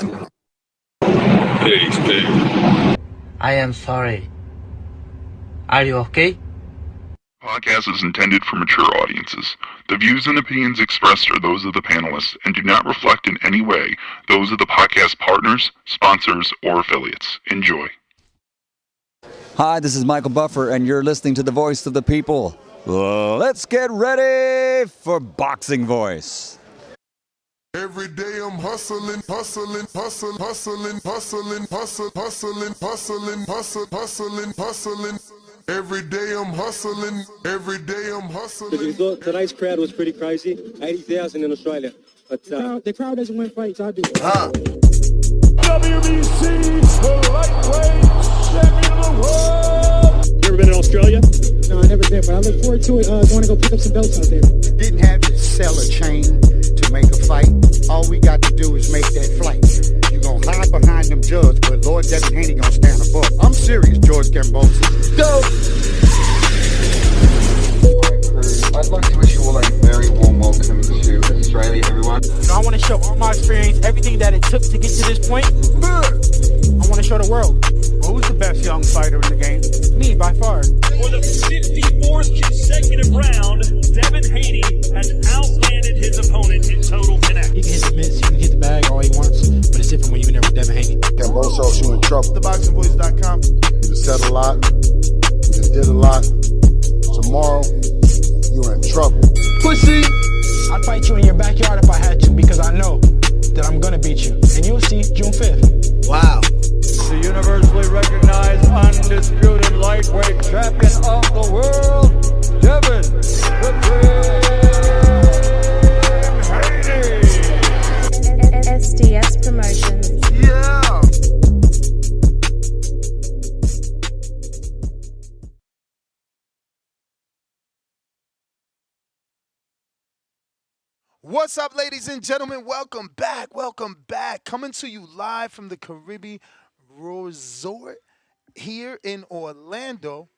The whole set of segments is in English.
Peace, peace. I am sorry. Are you okay? Podcast is intended for mature audiences. The views and opinions expressed are those of the panelists and do not reflect in any way those of the podcast partners, sponsors, or affiliates. Enjoy. Hi, this is Michael Buffer, and you're listening to the Voice of the People. Let's get ready for Boxing Voice. Every day I'm hustling. Every day I'm hustling. Because we thought tonight's crowd was pretty crazy. 80,000 in Australia. But the crowd doesn't win fights, I do. WBC, the lightweight champion of the world. you ever been in Australia? No, I've never been, but I look forward to it. Going to go pick up some belts out there. Didn't have to sell a chain to make a fight. All we got to do is make that flight. You gonna hide behind them judges, but Lord Devin Haney gonna stand above. I'm serious, George Gambosi. Go! I'd like to wish you all a very warm welcome to Australia, everyone. I want to show all my experience, everything that it took to get to this point. I want to show the world. Who's the best young fighter in the game? Me, by far. For the 54th consecutive round, Devin Haney has outlanded his opponent in total connect. He can hit the mitts, he can hit the bag all he wants, but it's different when you're in there with Devin Haney. Gambosi, you in trouble. TheBoxingVoice.com. You said a lot. You did a lot. Tomorrow, you're in trouble. Pussy! I'd fight you in your backyard if I had to, because I know that I'm going to beat you. And you'll see June 5th. Wow. The universally recognized, undisputed lightweight champion of the world, Devin the Dream Haney. SDS Promotions. Yeah! What's up, ladies and gentlemen? Welcome back. Coming to you live from the Caribbean Resort here in Orlando.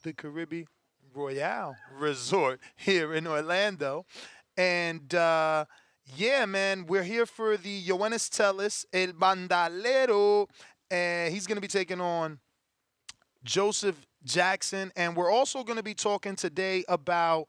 The Caribbean Royale Resort here in Orlando. And, yeah, man, we're here for the Yoenis Tellez, El Bandalero. And he's going to be taking on Joseph Jackson. And we're also going to be talking today about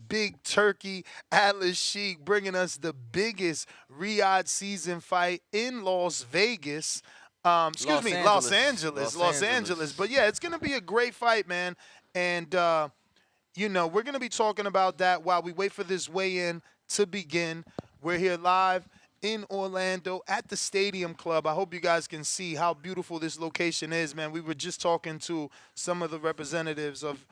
Big Turkey, Atlas Sheik, bringing us the biggest Riyadh season fight in Las Vegas. Los Angeles. But yeah, it's going to be a great fight, man. And, we're going to be talking about that while we wait for this weigh-in to begin. We're here live in Orlando at the Stadium Club. I hope you guys can see how beautiful this location is, man. We were just talking to some of the representatives of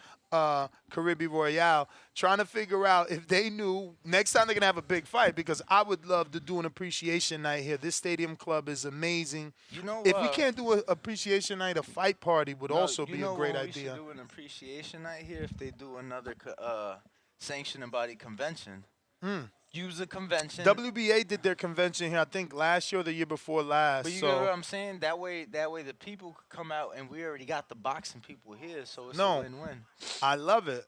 Caribbean Royale, trying to figure out if they knew next time they're going to have a big fight, because I would love to do an appreciation night here. This Stadium Club is amazing. If we can't do an appreciation night, a fight party would also be a great idea. We should do an appreciation night here if they do another sanctioning body convention. Use a convention. WBA did their convention here, I think, last year or the year before last. But you know what I'm saying? That way the people could come out, and we already got the boxing people here, so it's a win-win. I love it,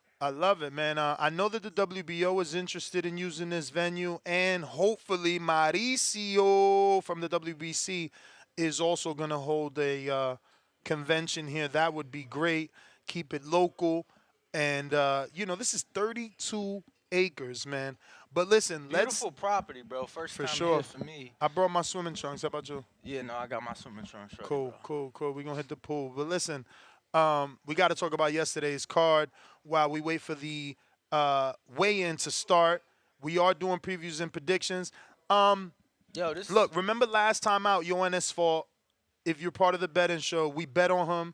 man. I know that the WBO is interested in using this venue, and hopefully Mauricio from the WBC is also going to hold a convention here. That would be great. Keep it local. And, this is 32 acres, man. But listen, beautiful property, bro. First time here for me. I brought my swimming trunks. How about you? Yeah, no, I got my swimming trunks. Right, cool. bro. We're going to hit the pool. But listen, we got to talk about yesterday's card while we wait for the weigh-in to start. We are doing previews and predictions. Look, remember last time out, Yoenis fought. If you're part of the betting show, we bet on him.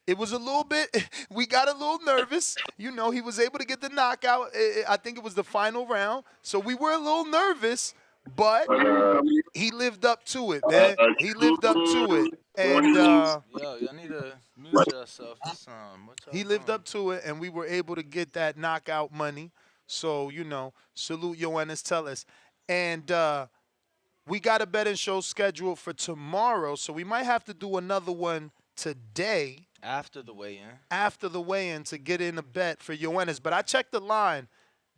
It was a little bit, we got a little nervous. He was able to get the knockout. I think it was the final round. So we were a little nervous, but he lived up to it, man. He lived up to it. And y'all need to mute yourself or something. He lived up to it, and we were able to get that knockout money. So, salute Yoenis Tellez. And we got a betting show scheduled for tomorrow, so we might have to do another one today. After the weigh-in. To get in a bet for Yoenis. But I checked the line.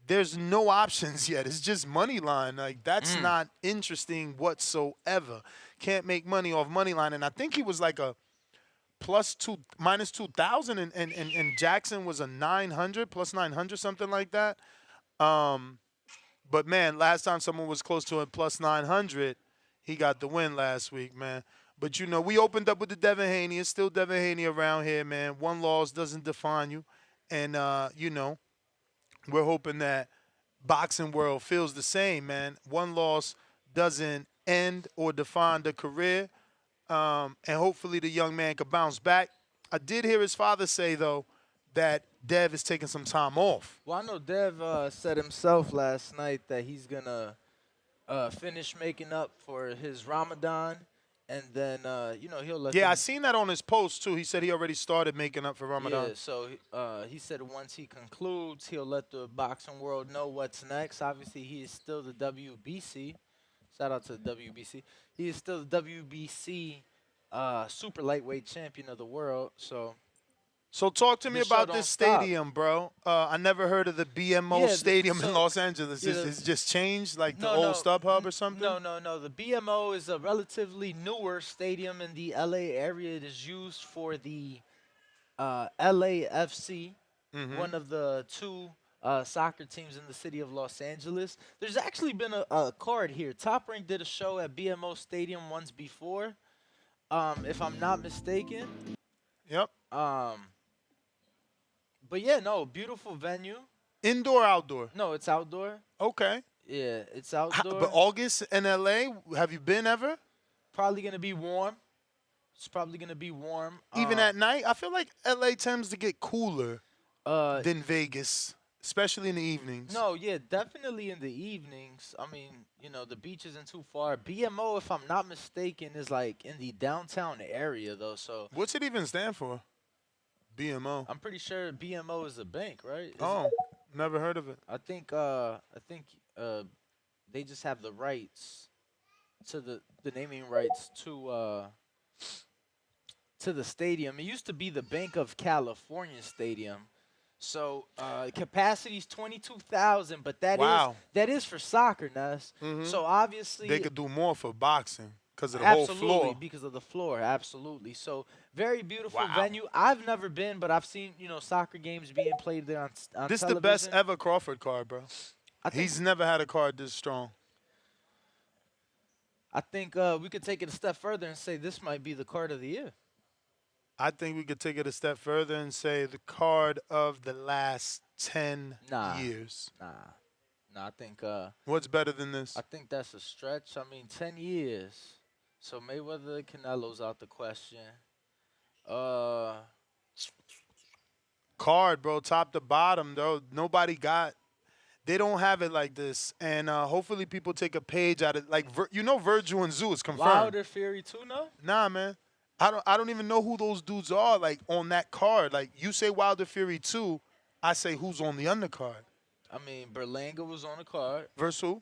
there's no options yet. It's just money line. Like, that's not interesting whatsoever. Can't make money off money line. And I think he was like a minus 2,000, and Jackson was a 900, plus 900, something like that. But, man, last time someone was close to a plus 900, he got the win last week, man. But, you know, we opened up with the Devin Haney. It's still Devin Haney around here, man. One loss doesn't define you. And, you know, we're hoping that boxing world feels the same, man. One loss doesn't end or define the career. And hopefully the young man could bounce back. I did hear his father say, though, that Dev is taking some time off. Well, I know Dev said himself last night that he's going to finish making up for his Ramadan. And then, you know, he'll let I seen that on his post, too. He said he already started making up for Ramadan. Yeah, so he said once he concludes, he'll let the boxing world know what's next. Obviously, he is still the WBC. Shout out to the WBC. He is still the WBC super lightweight champion of the world. So talk to me about this stadium, bro. I never heard of the BMO Stadium in Los Angeles. It's just changed, like the old StubHub or something? No. The BMO is a relatively newer stadium in the LA area. It is used for the LAFC, one of the two soccer teams in the city of Los Angeles. There's actually been a card here. Top Rank did a show at BMO Stadium once before, if I'm not mistaken. Yep. But yeah, no, beautiful venue. Indoor, outdoor? No, it's outdoor. Okay. Yeah, it's outdoor. But August in LA, have you been ever? Probably gonna be warm. It's probably gonna be warm. Even at night? I feel like LA tends to get cooler than Vegas, especially in the evenings. No, yeah, definitely in the evenings. I mean, you know, the beach isn't too far. BMO, if I'm not mistaken, is like in the downtown area though. So what's it even stand for? BMO. I'm pretty sure BMO is a bank, right? Never heard of it. I think they just have the rights to the naming rights to the stadium. It used to be the Bank of California Stadium. So capacity is 22,000, but that is for soccer, Ness. So obviously they could do more for boxing. Because of the whole floor. Absolutely, because of the floor, absolutely. So, very beautiful venue. I've never been, but I've seen, you know, soccer games being played there on this television. Is the best ever Crawford card, bro. He's never had a card this strong. I think we could take it a step further and say this might be the card of the year. I think we could take it a step further and say the card of the last 10 years. Nah, I think... what's better than this? I think that's a stretch. I mean, 10 years... So Mayweather, Canelo's out the question. Card, bro, top to bottom, though. Nobody got. They don't have it like this, and hopefully people take a page out of like you know Virgil and Zoo is confirmed. Wilder Fury too, no? Nah, man. I don't even know who those dudes are like on that card. Like you say Wilder Fury 2, I say who's on the undercard. I mean Berlanga was on the card. Versus who?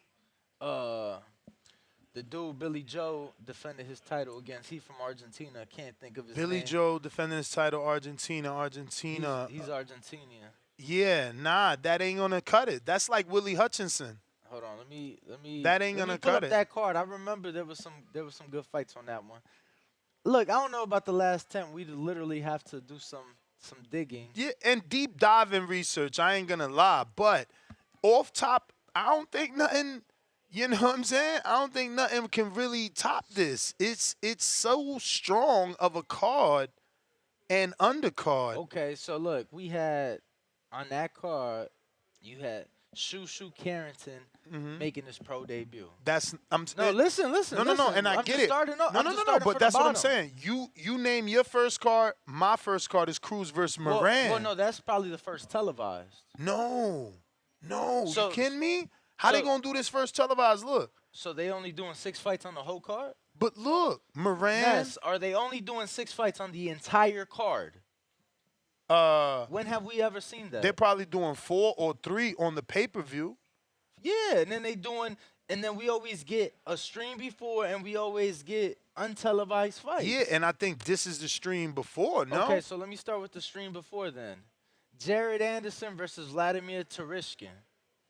The dude, Billy Joe, defended his title against. He's from Argentina. I can't think of his name. Billy Joe defending his title, Argentina. He's Argentinian. Yeah, nah, that ain't gonna cut it. That's like Willie Hutchinson. Hold on, let me. That ain't gonna cut it. That card. I remember there was some good fights on that one. Look, I don't know about the last 10. We literally have to do some digging. Yeah, and deep dive in research. I ain't gonna lie, but off top, I don't think nothing. You know what I'm saying? I don't think nothing can really top this. It's so strong of a card and undercard. Okay, so look, we had on that card, you had Shushu Carrington making his pro debut. Listen. No, and I get it. No. But that's what I'm saying. You name your first card. My first card is Cruz versus Moran. Well, no, that's probably the first televised. No, you kidding me? How they gonna do this first televised look? So they only doing 6 fights on the whole card? But look, Moran. Yes, are they only doing 6 fights on the entire card? When have we ever seen that? They're probably doing 4 or 3 on the pay-per-view. Yeah, and then we always get a stream before, and we always get untelevised fights. Yeah, and I think this is the stream before. No. Okay, so let me start with the stream before then. Jared Anderson versus Vladimir Tereshkin.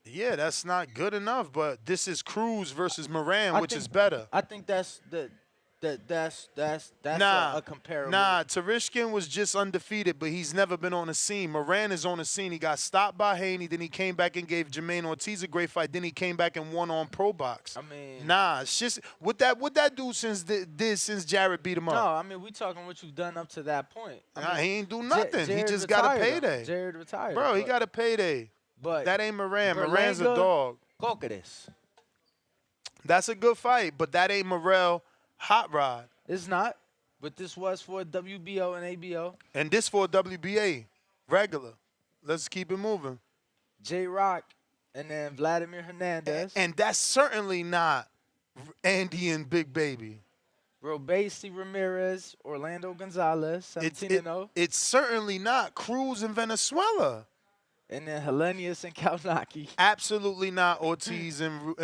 Yeah, that's not good enough. But this is Cruz versus Moran, I which think- is better. I think that's Nah, a comparable. Nah, Tereshkin was just undefeated, but he's never been on the scene. Moran is on the scene. He got stopped by Haney, then he came back and gave Jermaine Ortiz a great fight. Then he came back and won on Pro Box. I mean, nah, it's just what that dude since Jarrett beat him up. No, I mean we talking what you've done up to that point. Nah, he ain't do nothing. He Jared just got a retired, payday. though. Jared retired, Bro, he but- got a payday. But that ain't Moran. Berlanga, Moran's a dog. Cocares. That's a good fight, but that ain't Morrell Hot Rod. It's not. But this was for WBO and ABO. And this for WBA, regular. Let's keep it moving. J-Rock and then Vladimir Hernandez. And that's certainly not Andy and Big Baby. Robesi Ramirez, Orlando Gonzalez, 17-0. It's certainly not Cruz in Venezuela. And then Hellenius and Kalnaki. Absolutely not Ortiz and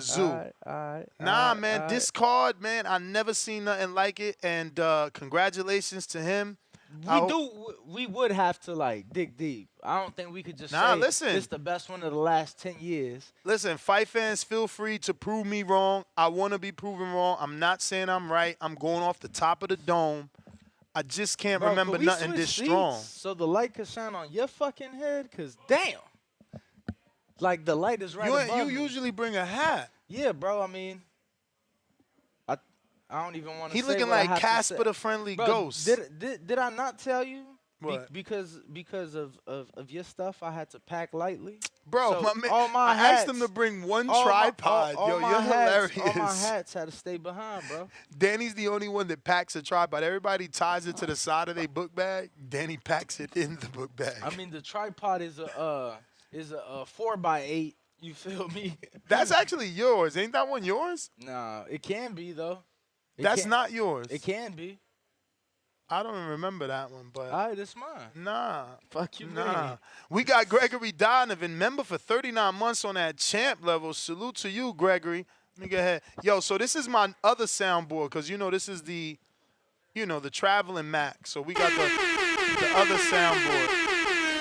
Zoo. Nah, man, this card, man, I never seen nothing like it. And congratulations to him. We would have to like dig deep. I don't think we could just say listen. it's the best one of the last 10 years. Listen, fight fans, feel free to prove me wrong. I want to be proven wrong. I'm not saying I'm right. I'm going off the top of the dome. I just can't remember could we nothing switch this seats strong. So the light could shine on your fucking head? Because, damn. Like, the light is right above You me. usually bring a hat. Yeah, bro. I mean, I don't even want to say He looking what I like have to Casper say. the Friendly Bro, Ghost. Did I not tell you? What? Because of your stuff, I had to pack lightly. Bro, So my man, all my I hats, asked him to bring one all my- tripod. all Yo, my you're hats, hilarious. All my hats had to stay behind, bro. Danny's the only one that packs a tripod. Everybody ties it to the side of their book bag. Danny packs it in the book bag. I mean, the tripod is a 4x8. You feel me? That's actually yours. Ain't that one yours? Nah, it can be though. That's not yours. It can be. I don't remember that one, but All right, it's mine. nah. Fuck you, Nah. man. We got Gregory Donovan, member for 39 months on that champ level. Salute to you, Gregory. Let me go ahead. Yo, so this is my other soundboard because, this is the traveling Mac. So we got the other soundboard.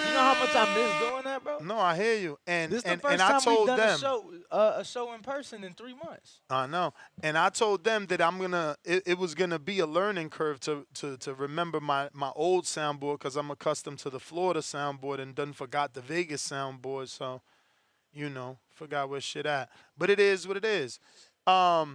You know how much I miss doing that, bro? No, I hear you. And This is the and, first and I time told we've done them. a show in person in 3 months. I know. And I told them that it was gonna be a learning curve to remember my old soundboard because I'm accustomed to the Florida soundboard and done forgot the Vegas soundboard. So, forgot where shit at. But it is what it is. Yeah,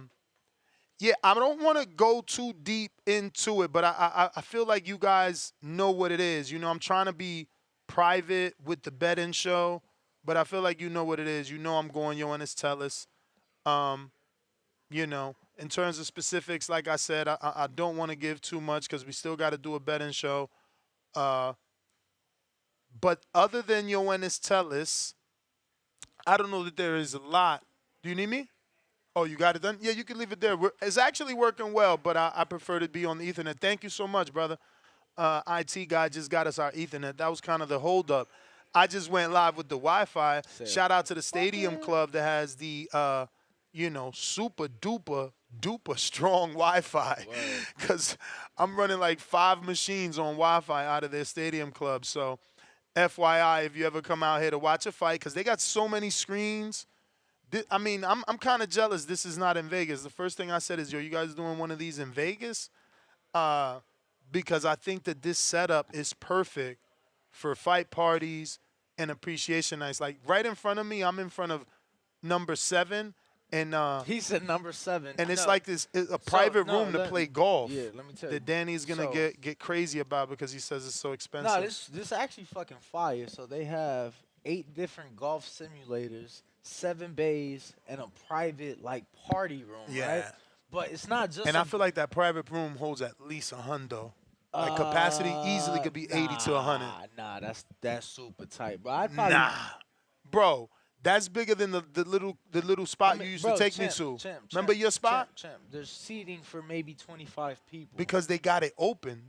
I don't want to go too deep into it, but I feel like you guys know what it is. I'm trying to be private with the betting show, but I feel like you know what it is. I'm going Yoenis Tellez. In terms of specifics, like I said, I don't want to give too much because we still got to do a betting show. But other than Yoenis Tellez, I don't know that there is a lot. Do you need me? Oh, you got it done? Yeah, you can leave it there. It's actually working well, but I prefer to be on the Ethernet. Thank you so much, brother. IT guy just got us our Ethernet. That was kind of the holdup. I just went live with the Wi-Fi. Shout out to the Stadium Club that has the, super duper strong Wi-Fi. Because I'm running like 5 machines on Wi-Fi out of their Stadium Club. So, FYI, if you ever come out here to watch a fight, because they got so many screens. I'm kind of jealous this is not in Vegas. The first thing I said is, yo, you guys doing one of these in Vegas? Because I think that this setup is perfect for fight parties and appreciation nights. Like right in front of me, I'm in front of number 7. And he said number 7. And it's like a private room to play golf. Yeah, let me tell you. That Danny's going to get crazy about because he says it's so expensive. No, this actually fucking fire. So they have 8 different golf simulators, 7 bays, and a private like party room, right? But it's not just. And I feel like that private room holds at least a hundo. Like capacity easily could be 80 to 100. Nah, that's super tight, bro. I'd probably, bro, that's bigger than the little spot you used to take me to. Remember your spot? Champ, there's seating for maybe 25 people. Because they got it open.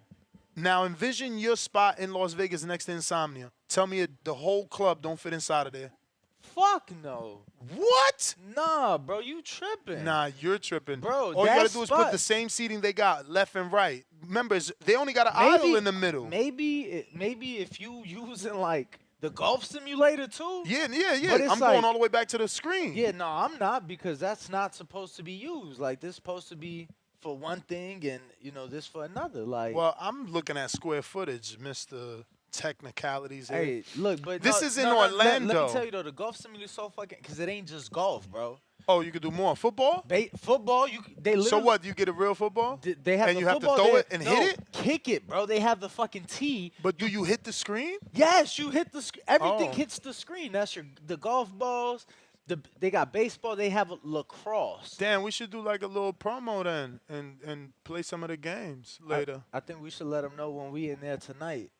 Now envision your spot in Las Vegas next to Insomnia. Tell me the whole club don't fit inside of there. Fuck no. What? Nah, bro, you tripping. Nah, you're tripping. Bro, all you gotta do is put the same seating they got left and right. Remember, they only got an aisle in the middle. Maybe if you using like The golf simulator too? Yeah. But it's I'm like, going all the way back to the screen. Yeah, no, I'm not, because that's not supposed to be used. Like, this supposed to be for one thing and, this for another. Like, Well, I'm looking at square footage, Mr. Technicalities here. hey, look, but this no, is in no, Orlando. Let me tell you, though, the golf simulator is so fucking, because it ain't just golf, bro. Oh, you could do more football? Football, they literally. So what? You get a real football? They have and the you have to football, throw it and no, hit it? Kick it, bro. They have the fucking tee. But do you hit the screen? Yes, you hit the screen. Everything Oh. hits the screen. That's the golf balls. They got baseball. They have lacrosse. Damn, we should do like a little promo then and play some of the games later. I think we should let them know when we in there tonight,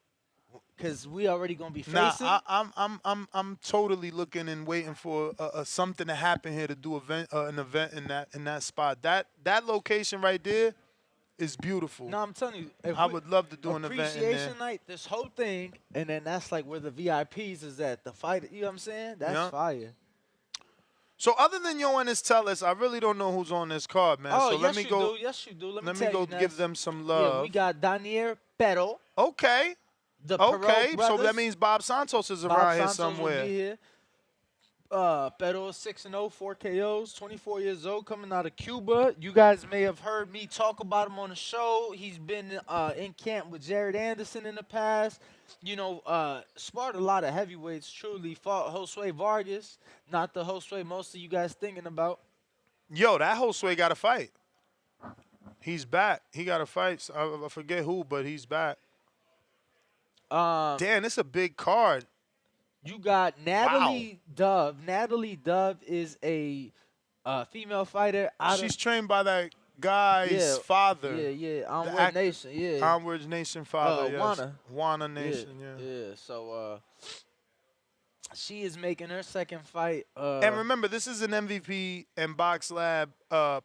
because we already gonna be Nah, facing. I'm totally looking and waiting for something to happen here to do an event in that spot. That location right there is beautiful. No, I'm telling you, if I would love to do an event in there. appreciation night, this whole thing, and then that's like where the VIPs is at. The fight, you know what I'm saying? That's Yeah. fire. So other than Yoenis Tellez, I really don't know who's on this card, man. Oh, so yes, let me you go. do. Yes, you do. Let me tell go you, give Ness. them some Yeah, love. we got Daniel Pero. Okay. The Okay. Perot So that brothers. means Bob Santos is Bob around here Santos will somewhere. be here. Pero 6-0, 4 KOs, 24 years old, coming out of Cuba. You guys may have heard me talk about him on the show. He's been in camp with Jared Anderson in the past. Sparred a lot of heavyweights, truly. Fought Josue Vargas, not the Josue most of you guys thinking about. Yo, that Josue got to fight. He's back. He got to fight. I forget who, but he's back. Damn, it's a big card. You got Natalie Dove. Natalie Dove is a female fighter. She's trained by that guy's father. Yeah. Onward Nation, yeah. Onward Nation father, yes. Wana Yeah, Nation, yeah. So she is making her second fight. And remember, this is an MVP and Box Lab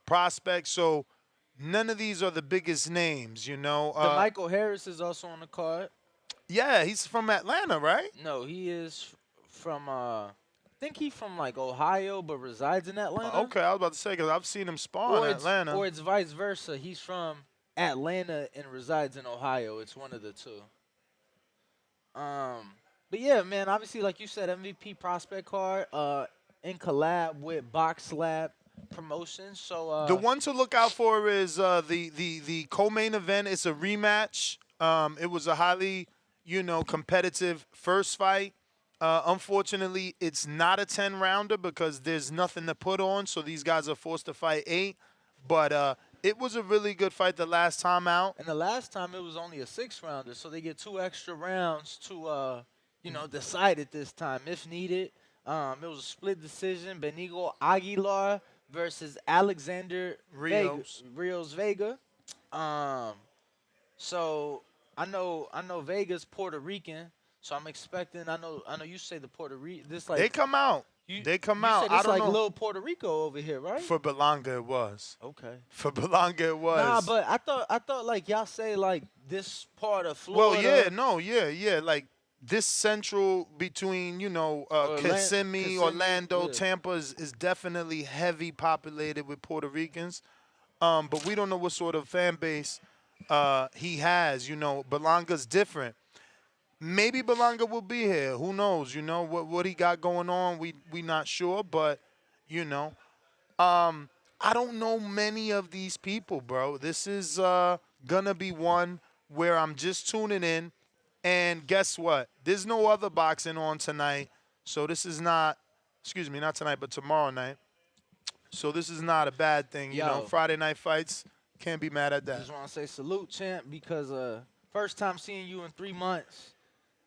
prospect, so none of these are the biggest names, the Michael Harris is also on the card. Yeah, he's from Atlanta, right? No, he is from, I think he's from like Ohio, but resides in Atlanta. Okay, I was about to say, because I've seen him spawn in Atlanta. Or it's vice versa. He's from Atlanta and resides in Ohio. It's one of the two. But yeah, man, obviously, like you said, MVP prospect card in collab with Box Lab Promotions. So the one to look out for is the co-main event. It's a rematch. It was a highly competitive first fight. Unfortunately, it's not a 10-rounder because there's nothing to put on, so these guys are forced to fight 8. But it was a really good fight the last time out. And the last time it was only a 6-rounder, so they get 2 extra rounds to, decide it this time if needed. It was a split decision. Benigo Aguilar versus Alexander Rios Vega. So I know Vega's Puerto Rican, so I'm expecting. I know you say the Puerto Rican. This like they come out. They come out. Said I it's don't like know. little Puerto Rico over here, right? For Belonga, it was. Okay. For Belonga, it was. Nah, but I thought like y'all say like this part of Florida. Well, yeah. Like this central between Kissimmee, Orlando, Tampa is definitely heavy populated with Puerto Ricans. But we don't know what sort of fan base he has. Belonga's different. Maybe Belonga will be here. Who knows? What he got going on. We not sure, but I don't know many of these people, bro. This is gonna be one where I'm just tuning in, and guess what? There's no other boxing on tonight, so this is not. Excuse me, not tonight, but tomorrow night. So this is not a bad thing. Friday night fights, can't be mad at that. Just want to say salute, champ, because first time seeing you in 3 months.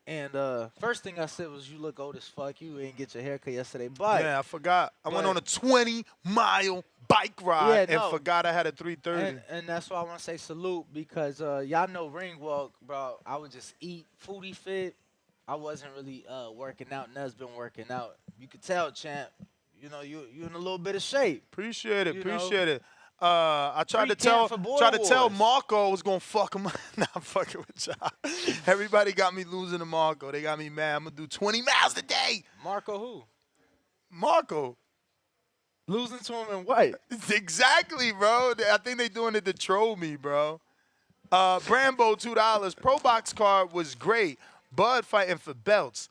And first thing I said was, you look old as fuck. You ain't get your haircut yesterday. But yeah, I forgot. I went on a 20-mile bike ride and forgot I had a 3:30. And that's why I want to say salute, because y'all know ring walk, bro. I would just eat foodie fit. I wasn't really working out. Nuz been working out. You could tell, champ. You in a little bit of shape. Appreciate it. I tried to tell Marco I was gonna fuck him. Nah, I'm fucking with y'all. Everybody got me losing to Marco. They got me mad. I'm gonna do 20 miles a day. Marco who? Marco. Losing to him in what? Exactly, bro. I think they doing it to troll me, bro. Brambo $2. Pro Box card was great. Bud fighting for belts.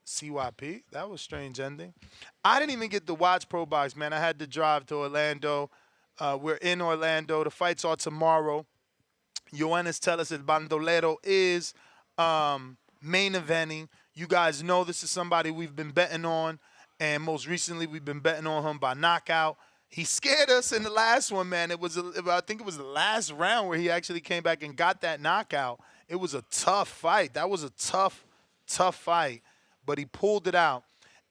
CYP. That was strange ending. I didn't even get to watch Pro Box, man. I had to drive to Orlando. We're in Orlando. The fights are tomorrow. Yoenis Tellez, El Bandolero, is main eventing. You guys know this is somebody we've been betting on, and most recently we've been betting on him by knockout. He scared us in the last one, man. I think it was the last round where he actually came back and got that knockout. It was a tough fight. That was a tough fight, but he pulled it out.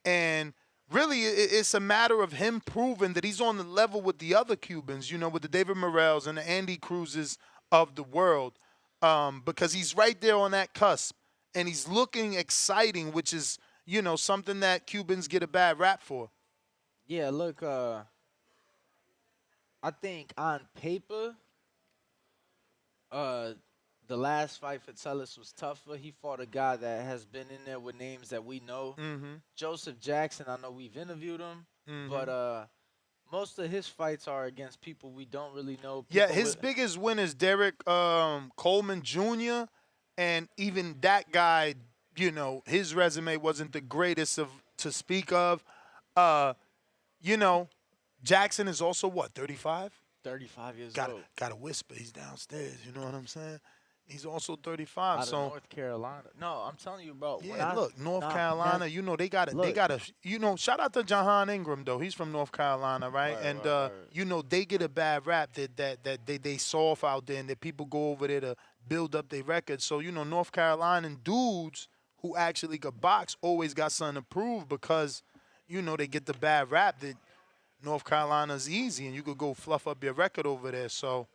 And really, it's a matter of him proving that he's on the level with the other Cubans, with the David Morrells and the Andy Cruzes of the world, because he's right there on that cusp, and he's looking exciting, which is, something that Cubans get a bad rap for. Yeah, look, I think on paper, the last fight for Tellez was tougher. He fought a guy that has been in there with names that we know. Joseph Jackson, I know we've interviewed him, but most of his fights are against people we don't really know. Yeah, his biggest win is Derek Coleman Jr., and even that guy, his resume wasn't the greatest to speak of. Jackson is also, what, 35? 35 years old. Got to whisper. He's downstairs. You know what I'm saying? He's also 35. Out of North Carolina. No, I'm telling you about. Yeah, look, North Carolina. They got to. Shout out to Jahan Ingram though. He's from North Carolina, right? They get a bad rap that they soft out there, and that people go over there to build up their record. So North Carolinian dudes who actually could box always got something to prove, because they get the bad rap that North Carolina's easy and you could go fluff up your record over there. So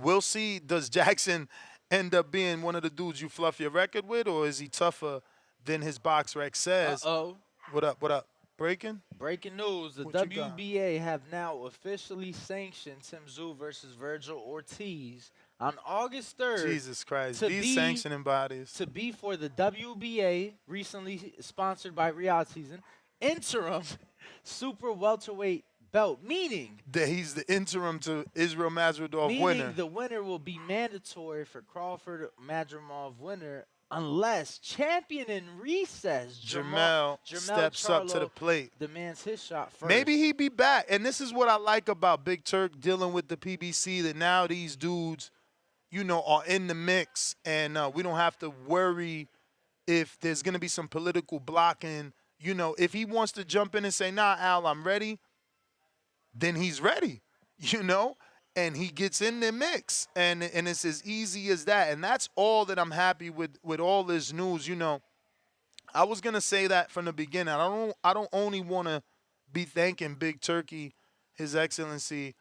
we'll see. Does Jackson end up being one of the dudes you fluff your record with, or is he tougher than his box rec says? Uh-oh. What up? Breaking news. The WBA have now officially sanctioned Tim Tszyu versus Virgil Ortiz on August 3rd. Jesus Christ. These sanctioning bodies. To be for the WBA, recently sponsored by Riyadh season, interim super welterweight belt, meaning that he's the interim to Israel Madrimov winner. Meaning the winner will be mandatory for Crawford Madrimov winner unless champion in recess Jamel steps Charlo up to the plate, demands his shot first. Maybe he be back. And this is what I like about Big Turk dealing with the PBC, that now these dudes, are in the mix, and we don't have to worry if there's going to be some political blocking. If he wants to jump in and say, nah, Al, I'm ready, then he's ready, and he gets in the mix. And it's as easy as that. And that's all that I'm happy with all this news. I was going to say that from the beginning. I don't only want to be thanking Big Turkey, His Excellency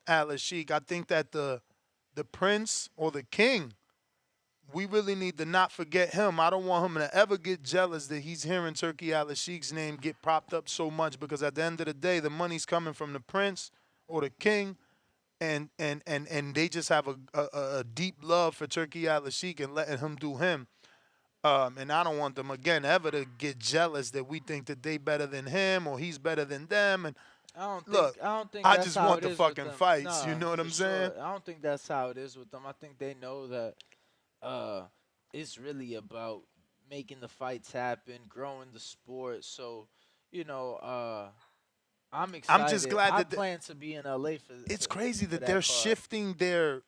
Atlas Sheik. I think that the prince or the king, we really need to not forget him. I don't want him to ever get jealous that he's hearing Turkey Al Sheikh's name get propped up so much, because at the end of the day, the money's coming from the prince or the king, and they just have a deep love for Turkey Al Sheikh and letting him do him. And I don't want them, again, ever to get jealous that we think that they better than him or he's better than them. And I just want the fucking fights. You know what I'm saying? I don't think that's how it is with them. I think they know that it's really about making the fights happen, growing the sport. So, I'm excited. I'm just glad I plan to be in LA for this. It's crazy that they're shifting their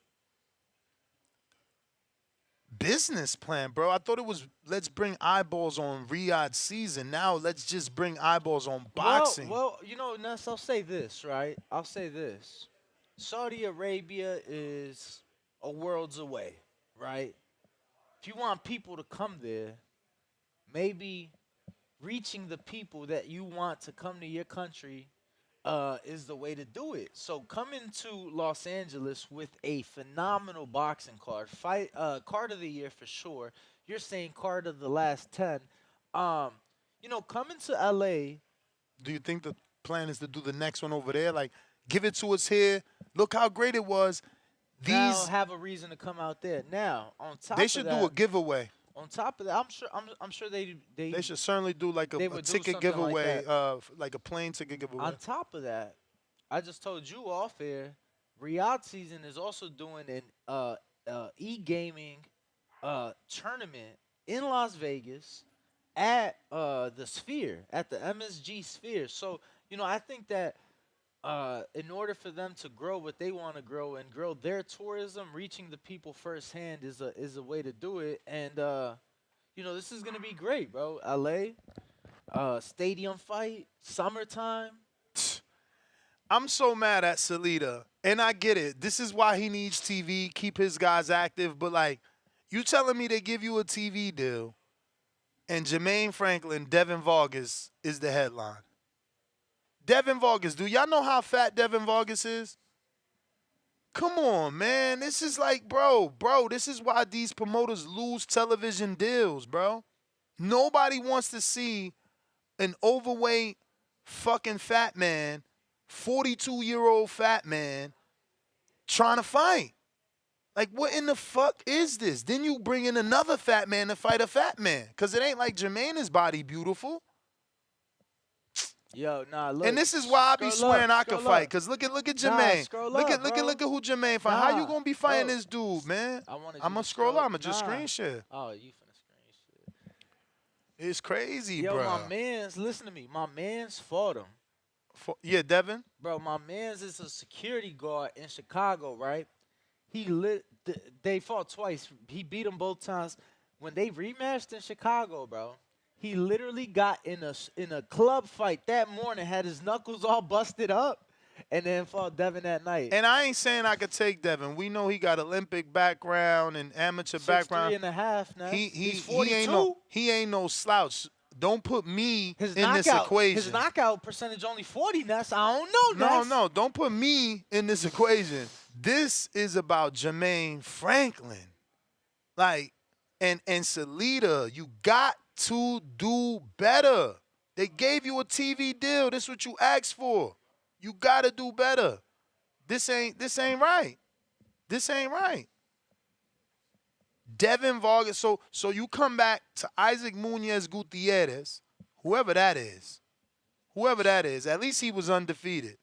business plan, bro. I thought it was, let's bring eyeballs on Riyadh season. Now let's just bring eyeballs on boxing. Well, Ness, I'll say this, right? I'll say this. Saudi Arabia is a world's away, right? If you want people to come there, maybe reaching the people that you want to come to your country is the way to do it. So coming to Los Angeles with a phenomenal boxing card, card of the year for sure. You're saying card of the last 10. Coming to LA. Do you think the plan is to do the next one over there? Like, give it to us here. Look how great it was. These have a reason to come out there. Now, on top they should of that, do a giveaway. On top of that, I'm sure they should certainly do like a ticket giveaway, like a plane ticket giveaway. On top of that, I just told you off air, Riyadh season is also doing an e-gaming tournament in Las Vegas, at the Sphere, at the MSG Sphere. So, I think that in order for them to grow what they want to grow and grow their tourism, reaching the people firsthand is a way to do it. And this is gonna be great, bro. LA, stadium fight, summertime. I'm so mad at Salida, and I get it. This is why he needs TV, keep his guys active. But like, you telling me they give you a TV deal, and Jermaine Franklin, Devin Vargas is the headline. Devin Vargas, do y'all know how fat Devin Vargas is? Come on, man. This is like, bro, this is why these promoters lose television deals, bro. Nobody wants to see an overweight fucking fat man, 42-year-old fat man, trying to fight. Like, what in the fuck is this? Then you bring in another fat man to fight a fat man. Because it ain't like Jermaine's body beautiful. Yo, nah, look. And this is why I be swearing I could fight. Because look at Jermaine. Look at who Jermaine fight. How you going to be fighting this dude, man? I'm going to scroll up. I'm going to just screen share. Oh, you finna screen share. It's crazy, bro. bro. My mans, listen to me. My mans fought him. Yeah, Devin? Bro, my mans is a security guard in Chicago, right? They fought twice. He beat them both times. When they rematched in Chicago, bro, he literally got in a club fight that morning, had his knuckles all busted up, and then fought Devin that night. And I ain't saying I could take Devin. We know he got Olympic background and amateur background. 6'3.5" now. He's 42. He ain't no slouch. Don't put me in this knockout, equation. His knockout percentage only 40, Ness. I don't know, Ness. No, don't put me in this equation. This is about Jermaine Franklin. Like, and Salida, you got to do better. They gave you a TV deal. This is what you asked for. You got to do better. This ain't right. This ain't right. Devin Vargas. So you come back to Isaac Munoz Gutierrez, whoever that is. At least he was undefeated.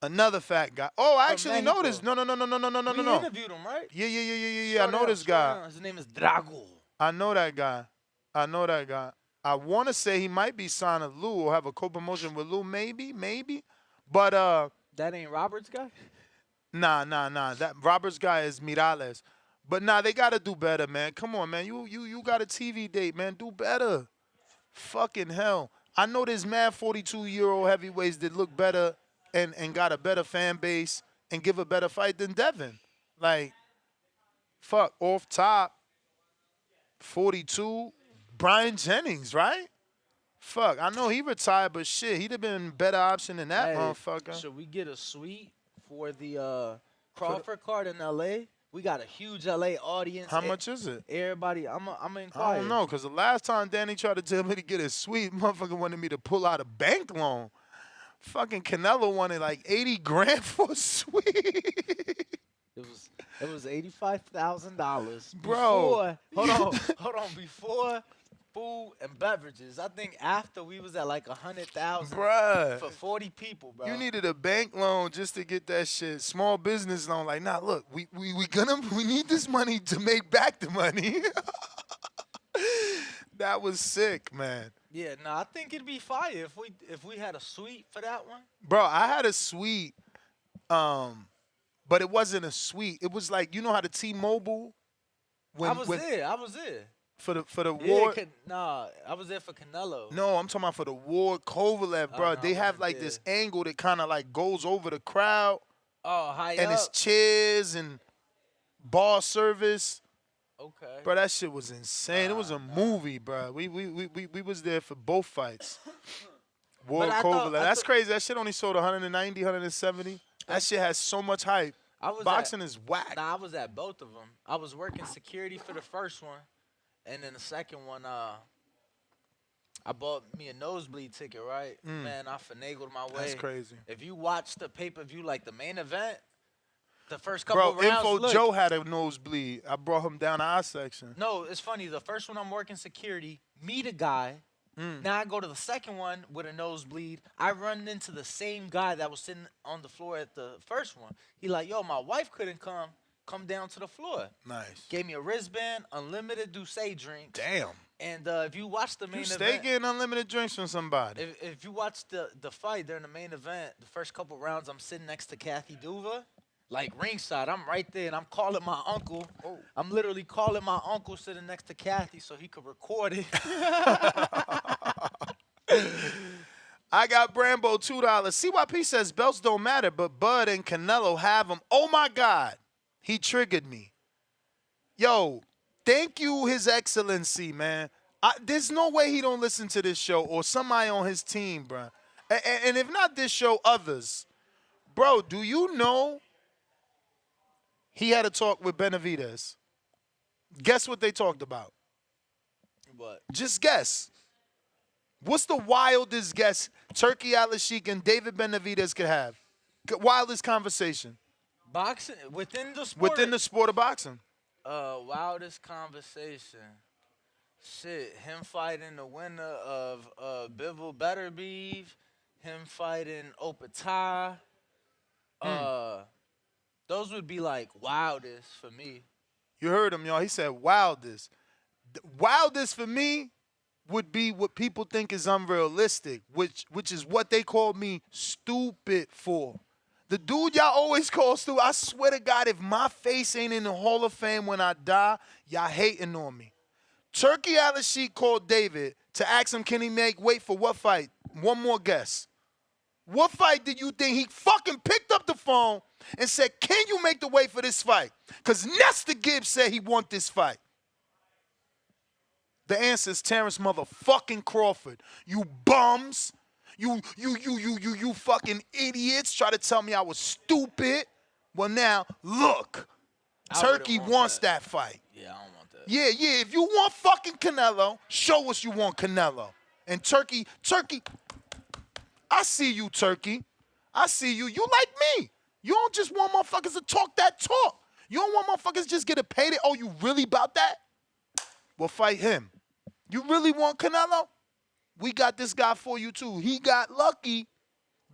Another fat guy. Oh, I actually know this. No. We interviewed him, right? Yeah. I know this guy. His name is Drago. I know that guy. I want to say he might be signed to Lou or have a co-promotion with Lou, maybe. But that ain't Robert's guy? Nah. That Robert's guy is Mirales. But nah, they gotta do better, man. Come on, man. You got a TV date, man. Do better. Fucking hell. I know there's mad 42-year-old heavyweights that look better and got a better fan base and give a better fight than Devin. Like, fuck, off top, 42, Brian Jennings, right? Fuck, I know he retired, but shit, he'd have been a better option than that motherfucker. Should we get a suite for the Crawford card in L.A.? We got a huge L.A. audience. How much is it? Everybody, I'm inquiring. I don't know, because the last time Danny tried to tell me to get a suite, motherfucker wanted me to pull out a bank loan. Fucking Canelo wanted like 80 grand for a suite. It was $85,000. Bro. Hold on. Before food and beverages, I think after we was at like 100,000 for 40 people, bro. You needed a bank loan just to get that shit. Small business loan. Like, nah, look, we need this money to make back the money. That was sick, man. Yeah, no, I think it'd be fire if we had a suite for that one. Bro, I had a suite, but it wasn't a suite. It was like, you know how the T-Mobile. I was there. For the Ward. I was there for Canelo. No, I'm talking about for the Ward Kovalev, bro. They have like this angle that kind of like goes over the crowd. Oh, high and up. it's chairs and bar service. Okay. Bro, that shit was insane. It was a movie, bro. We was there for both fights. Ward Kovalev. That's crazy. That shit only sold 190, 170. That shit has so much hype. Boxing is whack. Nah, I was at both of them. I was working security for the first one, and then the second one, I bought me a nosebleed ticket, right? Man, I finagled my way. That's crazy. If you watch the pay-per-view, like the main event, the first couple of rounds, Info Joe had a nosebleed. I brought him down our section. No, it's funny. The first one I'm working security, meet a guy. Now I go to the second one with a nosebleed. I run into the same guy that was sitting on the floor at the first one. He like, yo, my wife couldn't come come down to the floor. Nice. Gave me a wristband, unlimited Douce drinks. Damn. And if you watch the main You event, stay getting unlimited drinks from somebody. if you watch the fight during the main event, the first couple rounds, I'm sitting next to Kathy Duva, like ringside. I'm right there, and I'm calling my uncle. Oh. I'm literally calling my uncle sitting next to Kathy so he could record it. I got Brambo $2. CYP says belts don't matter, but Bud and Canelo have them. Oh, my God. He triggered me. Yo, thank you, His Excellency, man. There's no way he don't listen to this show or somebody on his team, bro. And if not this show, others. Bro, do you know he had a talk with Benavidez? Guess what they talked about? What? Just guess. What's the wildest guess Turki Al-Sheikh and David Benavidez could have? Wildest conversation. Boxing within the sport. Within the sport of boxing. Wildest conversation. Shit, him fighting the winner of Bivol Betterbeev, him fighting Opata. Those would be like wildest for me. You heard him, y'all. He said wildest. Wildest for me would be what people think is unrealistic, which is what they call me stupid for. The dude y'all always call stupid, I swear to God, if my face ain't in the Hall of Fame when I die, y'all hating on me. Turki Al-Sheikh called David to ask him, can he make weight for what fight? One more guess. What fight did you think he fucking picked up the phone and said, can you make the weight for this fight? Because Nestor Gibbs said he want this fight. The answer is Terrence motherfucking Crawford. You bums. You fucking idiots try to tell me I was stupid. Well, now, look. Turkey wants that fight. Yeah, I don't want that. Yeah. If you want fucking Canelo, show us you want Canelo. And Turkey, I see you, Turkey. I see you. You like me. You don't just want motherfuckers to talk that talk. You don't want motherfuckers to just get it paid. Oh, you really about that? Well, fight him. You really want Canelo? We got this guy for you, too. He got lucky.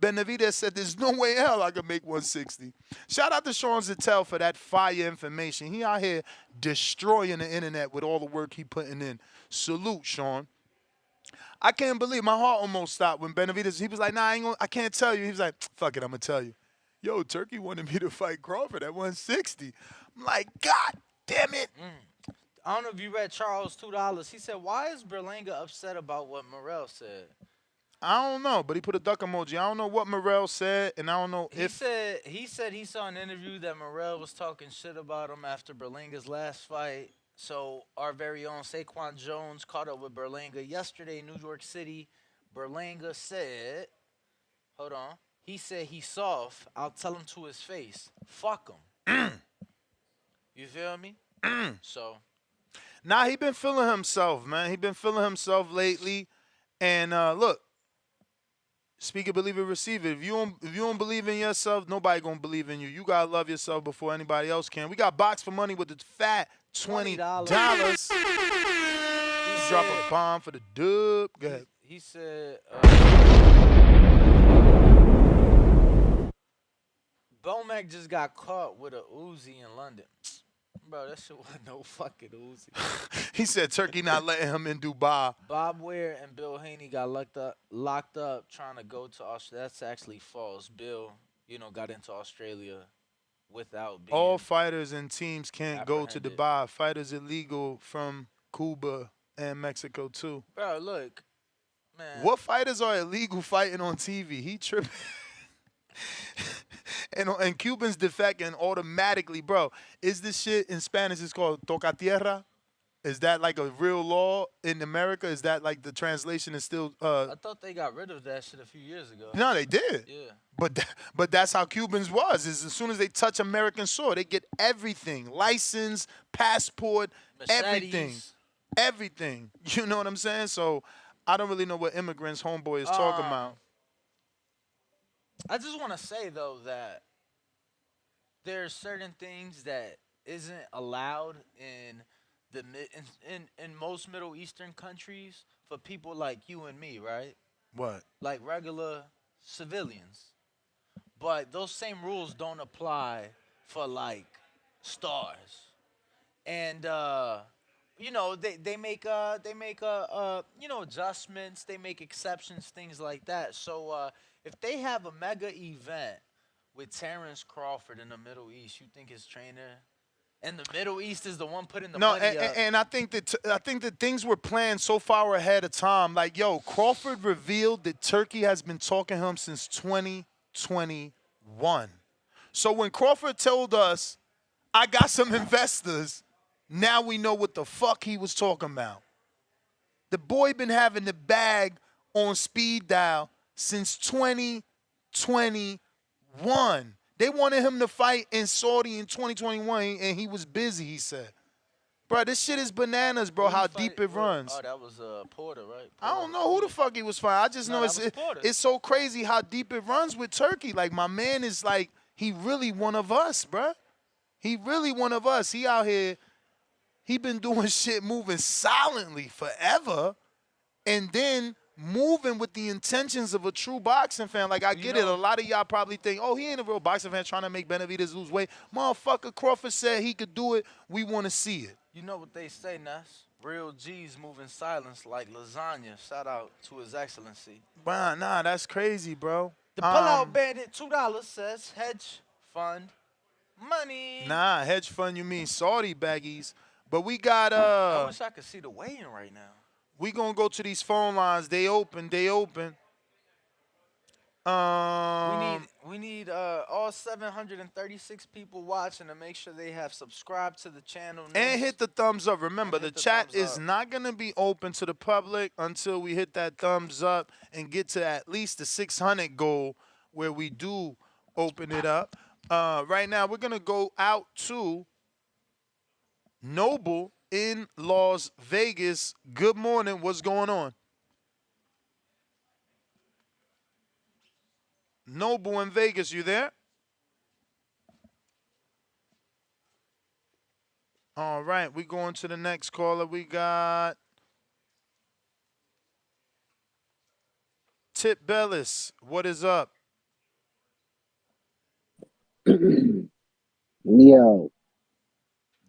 Benavidez said there's no way in hell I can make 160. Shout out to Sean Zattel for that fire information. He out here destroying the internet with all the work he putting in. Salute, Sean. I can't believe my heart almost stopped when Benavidez, he was like, nah, I can't tell you. He was like, fuck it, I'm going to tell you. Yo, Turkey wanted me to fight Crawford at 160. I'm like, God damn it. I don't know if you read Charles $2. He said, why is Berlanga upset about what Morrell said? I don't know, but he put a duck emoji. I don't know what Morrell said, and I don't know if... He said he saw an interview that Morrell was talking shit about him after Berlanga's last fight. So our very own Saquon Jones caught up with Berlanga yesterday in New York City. Berlanga said, hold on, he said he's soft. I'll tell him to his face. Fuck him. You feel me? So... Nah, he been feeling himself, man. He been feeling himself lately. And look, speak it, believe it, receive it. If you don't believe in yourself, nobody gonna believe in you. You gotta love yourself before anybody else can. We got Box for Money with the fat $20. Drop a bomb for the dub. Go ahead. He said Bomac just got caught with a Uzi in London. Bro, that shit wasn't no fucking Uzi. He said Turkey not letting him in Dubai. Bob Ware and Bill Haney got locked up trying to go to Australia. That's actually false. Bill, got into Australia without being all fighters and teams can't go to apprehended. Dubai. Fighters illegal from Cuba and Mexico too. Bro, look, man. What fighters are illegal fighting on TV? He tripping. And Cubans defecting automatically, bro. Is this shit in Spanish? It's called toca tierra. Is that like a real law in America? Is that like the translation is still? I thought they got rid of that shit a few years ago. No, they did. Yeah. But that's how Cubans was. Is as soon as they touch American soil, they get everything: license, passport, Mercedes. everything. You know what I'm saying? So I don't really know what immigrants homeboy is talking about. I just want to say though that there's certain things that isn't allowed in in most Middle Eastern countries for people like you and me, right? What? Like regular civilians. But those same rules don't apply for like stars, and they make adjustments, they make exceptions, things like that. So if they have a mega event with Terrence Crawford in the Middle East, you think his trainer in the Middle East is the one putting the money up? And I think that things were planned so far ahead of time. Like, yo, Crawford revealed that Turkey has been talking to him since 2021. So when Crawford told us, I got some investors, now we know what the fuck he was talking about. The boy been having the bag on speed dial since 2021. They wanted him to fight in Saudi in 2021, and he was busy, he said. Bro, this shit is bananas, bro, how deep it runs. Oh, that was Porter, right? I don't know who the fuck he was fighting. I just know it's so crazy how deep it runs with Turkey. Like, my man is like, he really one of us, bro. He really one of us. He out here, he been doing shit moving silently forever, and then moving with the intentions of a true boxing fan. Like, I get it. A lot of y'all probably think, oh, he ain't a real boxing fan trying to make Benavidez lose weight. Motherfucker, Crawford said he could do it. We want to see it. You know what they say, Ness? Real G's move in silence like lasagna. Shout out to His Excellency. Nah, that's crazy, bro. The Pullout Bandit, $2 says hedge fund money. Nah, hedge fund, you mean Saudi baggies. But we got I wish I could see the weigh-in right now. We gonna go to these phone lines. They open. We need all 736 people watching to make sure they have subscribed to the channel. And hit the thumbs up. Remember, the chat is not gonna be open to the public until we hit that thumbs up and get to at least the 600 goal where we do open it up. Right now, we're gonna go out to Noble in Las Vegas. Good morning. What's going on? Noble in Vegas, you there? All right, we going to the next caller. We got Tip Bellis. What is up? Yo.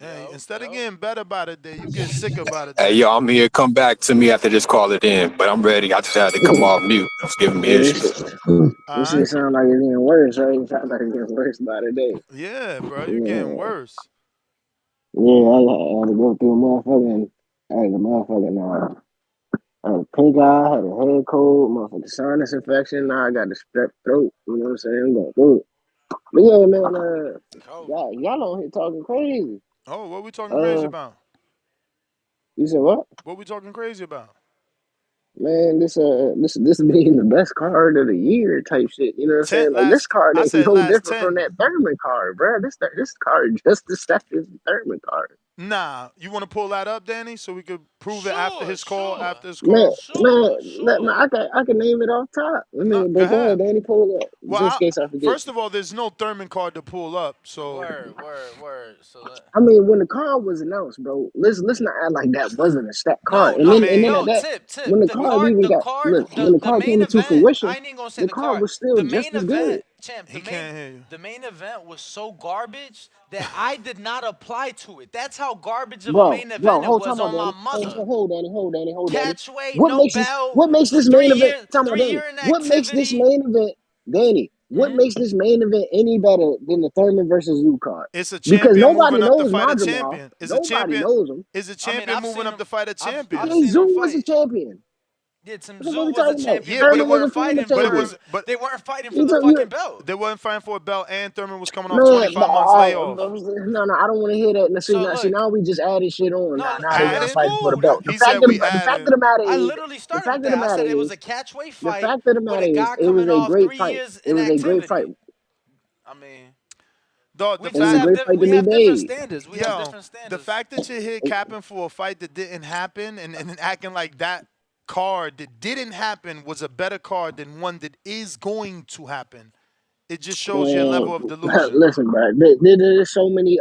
Hey, instead of getting better by the day, you get sick about it. Hey, yo, I'm here. Come back to me after this call it in. But I'm ready. I just had to come off mute. It was giving me issues. This shit sound like it's getting worse, right? It sounds like it's getting worse by the day. Yeah, bro. You're getting worse. Yeah, I had to go through a motherfucking, I had a pink eye, I had a head cold, motherfucking sinus infection. Now I got the strep throat. You know what I'm saying? I'm going through it. But yeah, man, y'all on here talking crazy. Oh, what we talking crazy about? You said what? What we talking crazy about? Man, this being the best card of the year type shit. You know what I'm saying? Like, this card is so different from that Thurman card, bro. This card just as stacked as the Thurman card. Nah, you want to pull that up, Danny, so we could prove it after his call. After his Man, call. I can name it off top. I mean, go ahead, Danny, pull it up. Well, first of all, there's no Thurman card to pull up. So word. So I mean, when the card was announced, bro, let's not act like that wasn't a stacked card. Tip. When the card came into fruition, I ain't even gonna say the card was still just as good. Champ, the main event was so garbage that I did not apply to it. That's how garbage of a main event it was on my mother. Hold, Danny. Catchweight, What makes this main event? What makes this main event, Danny? What makes this main event any better than the Thurman versus Zoo card? It's a champion because nobody moving up knows to fight a Nagama. champion. Nobody knows him. Is a champion moving up to fight a champion? I mean, Zoo was a champion. Some Zoo was a champion, but they weren't fighting for the fucking belt. They weren't fighting for a belt, and Thurman was coming off 25 months layoff. No, I don't want to hear that. See, now we just added shit on. Now they're not fighting for the belt. The fact of the matter is, I literally started that. I said it was a catchweight fight. The fact of the matter is, it was a great fight. It was a great fight. I mean, we have different standards. The fact that you're here capping for a fight that didn't happen and acting like that card that didn't happen was a better card than one that is going to happen. It just shows your level of delusion. Listen, bro, there's so many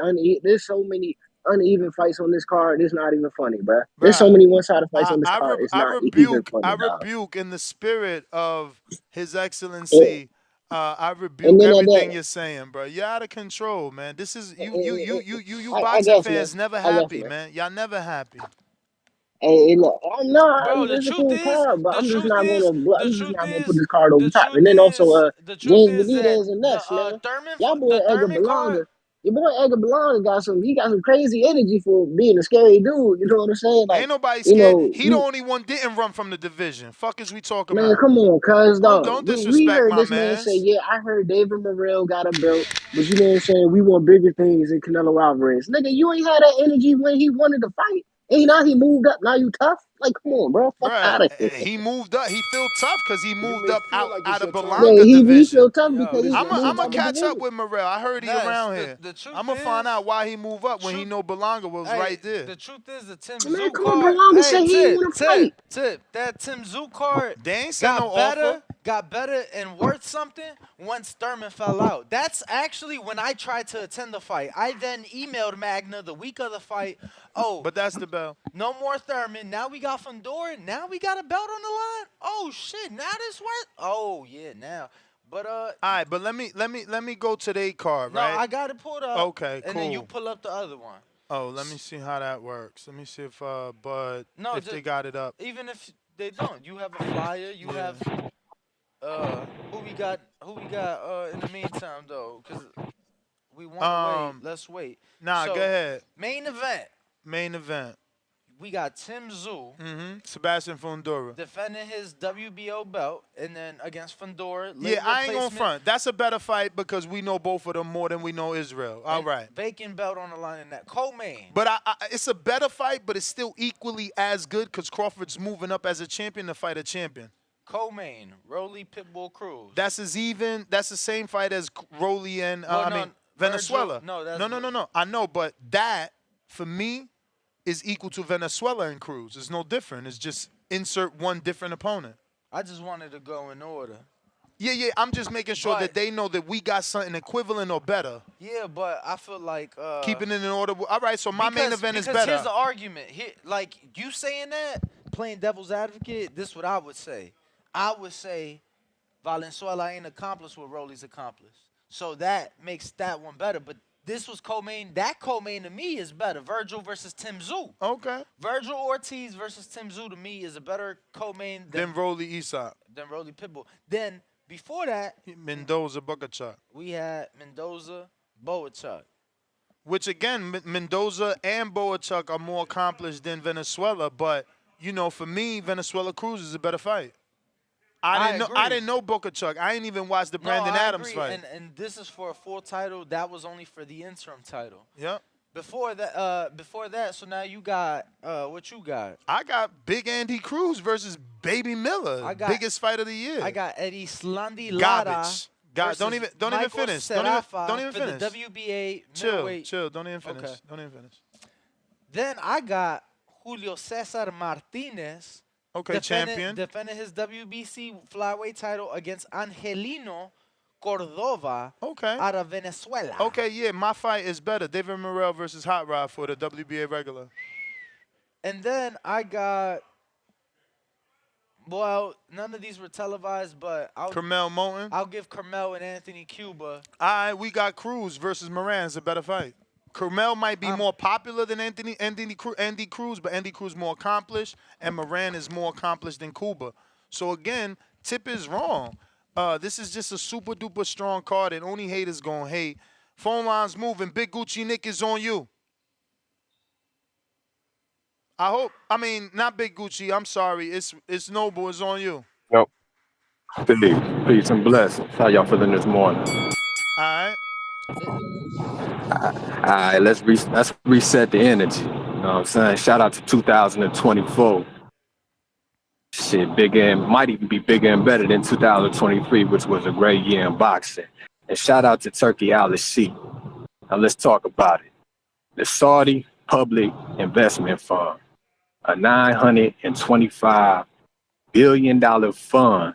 uneven fights on this card. It's not even funny, bro. There's so many one-sided fights on this card. It's not even funny. I rebuke in the spirit of His Excellency I And rebuke then at everything that, you're saying, bro. You're out of control, man. This is you I boxing guess, man. fans never I guess, happy, man. man. Y'all never happy. Hey, look, I'm not. Bro, the It's a truth cool is, card, but the I'm just truth not is, gonna. the I'm just truth not gonna put is, this card over the top. truth And then also, is, the truth James is that Benitez and the Ness, man. Thurman, Y'all boy the Edgar Thurman card. Belonga. Your boy Edgar Belonga got some. He got some crazy energy for being a scary dude. You know what I'm saying? Like, Ain't nobody you scared. know, He the only one didn't run from the division. Fuck is we talking man, about? come on, cuz dog. Don't We disrespect heard my this man say, mans. yeah, I heard David Morrell got a belt, but you know what I'm saying? We want bigger things than Canelo Alvarez. Nigga, you ain't had that energy when he wanted to fight. And now he moved up. Now you tough? Like, come on, bro. Fuck Bruh, out of here. he moved up. He feel tough because he moved up out of Yeah, Belonga he feel division. tough Yo, because he listen, I'm moved going up to a catch up division. with Morrell. I heard he Ness, around here. the truth I'm going to find is, out why he moved up when he know Belonga was hey, right there. the truth is the Tim Man, Zoo come on, card. Belonga Hey, said he ain't want to fight. tip. That Tim Zoo card They ain't sent no got better and worth something once Thurman fell out. That's actually when I tried to attend the fight. I then emailed Magna the week of the fight. Oh, But that's the bell. no more Thurman. Now we got Fundora. Now we got a belt on the line. Oh shit! Now this worth. Oh yeah, now. But All right, but let me go to their card, no, right? I got it pulled up. Okay, And then you cool. pull up the other one. Oh, let me see how that works. Let me see if Bud No, if they got it up. Even if they don't, you have a flyer. You have who we got in the meantime though, because we want to wait. Let's wait. Nah, So, go ahead. Main event. Main event. We got Tim Zoo Sebastian Fundora. defending his WBO belt, and then against Fundora. Yeah, I ain't gonna front. That's a better fight because we know both of them more than we know Israel. All right. Vacant belt on the line in that co-main. But it's a better fight, but it's still equally as good because Crawford's moving up as a champion to fight a champion. Co-main, Rolly Pitbull Cruz. That's as even. That's the same fight as Rolly and Virgil, Venezuela. no, that's No. I know, but that for me is equal to Venezuela and Cruz. It's no different. It's just insert one different opponent. I just wanted to go in order. Yeah. I'm just making sure that they know that we got something equivalent or better. Yeah, but I feel like keeping it in order. All right, so my main event is better. Because here's the argument. Like you saying that, playing devil's advocate, this is what I would say. I would say Valenzuela ain't accomplished what Rolly's accomplished. So that makes that one better. But this was co-main. That co-main to me is better. Virgil versus Tim Zoo. Okay. Virgil Ortiz versus Tim Zoo to me is a better co-main than Rolly Isaac. Than Rolly Pitbull. Then before that, Mendoza Bogachuk. We had Mendoza Boachuk. Which again, Mendoza and Boachuk are more accomplished than Venezuela, but you know, for me, Venezuela Cruz is a better fight. I didn't know Bogachuk. I ain't even watched the Brandon Adams fight. And this is for a full title. That was only for the interim title. Yep. Before that, so now you got what you got? I got Big Andy Cruz versus Baby Miller. Biggest fight of the year. I got Eddie Slandi Lara. Garbage. Don't even finish. Don't even finish. The WBA middleweight. Chill. Don't even finish. Okay. Don't even finish. Then I got Julio Cesar Martinez. Okay, champion. Defending his WBC flyweight title against Angelino Cordova out of Venezuela. Okay, yeah, my fight is better. David Morrell versus Hot Rod for the WBA regular. And then I got, well, none of these were televised, but Carmel Moulton. I'll give Carmel and Anthony Cuba. All right, we got Cruz versus Moran. It's a better fight. Carmel might be more popular than Andy Cruz, but Andy Cruz more accomplished, and Moran is more accomplished than Cuba. So again, Tip is wrong. This is just a super duper strong card, and only haters gonna hate. Phone lines moving. Big Gucci Nick is on you. Not Big Gucci. I'm sorry. It's Noble. It's on you. Nope. Peace and blessings. How y'all feeling this morning? All right. All right, let's reset the energy. You know what I'm saying? Shout out to 2024. Shit, might even be bigger and better than 2023, which was a great year in boxing. And shout out to Turkey Al-Sheikh. Now let's talk about it. The Saudi Public Investment Fund, a $925 billion fund.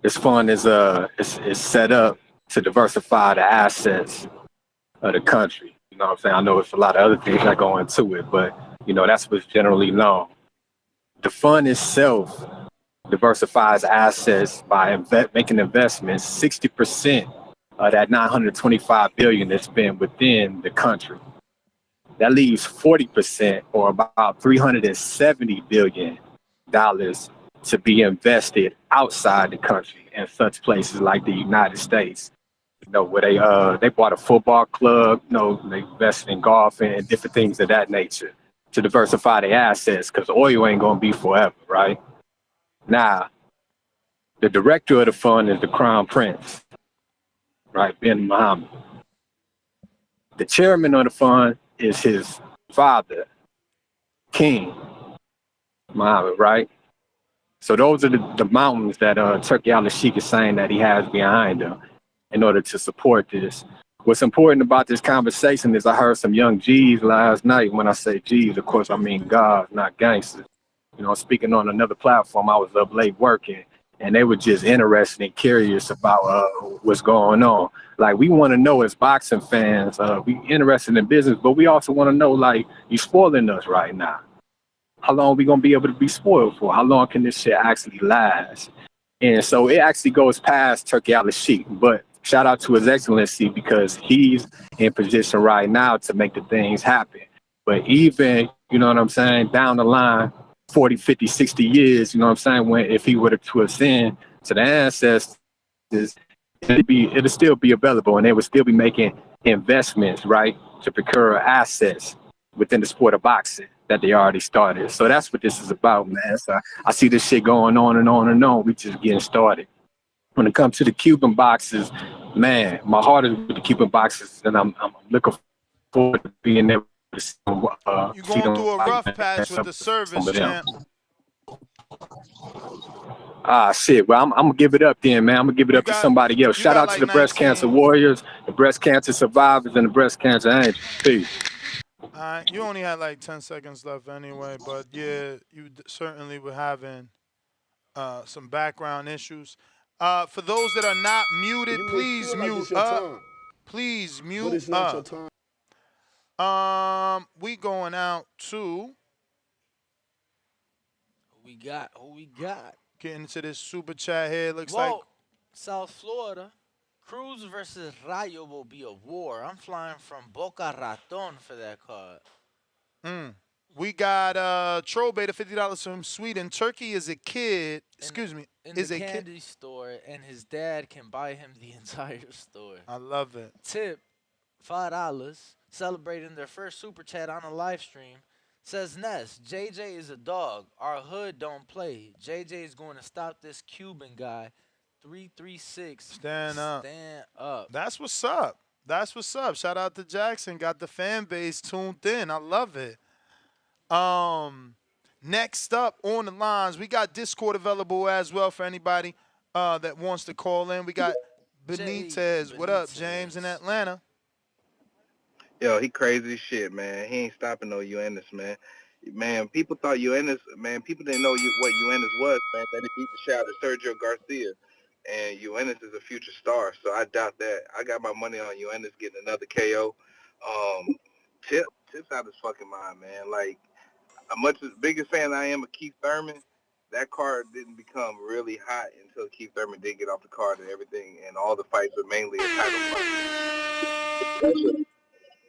This fund is set up to diversify the assets of the country. You know what I'm saying? I know it's a lot of other things that go into it, but you know, that's what's generally known. The fund itself diversifies assets by making investments. 60% of that 925 billion that's been within the country. That leaves 40%, or about $370 billion to be invested outside the country in such places like the United States. You know, where they bought a football club, you know, they invested in golf and different things of that nature to diversify their assets, because oil ain't gonna be forever, right? Now, the director of the fund is the Crown Prince, right, bin Mohammed. The chairman of the fund is his father, King Mohammed, right? So those are the mountains that Turki al-Sheikh is saying that he has behind him in order to support this. What's important about this conversation is I heard some young G's last night. When I say G's, of course, I mean God, not gangsters. You know, speaking on another platform, I was up late working, and they were just interested and curious about what's going on. Like, we want to know as boxing fans, we interested in business, but we also want to know, like, you spoiling us right now. How long are we going to be able to be spoiled for? How long can this shit actually last? And so it actually goes past Turki al-Sheikh, but shout out to His Excellency, because he's in position right now to make the things happen. But even, you know what I'm saying, down the line, 40, 50, 60 years, you know what I'm saying, when if he were to ascend to the ancestors, it'll still be available, and they would still be making investments, right, to procure assets within the sport of boxing that they already started. So that's what this is about, man. So I see this shit going on and on and on. We just getting started. When it comes to the Cuban boxers, man, my heart is with the Cuban boxers, and I'm looking forward to being able to see them. You're going through a rough patch with the service, champ. Ah, shit. Well, I'm gonna give it up then, man. I'm gonna give it up to somebody else. Shout out to the breast cancer warriors, the breast cancer survivors, and the breast cancer angels. Peace. You only had like 10 seconds left anyway, but yeah, you certainly were having some background issues. For those that are not muted, please mute up. Please mute But it's not your up. We going out to. Who we got? Getting into this super chat here. Looks Whoa. like South Florida. Cruz versus Rayo will be a war. I'm flying from Boca Raton for that card. We got Trollbait of $50 from Sweden. Turkey is a kid. Excuse me. In is the a candy store, and his dad can buy him the entire store. I love it. Tip, $5. Celebrating their first super chat on a live stream. Says Ness, JJ is a dog. Our hood don't play. JJ is going to stop this Cuban guy. 336. Stand up. Stand up. That's what's up. That's what's up. Shout out to Jackson. Got the fan base tuned in. I love it. Next up on the lines, we got Discord available as well for anybody that wants to call in. We got Benitez. What up, James, in Atlanta? Yo, he crazy as shit, man. He ain't stopping no Yoenis, man. Man, people thought Yoenis, man, people didn't know what Yoenis was, man. Then he beat the shit out of Sergio Garcia. And Yoenis is a future star, so I doubt that. I got my money on Yoenis getting another KO. Tip's out of his fucking mind, man. Like, much as biggest fan I am of Keith Thurman, that card didn't become really hot until Keith Thurman did get off the card and everything, and all the fights were mainly a title fight.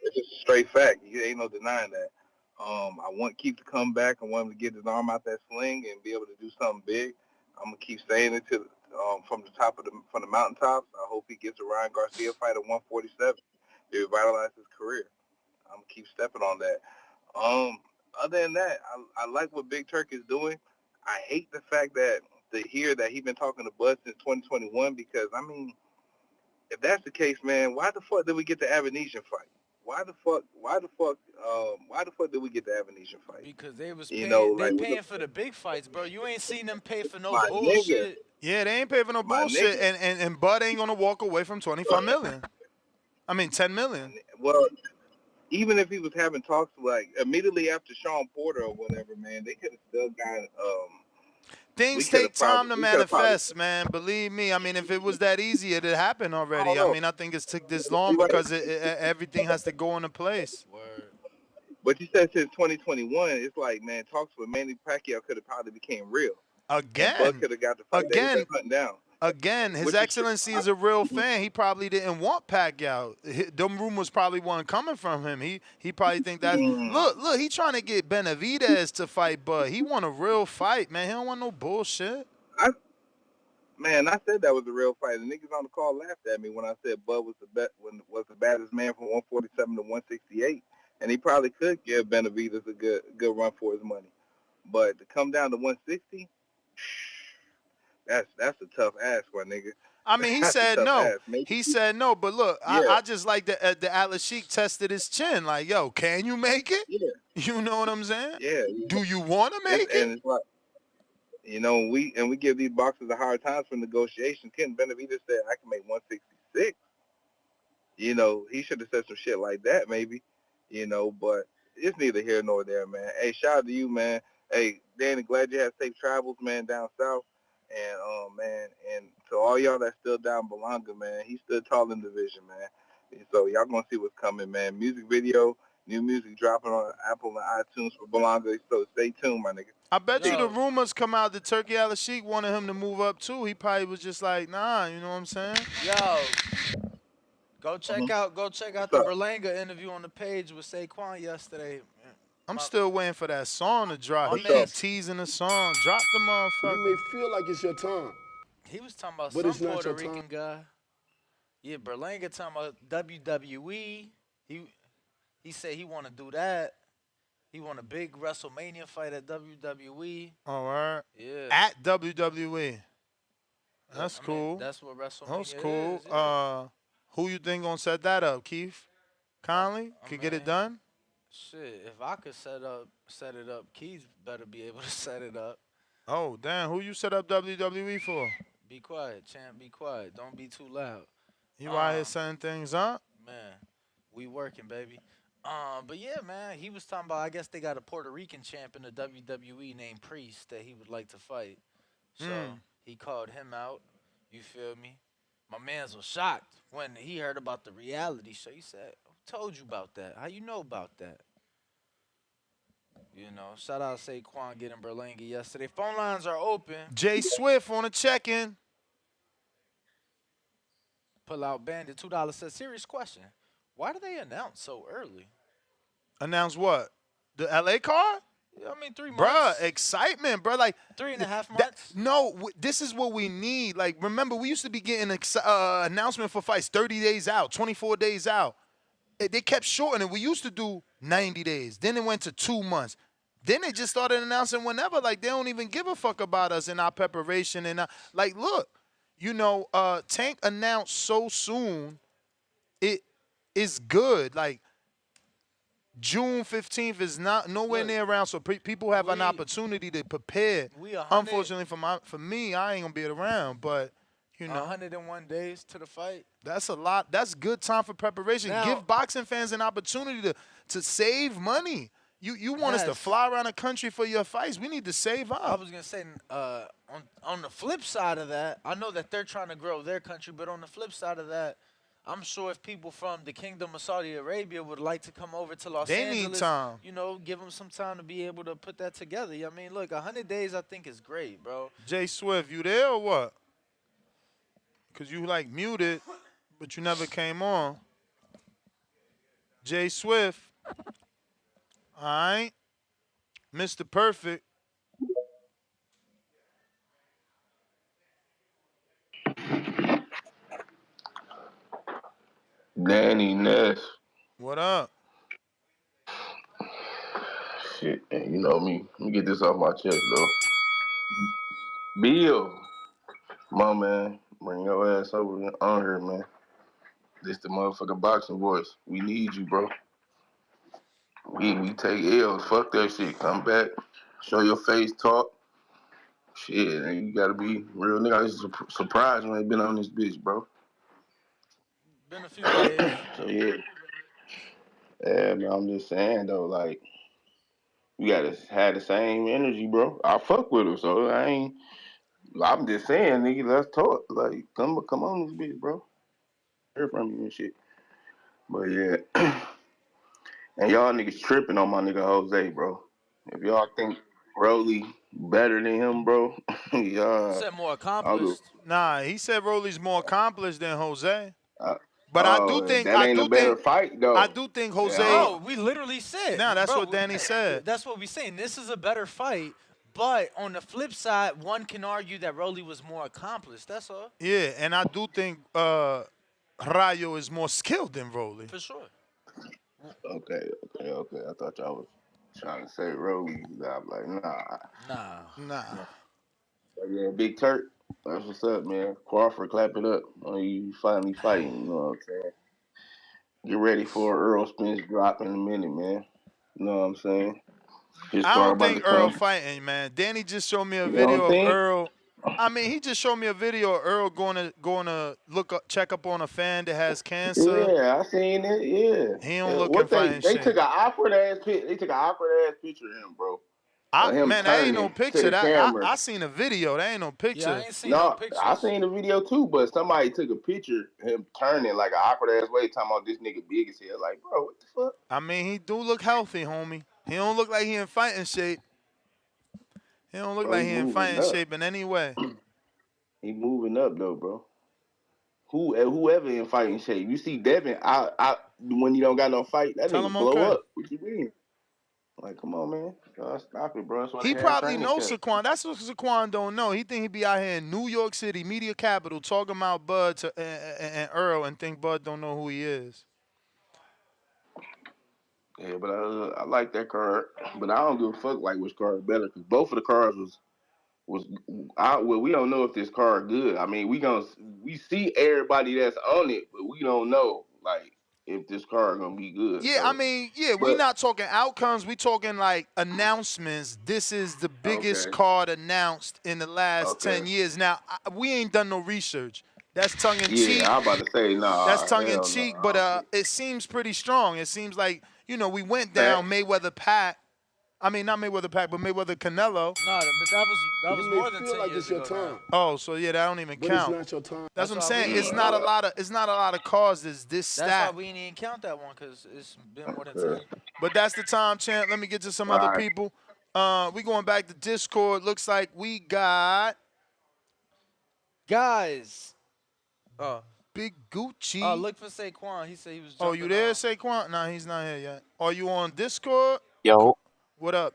It's just a straight fact. You ain't no denying that. I want Keith to come back. I want him to get his arm out that sling and be able to do something big. I'm gonna keep saying it from the mountaintops. I hope he gets a Ryan Garcia fight at 147 to revitalize his career. I'm gonna keep stepping on that. Other than that, I like what Big Turk is doing. I hate the fact that he's been talking to Bud since 2021, because I mean, if that's the case, man, why the fuck did we get the Avanesian fight? Why the fuck did we get the Avanesian fight? Because they was paying, paying for the big fights, bro. You ain't seen them pay for no bullshit. Yeah, they ain't paying for no bullshit, and Bud ain't gonna walk away from 25 million. I mean 10 million. Well, even if he was having talks like immediately after Sean Porter or whatever, man, they could have still got Things take time to manifest, man. Believe me. I mean, if it was that easy, it'd happen already. I mean, I think it's took this long because everything has to go into place. Word. But you said since 2021, it's like, man, talks with Manny Pacquiao could have probably became real. Again. Bud could have got the fight that he been hunting down. Again, His Excellency is a real fan. He probably didn't want Pacquiao. Them rumors probably weren't coming from him. He probably think that. Look, he trying to get Benavidez to fight Bud. He want a real fight, man. He don't want no bullshit. I said that was a real fight. The niggas on the call laughed at me when I said Bud was the baddest man from 147 to 168, and he probably could give Benavidez a good run for his money. But to come down to 160, that's a tough ask, my nigga. I mean, he said no. He said no, but look, I just like that the Atlas Sheik tested his chin. Like, yo, can you make it? Yeah. You know what I'm saying? Yeah. Do you want to make it? And it's like, you know, we give these boxers a hard time for negotiation. Ken Benavidez said I can make 166. You know, he should have said some shit like that, maybe. You know, but it's neither here nor there, man. Hey, shout out to you, man. Hey, Danny, glad you had safe travels, man, down south. And man, and to all y'all that's still down Belonga, man, he stood tall in the division, man. And so y'all gonna see what's coming, man. Music video, new music dropping on Apple and iTunes for Belonga. So stay tuned, my nigga. I bet you the rumors come out that Turki Al Sheik wanted him to move up too. He probably was just like, nah, you know what I'm saying? Yo, go check out the Berlanga interview on the page with Saquon yesterday. I'm still waiting for that song to drop. He keep teasing the song. Drop the motherfucker. You may feel like it's your time. He was talking about But some it's not Puerto your Rican time. guy. Yeah, Berlanga talking about WWE. He said he want to do that. He want a big WrestleMania fight at WWE. All right. Yeah. At WWE. That's cool. Mean, that's what WrestleMania That's cool. is. Yeah. Who you think gonna set that up, Keith? Conley could get it done. Shit, if I could set it up, Keith better be able to set it up. Oh damn, who you set up WWE for? Be quiet, champ. Be quiet. Don't be too loud. You out here setting things up? Man, we working, baby. But yeah, man, he was talking about. I guess they got a Puerto Rican champ in the WWE named Priest that he would like to fight. So he called him out. You feel me? My man's was shocked when he heard about the reality show. He said, "Who told you about that? How you know about that?" You know, shout out Saquon getting Berlanga yesterday. Phone lines are open. Jay Swift on a check-in. Pull out Bandit. $2 says, serious question. Why do they announce so early? Announce what? The LA card? Yeah, I mean, 3 months. Bruh, excitement, bruh. Like 3.5 months. This is what we need. Like, remember, we used to be getting announcement for fights 30 days out, 24 days out. They kept shortening. We used to do 90 days. Then it went to 2 months. Then they just started announcing whenever. Like, they don't even give a fuck about us in our preparation. And like, look, you know, Tank announced so soon. It is good. Like, June 15th is not nowhere near around, so people have an opportunity to prepare. Unfortunately for me, I ain't gonna be around, but you know, 101 days to the fight. That's a lot. That's good time for preparation. Now, give boxing fans an opportunity to save money. You want us to fly around the country for your fights? We need to save up. I was gonna say, on the flip side of that, I know that they're trying to grow their country, but on the flip side of that, I'm sure if people from the Kingdom of Saudi Arabia would like to come over to Los Angeles, they need time. You know, give them some time to be able to put that together. I mean, look, 100 days I think is great, bro. Jay Swift, you there or what? Because you, like, muted, but you never came on. Jay Swift. All right. Mr. Perfect. Danny Ness. What up? Shit, man, you know me. Let me get this off my chest, though. Bill. Come on, man. Bring your ass over on here, man. This the motherfucking boxing voice. We need you, bro. We take L's. Fuck that shit. Come back. Show your face. Talk. Shit, and you gotta be real nigga. I was surprised when they been on this bitch, bro. Been a few days. So, yeah. Yeah, but I'm just saying, though, like, we gotta have the same energy, bro. I fuck with her, so I'm just saying, nigga, let's talk. Like, come on this bitch, bro. Hear from you and shit. But, yeah. And y'all niggas tripping on my nigga Jose, bro. If y'all think Rolly better than him, bro. Yeah, Said more I'll go. accomplished. Nah, he said Rolly's more accomplished than Jose. Uh, But oh, that ain't a better fight I though. do think Yeah, Jose. Bro, we literally said. Nah, that's Bro, what Danny said. that's what we saying. This is a better fight. But on the flip side, one can argue that Rolly was more accomplished. That's all. Yeah, and I do think Rayo is more skilled than Rolly. For sure. okay. I thought y'all was trying to say Rogue. I'm like, nah. Nah. But yeah, Big Turk. That's what's up, man. Crawford, clap it up. Oh, you finally fighting. You know what I'm saying? Get ready for Earl Spence drop in a minute, man. You know what I'm saying? His I car don't about to think Earl come. fighting, man. Danny just showed me a You don't video of think? Earl. I mean, he just showed me a video of Earl going to look up, check up on a fan that has cancer. Yeah, I seen it. Yeah. He don't look in What fighting they took shape. an awkward ass They took an awkward ass picture of him, bro. Him Man, that ain't no turning to picture. the That camera. I seen a video. That ain't no picture. Yeah, I ain't seen no No, pictures. I seen the video too, but somebody took a picture him turning like an awkward ass way, talking about this nigga big as hell. Like, bro, what the fuck? I mean, he do look healthy, homie. He don't look like he in fighting shape. He don't look Bro, like he he in moving fighting up. shape in any way. He moving up though, bro. Whoever in fighting shape. You see Devin I when you don't got no fight, that Tell nigga him blow okay. up. What you mean? Like, come on, man. Stop it, bro. That's why He they have probably training knows camp. Saquon. That's what Saquon don't know. He think he be out here in New York City, media capital, talking about Bud and Earl, and think Bud don't know who he is. Yeah, but I like that card. But I don't give a fuck like which card is better because both of the cards well, we don't know if this card good. I mean, we see everybody that's on it, but we don't know like if this card gonna be good. Yeah, So, I mean, we not talking outcomes. We talking like announcements. This is the biggest Okay. card announced in the last Okay. 10 years. Now, we ain't done no research. That's tongue in cheek. Yeah, I'm about to say That's nah. tongue in Hell cheek, no. but it seems pretty strong. It seems like, we went down Facts. Mayweather Pac. I mean, not Mayweather Pac, but Mayweather Canelo. No, but that was more than 10 years ago. Now. Oh, so yeah, that don't even count. It's not your time. That's what I'm why saying. we It's ain't- not a lot of cars that's this That's stacked. why we didn't even count that one because it's been more than 10. But that's the time, champ. Let me get to some All other right. people. We going back to Discord. Looks like we got Guys. Big Gucci. Look for Saquon. He said he was. Oh, you there, Saquon? Nah, he's not here yet. Are you on Discord? Yo, What up?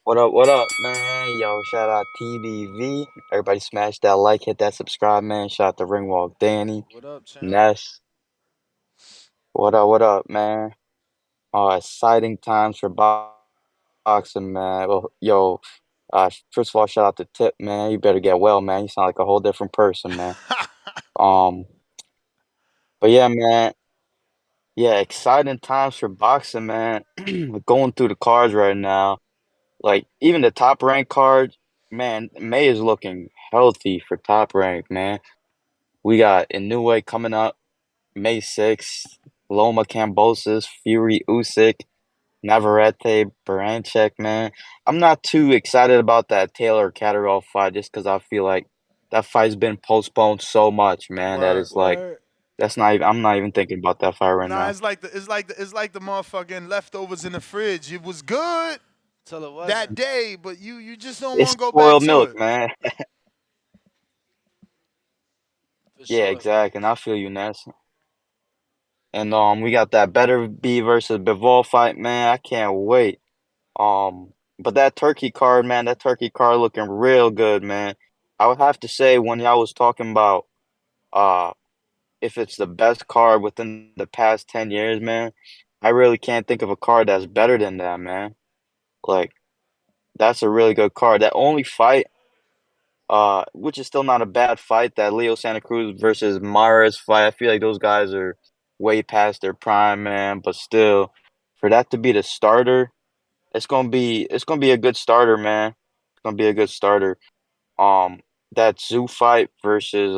what up, man? Yo, shout out TBV. Everybody smash that like, hit that subscribe, man. Shout out to Ringwalk Danny, What up, champ? Ness. What up, man? Exciting times for boxing, man. Well, yo, first of all, shout out to Tip, man. You better get well, man. You sound like a whole different person, man. But yeah, man. Yeah, exciting times for boxing, man. Going through the cards right now. Like, even the top rank card, man, May is looking healthy for top rank, man. We got Inoue coming up May 6th, Loma Kambosos, Fury Usyk, Navarrete, Baranchek, man. I'm not too excited about that Taylor Catterall fight just because I feel like that fight's been postponed so much, man, that it's like, I'm not even thinking about that fight right Nah, now. it's like the motherfucking leftovers in the fridge. It was good Till it wasn't. that day, but you just don't It's want to go back spoiled to milk, it. man. Yeah, exactly. And I feel you, Ness. And we got that Better B versus Bivol fight, man. I can't wait. But that Turkey card, man, looking real good, man. I would have to say when y'all was talking about if it's the best card within the past 10 years, man, I really can't think of a card that's better than that, man. Like, that's a really good card. That only fight, which is still not a bad fight, that Leo Santa Cruz versus Mares fight. I feel like those guys are way past their prime, man. But still, for that to be the starter, it's gonna be a good starter, man. It's gonna be a good starter. That Zoo fight versus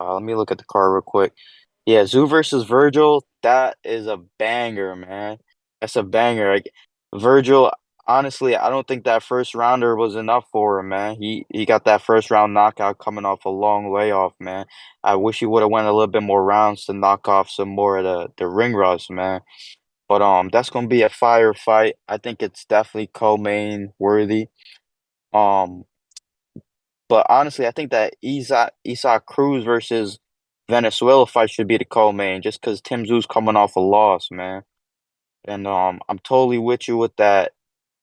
let me look at the card real quick. Yeah, Zoo versus Virgil. That is a banger, man. That's a banger. Like, Virgil, honestly, I don't think that first rounder was enough for him, man. He got that first round knockout coming off a long layoff, man. I wish he would have went a little bit more rounds to knock off some more of the ring rust, man. But that's gonna be a fire fight. I think it's definitely co-main worthy. Um, but honestly, I think that Isaac Cruz versus Venezuela fight should be the co-main, just because Tim Tszю's coming off a loss, man. And I'm totally with you with that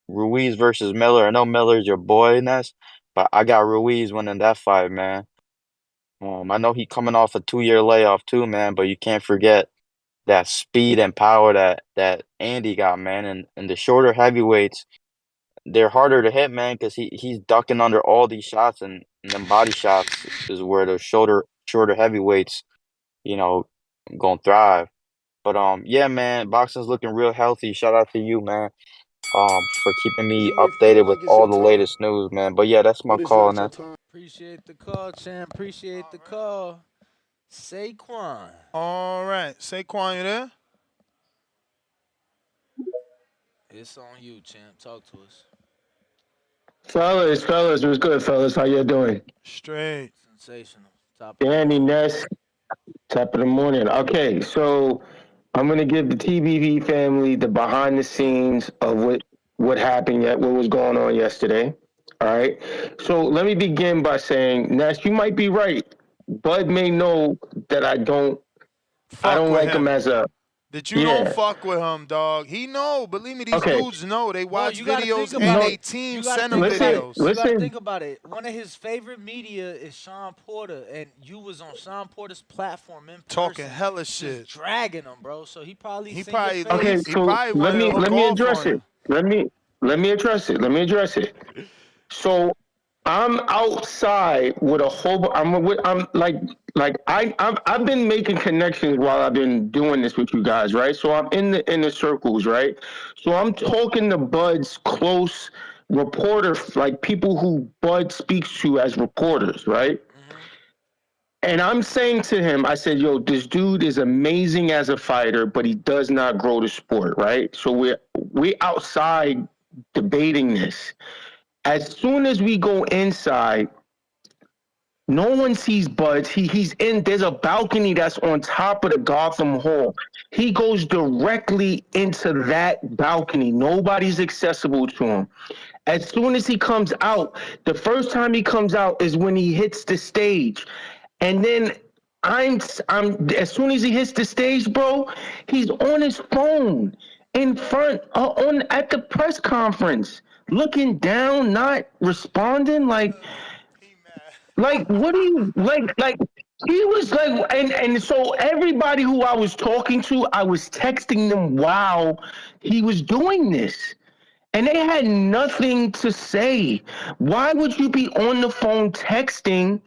Ruiz versus Miller. I know Miller's your boy, Ness, but I got Ruiz winning that fight, man. I know he coming off a 2-year layoff too, man, but you can't forget that speed and power that Andy got, man. And the shorter heavyweights, they're harder to hit, man, because he's ducking under all these shots, and them body shots is where the shorter heavyweights, you know, gonna thrive. But yeah, man, boxing's looking real healthy. Shout out to you, man, for keeping me updated with all the latest news, man. But yeah, that's my call, man. Appreciate the call, champ. Appreciate the call. Saquon. All right. Saquon, you there? It's on you, champ. Talk to us. Fellas, what's good, fellas? How you doing? Straight. Sensational. Danny Ness, top of the morning. Okay, so I'm gonna give the TBV family the behind the scenes of what happened what was going on yesterday. All right. So let me begin by saying, Ness, you might be right. Bud may know that I don't like him as a That you don't fuck with him, dog. He know. Believe me, these dudes know. They watch videos and they team send him videos. You gotta think about it. One of his favorite media is Sean Porter, and you was on Sean Porter's platform in person. Talking hella shit. Dragging him, bro. So he probably okay. So let me address it. Let me address it. So I'm outside with a whole. I've been making connections while I've been doing this with you guys, right? So I'm in the circles, right? So I'm talking to Bud's close reporters, like people who Bud speaks to as reporters, right? And I'm saying to him, I said, yo, this dude is amazing as a fighter, but he does not grow the sport, right? So we're outside debating this. As soon as we go inside, no one sees Bud. He's in. There's a balcony that's on top of the Gotham Hall. He goes directly into that balcony. Nobody's accessible to him. As soon as he comes out, the first time he comes out is when he hits the stage, and then I'm as soon as he hits the stage, bro, he's on his phone in front at the press conference, looking down, not responding, like what do you like he was like, and so everybody who I was talking to, I was texting them while he was doing this, and they had nothing to say. Why would you be on the phone texting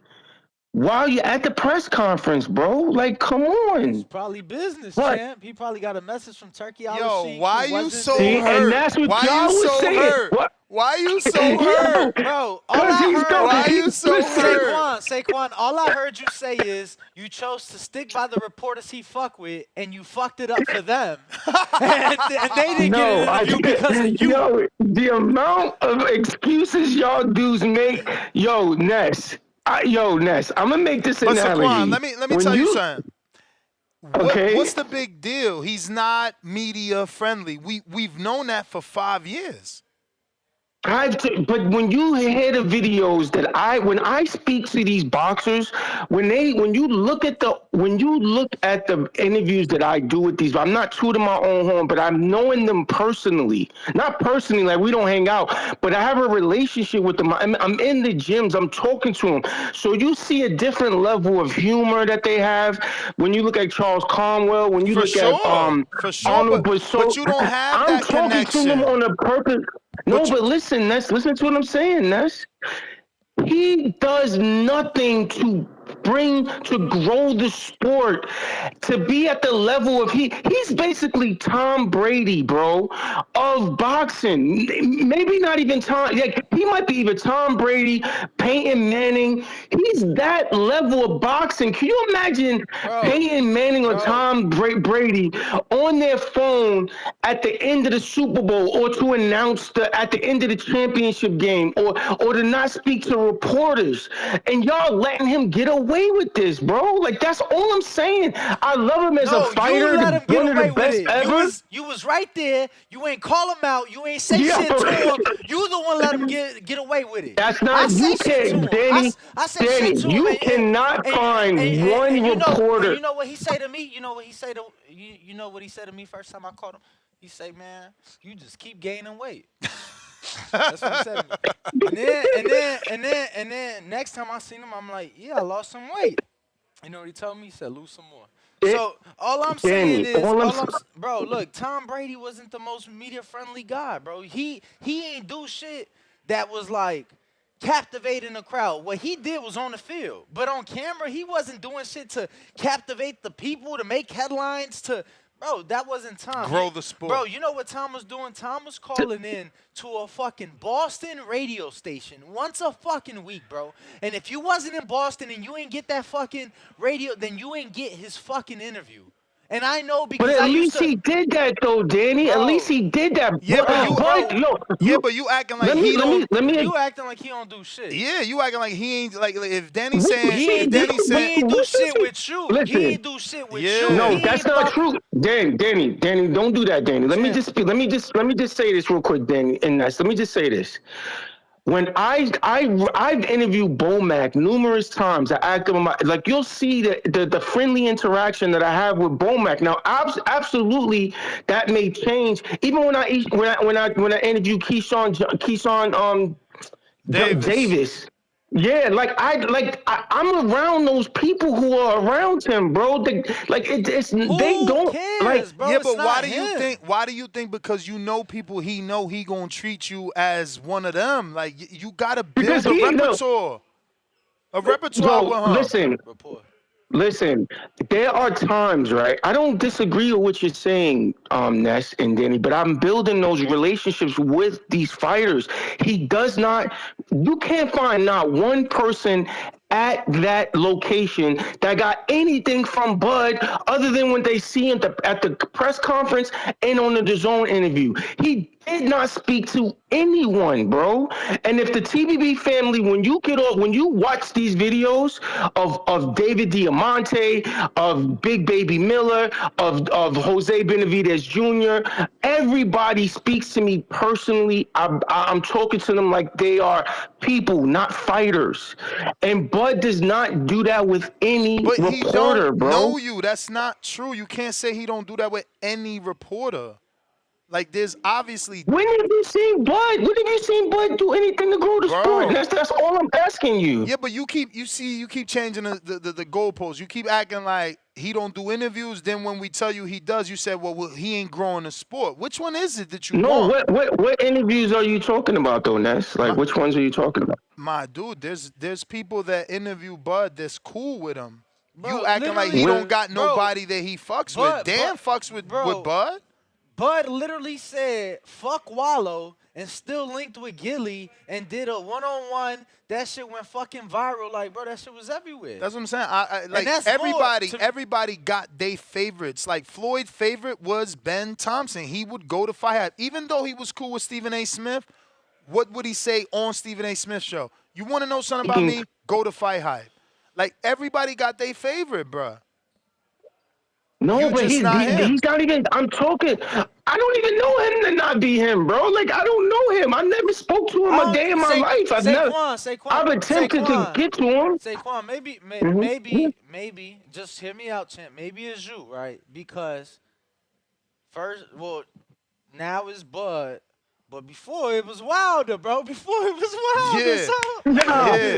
while you're at the press conference, bro? Like, come on. It's probably business, champ. He probably got a message from Turkey. Why you so hurt? And that's what y'all was saying. Why you so hurt? Bro, all I heard, why you so hurt? Saquon, all I heard you say is you chose to stick by the reporters he fuck with, and you fucked it up for them. and they didn't get an interview because of you. Yo, the amount of excuses y'all dudes make. Yo, Ness, I'm gonna make this analogy. Saquon, let me tell you something. What's the big deal? He's not media friendly. We've known that for 5 years. But when you hear the videos when I speak to these boxers, when you look at the interviews that I do with these, I'm not tooting my own horn, but I'm knowing them personally. Not personally, like we don't hang out, but I have a relationship with them. I'm in the gyms, I'm talking to them. So you see a different level of humor that they have when you look at Charles Conwell, when you look at Arnold, but you don't have that connection. I'm talking to them on a purpose. No, but listen, Ness. Listen to what I'm saying, Ness. He does nothing to grow the sport, to be at the level of he's basically Tom Brady, bro, of boxing. Maybe not even Tom, like he might be even Tom Brady, Peyton Manning. He's that level of boxing. Can you imagine Peyton Manning or Tom Brady on their phone at the end of the Super Bowl, or to announce at the end of the championship game, or to not speak to reporters, and y'all letting him get away away with this, bro. Like, that's all I'm saying. I love him as a fighter, you let him get one of away the with best it. ever. You was right there. You ain't call him out. You ain't say shit to him. You the one let him get away with it. That's not, I say you shit to him. Danny. I say Danny, shit to him. you cannot find one reporter. You know what he say to me? You know what he say to you know what he said to me first time I caught him? He say, man, you just keep gaining weight. That's what he said to me. And then next time I seen him, I'm like, yeah, I lost some weight. You know what he told me? He said, lose some more. So all I'm saying is, bro, look, Tom Brady wasn't the most media-friendly guy, bro. He ain't do shit that was like captivating the crowd. What he did was on the field, but on camera, he wasn't doing shit to captivate the people, to make headlines, to. Bro, that wasn't Tom. Grow the sport. Bro, you know what Tom was doing? Tom was calling in to a fucking Boston radio station once a fucking week, bro. And if you wasn't in Boston and you ain't get that fucking radio, then you ain't get his fucking interview. And I know because But at least he did that, though, Danny. Bro. At least he did that. Yeah, but you acting like you acting like he don't do shit. Yeah, you acting like he ain't like if Danny's He saying ain't do shit with you. Listen, he ain't do shit with you. No, that's not true. Danny, don't do that, Danny. Let me just say this real quick, Danny. And let me just say this. When I've interviewed Bomac numerous times, I asked him about, like, you'll see the friendly interaction that I have with Bomac. Now, absolutely, that may change. Even when I interview Keyshawn Davis. Yeah, I'm around those people who are around him, bro. They don't cares, bro? Yeah, but why do you think because you know people he gonna treat you as one of them? Like you gotta build a repertoire. A repertoire with him. Listen, there are times, right? I don't disagree with what you're saying, Ness and Danny, but I'm building those relationships with these fighters. You can't find not one person at that location that got anything from Bud other than when they see him at the press conference and on the DAZN interview. He did not speak to anyone, bro. And if the TBB family, when you watch these videos of David Diamante, of Big Baby Miller, of Jose Benavidez Jr., everybody speaks to me personally. I'm talking to them like they are people, not fighters. And Bud does not do that with any reporter, he don't bro. know you. That's not true. You can't say he don't do that with any reporter. Like there's obviously. When have you seen Bud? When have you seen Bud do anything to grow the sport? That's all I'm asking you. Yeah, but you keep changing the goalposts. You keep acting like he don't do interviews. Then when we tell you he does, you said, well, he ain't growing the sport. Which one is it that you want? What interviews are you talking about though, Ness? Like which ones are you talking about? My dude, there's people that interview Bud that's cool with him. Bro, you acting like he don't got nobody that he fucks with. Dan fucks with Bud. Bud literally said, fuck Wallow, and still linked with Gilly and did a one-on-one. That shit went fucking viral. Like, bro, that shit was everywhere. That's what I'm saying. Everybody got their favorites. Like, Floyd's favorite was Ben Thompson. He would go to Fight Hype. Even though he was cool with Stephen A. Smith, what would he say on Stephen A. Smith's show? You want to know something about me? Go to Fight Hype. Like, everybody got their favorite, bro. No, but he's not even. I'm talking. I don't even know him to not be him, bro. Like I don't know him. I never spoke to him a day in my life. I've attempted to get to him. Saquon, maybe, just hear me out, champ. Maybe it's you, right? Because now it's Bud. But before it was Wilder, bro. Before it was Wilder.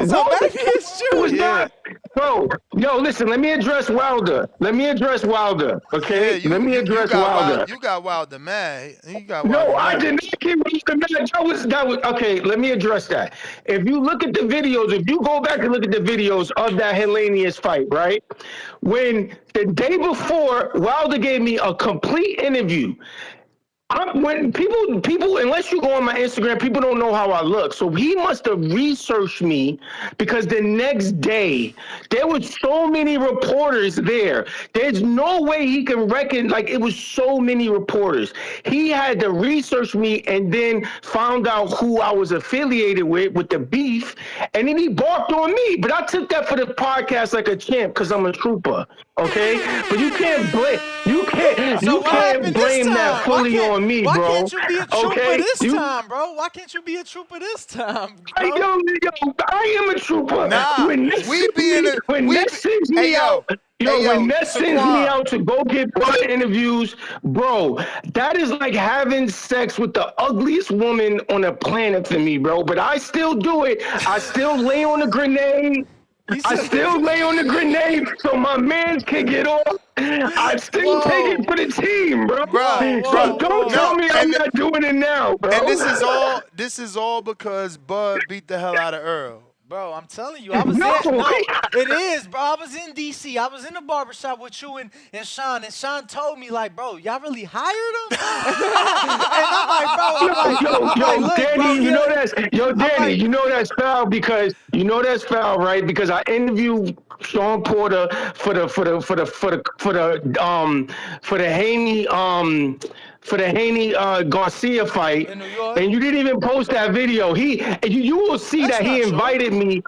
So maybe it's you. Bro, yo, listen, let me address Wilder. Okay? Yeah, let me address Wilder. You got Wilder mad. No, I did not get Wilder mad. That was okay, let me address that. If you look at the videos, if you go back and look at the videos of that Helenius fight, right? When the day before, Wilder gave me a complete interview. When people, unless you go on my Instagram, people don't know how I look. So he must have researched me because the next day there was so many reporters there. There's no way he can reckon, like, it was so many reporters. He had to research me and then found out who I was affiliated with the beef, and then he barked on me. But I took that for the podcast like a champ because I'm a trooper. Okay, but you can't blame blame that fully on me, Why bro. can't you be a trooper Okay, this time, bro? Why can't you be a trooper this time, bro? I am a trooper. Nah, when Ness sends me out, when Ness sends me out to go get blood interviews, bro, that is like having sex with the ugliest woman on the planet for me, bro. But I still do it. I still lay on a grenade. I still lay on the grenade so my man can get off. I still take it for the team, bro. So don't tell me I'm not doing it now, bro. And this is all because Bud beat the hell out of Earl. Bro, I'm telling you, I was there. No, it is, bro. I was in D.C. I was in the barbershop with you and Sean. And Sean told me, like, bro, y'all really hired him? And I'm like, bro, Danny, you know that's foul because right? Because I interviewed Sean Porter for the Haney Garcia fight, and you didn't even post that video. You will see that he invited me.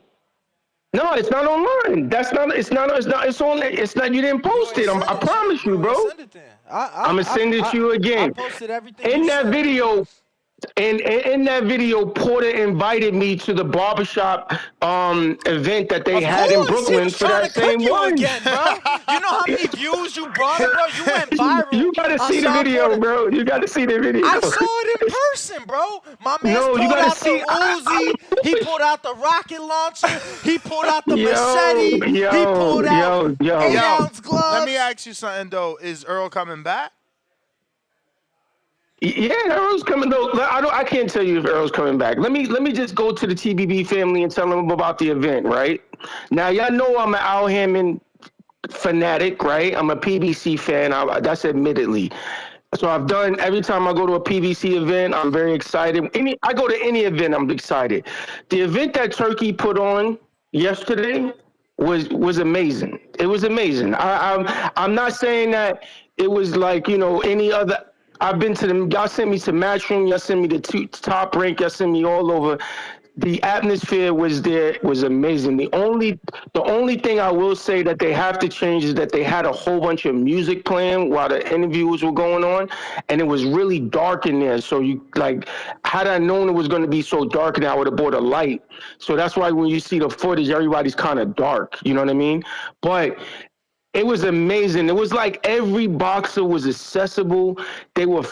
No, it's not online. It's not. You didn't post it. I promise you, bro. I'm gonna send it to you again. I posted everything in that video. In that video, Porter invited me to the barbershop event that they had in Brooklyn for that same one. Again, bro. You know how many views you brought, bro? You went viral. You gotta see the video, bro. You gotta see the video. I saw it in person, bro. My man pulled out the Uzi. He pulled out the rocket launcher. He pulled out the machete. He pulled out 8-ounce gloves. Let me ask you something though. Is Earl coming back? Yeah, Earl's coming though. I can't tell you if Earl's coming back. Let me just go to the TBB family and tell them about the event, right? Now y'all know I'm an Al Hammond fanatic, right? I'm a PBC fan. That's admittedly. So I've done every time I go to a PBC event, I'm very excited. I go to any event, I'm excited. The event that Turkey put on yesterday was amazing. It was amazing. I'm not saying that it was like any other. I've been to them. Y'all sent me to Matchroom. Y'all sent me to Top Rank. Y'all sent me all over. The atmosphere was amazing. The only thing I will say that they have to change is that they had a whole bunch of music playing while the interviews were going on, and it was really dark in there. So had I known it was going to be so dark, I would have bought a light. So that's why when you see the footage, everybody's kind of dark. You know what I mean? But it was amazing. It was like every boxer was accessible. They were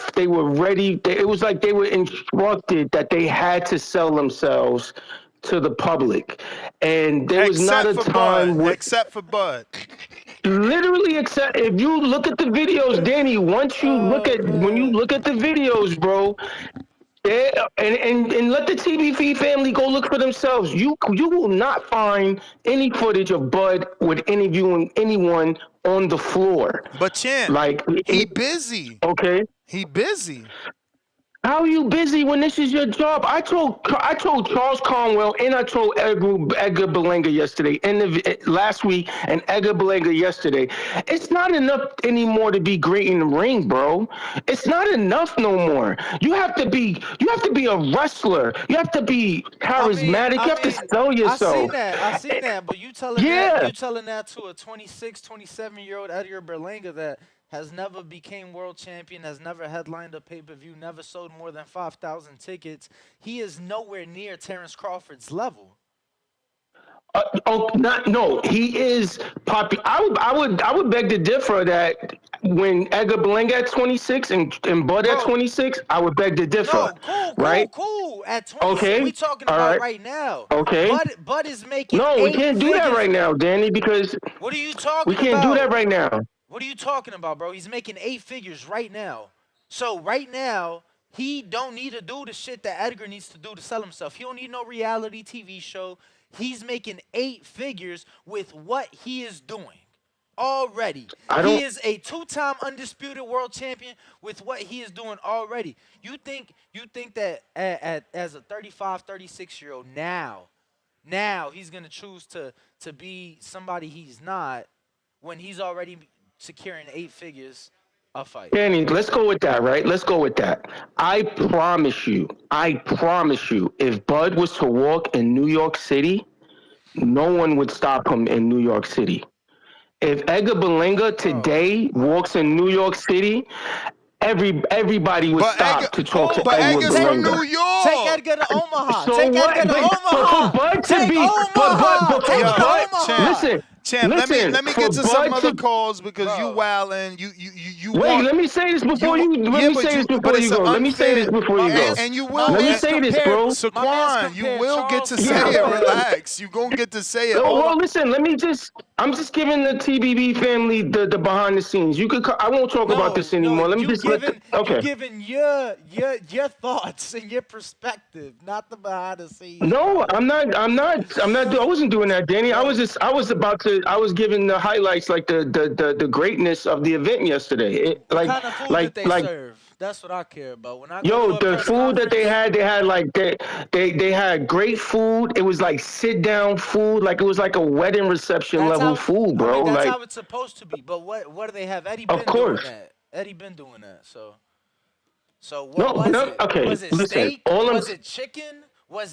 ready. It was like they were instructed that they had to sell themselves to the public. And there was not a time except for Bud. Literally, except if you look at the videos, Danny. When you look at the videos, bro. Yeah, and let the TBV family go look for themselves. You will not find any footage of Bud with interviewing anyone on the floor. But Champ, he busy. Okay, he busy. How are you busy when this is your job? I told Charles Conwell and I told Edgar Berlanga yesterday, last week, and Edgar Berlanga yesterday. It's not enough anymore to be great in the ring, bro. It's not enough no more. You have to be a wrestler. You have to be charismatic. You have to sell yourself. I seen that. But you telling that to a 26, 27-year-old Edgar Berlanga that has never became world champion, has never headlined a pay-per-view, never sold more than 5,000 tickets. He is nowhere near Terrence Crawford's level. He is popular. I would beg to differ that when Edgar Berlanga at 26 and Bud at 26, I would beg to differ. Cool. At 26, we talking about right now. Okay. Bud is making. No, we can't do that right now, Danny, because what are you talking about? We can't do that right now. What are you talking about, bro? He's making 8 figures right now. So right now, he don't need to do the shit that Edgar needs to do to sell himself. He don't need no reality TV show. He's making 8 figures with what he is doing. already. I He don't. is a two-time undisputed world champion with what he is doing already. You think that as a 35, 36-year-old now he's going to choose to be somebody he's not when he's already securing 8 figures a fight. Danny, let's go with that, right? Let's go with that. I promise you, if Bud was to walk in New York City, no one would stop him in New York City. If Edgar Berlanga today walks in New York City, everybody would stop to talk to Edgar Edgar's from Berlanga. New York. Take Edgar to Omaha. So Take what? Edgar to But for Omaha. Bud to Take be, Omaha. but Take for him to Bud, Omaha. Champ, let me for get to some Bud other to calls because you wildin'. You wait. want. Let me say this before you. Let me say this before you go. Let me say this before you go. And you will. Let me say this, bro. Saquon, you will get to say it. Relax. You gonna get to say it. Well, listen. I'm just giving the TBB family the behind the scenes. You could. I won't talk about this anymore. Let me just okay. You giving your thoughts and your perspective, not the behind the scenes. No, I'm not. I wasn't doing that, Danny. I was giving the highlights, like the greatness of the event yesterday. What kind of food did they serve? That's what I care about. When I go to a the press food that they conference- had like they had great food. It was like sit down food, like it was like a wedding reception level food, bro. I mean, that's like, how it's supposed to be. But what do they have? Eddie Of been course. doing that. Eddie been doing that. So what No, was no, it? okay, Was it listen, steak? all I'm- Was it chicken? What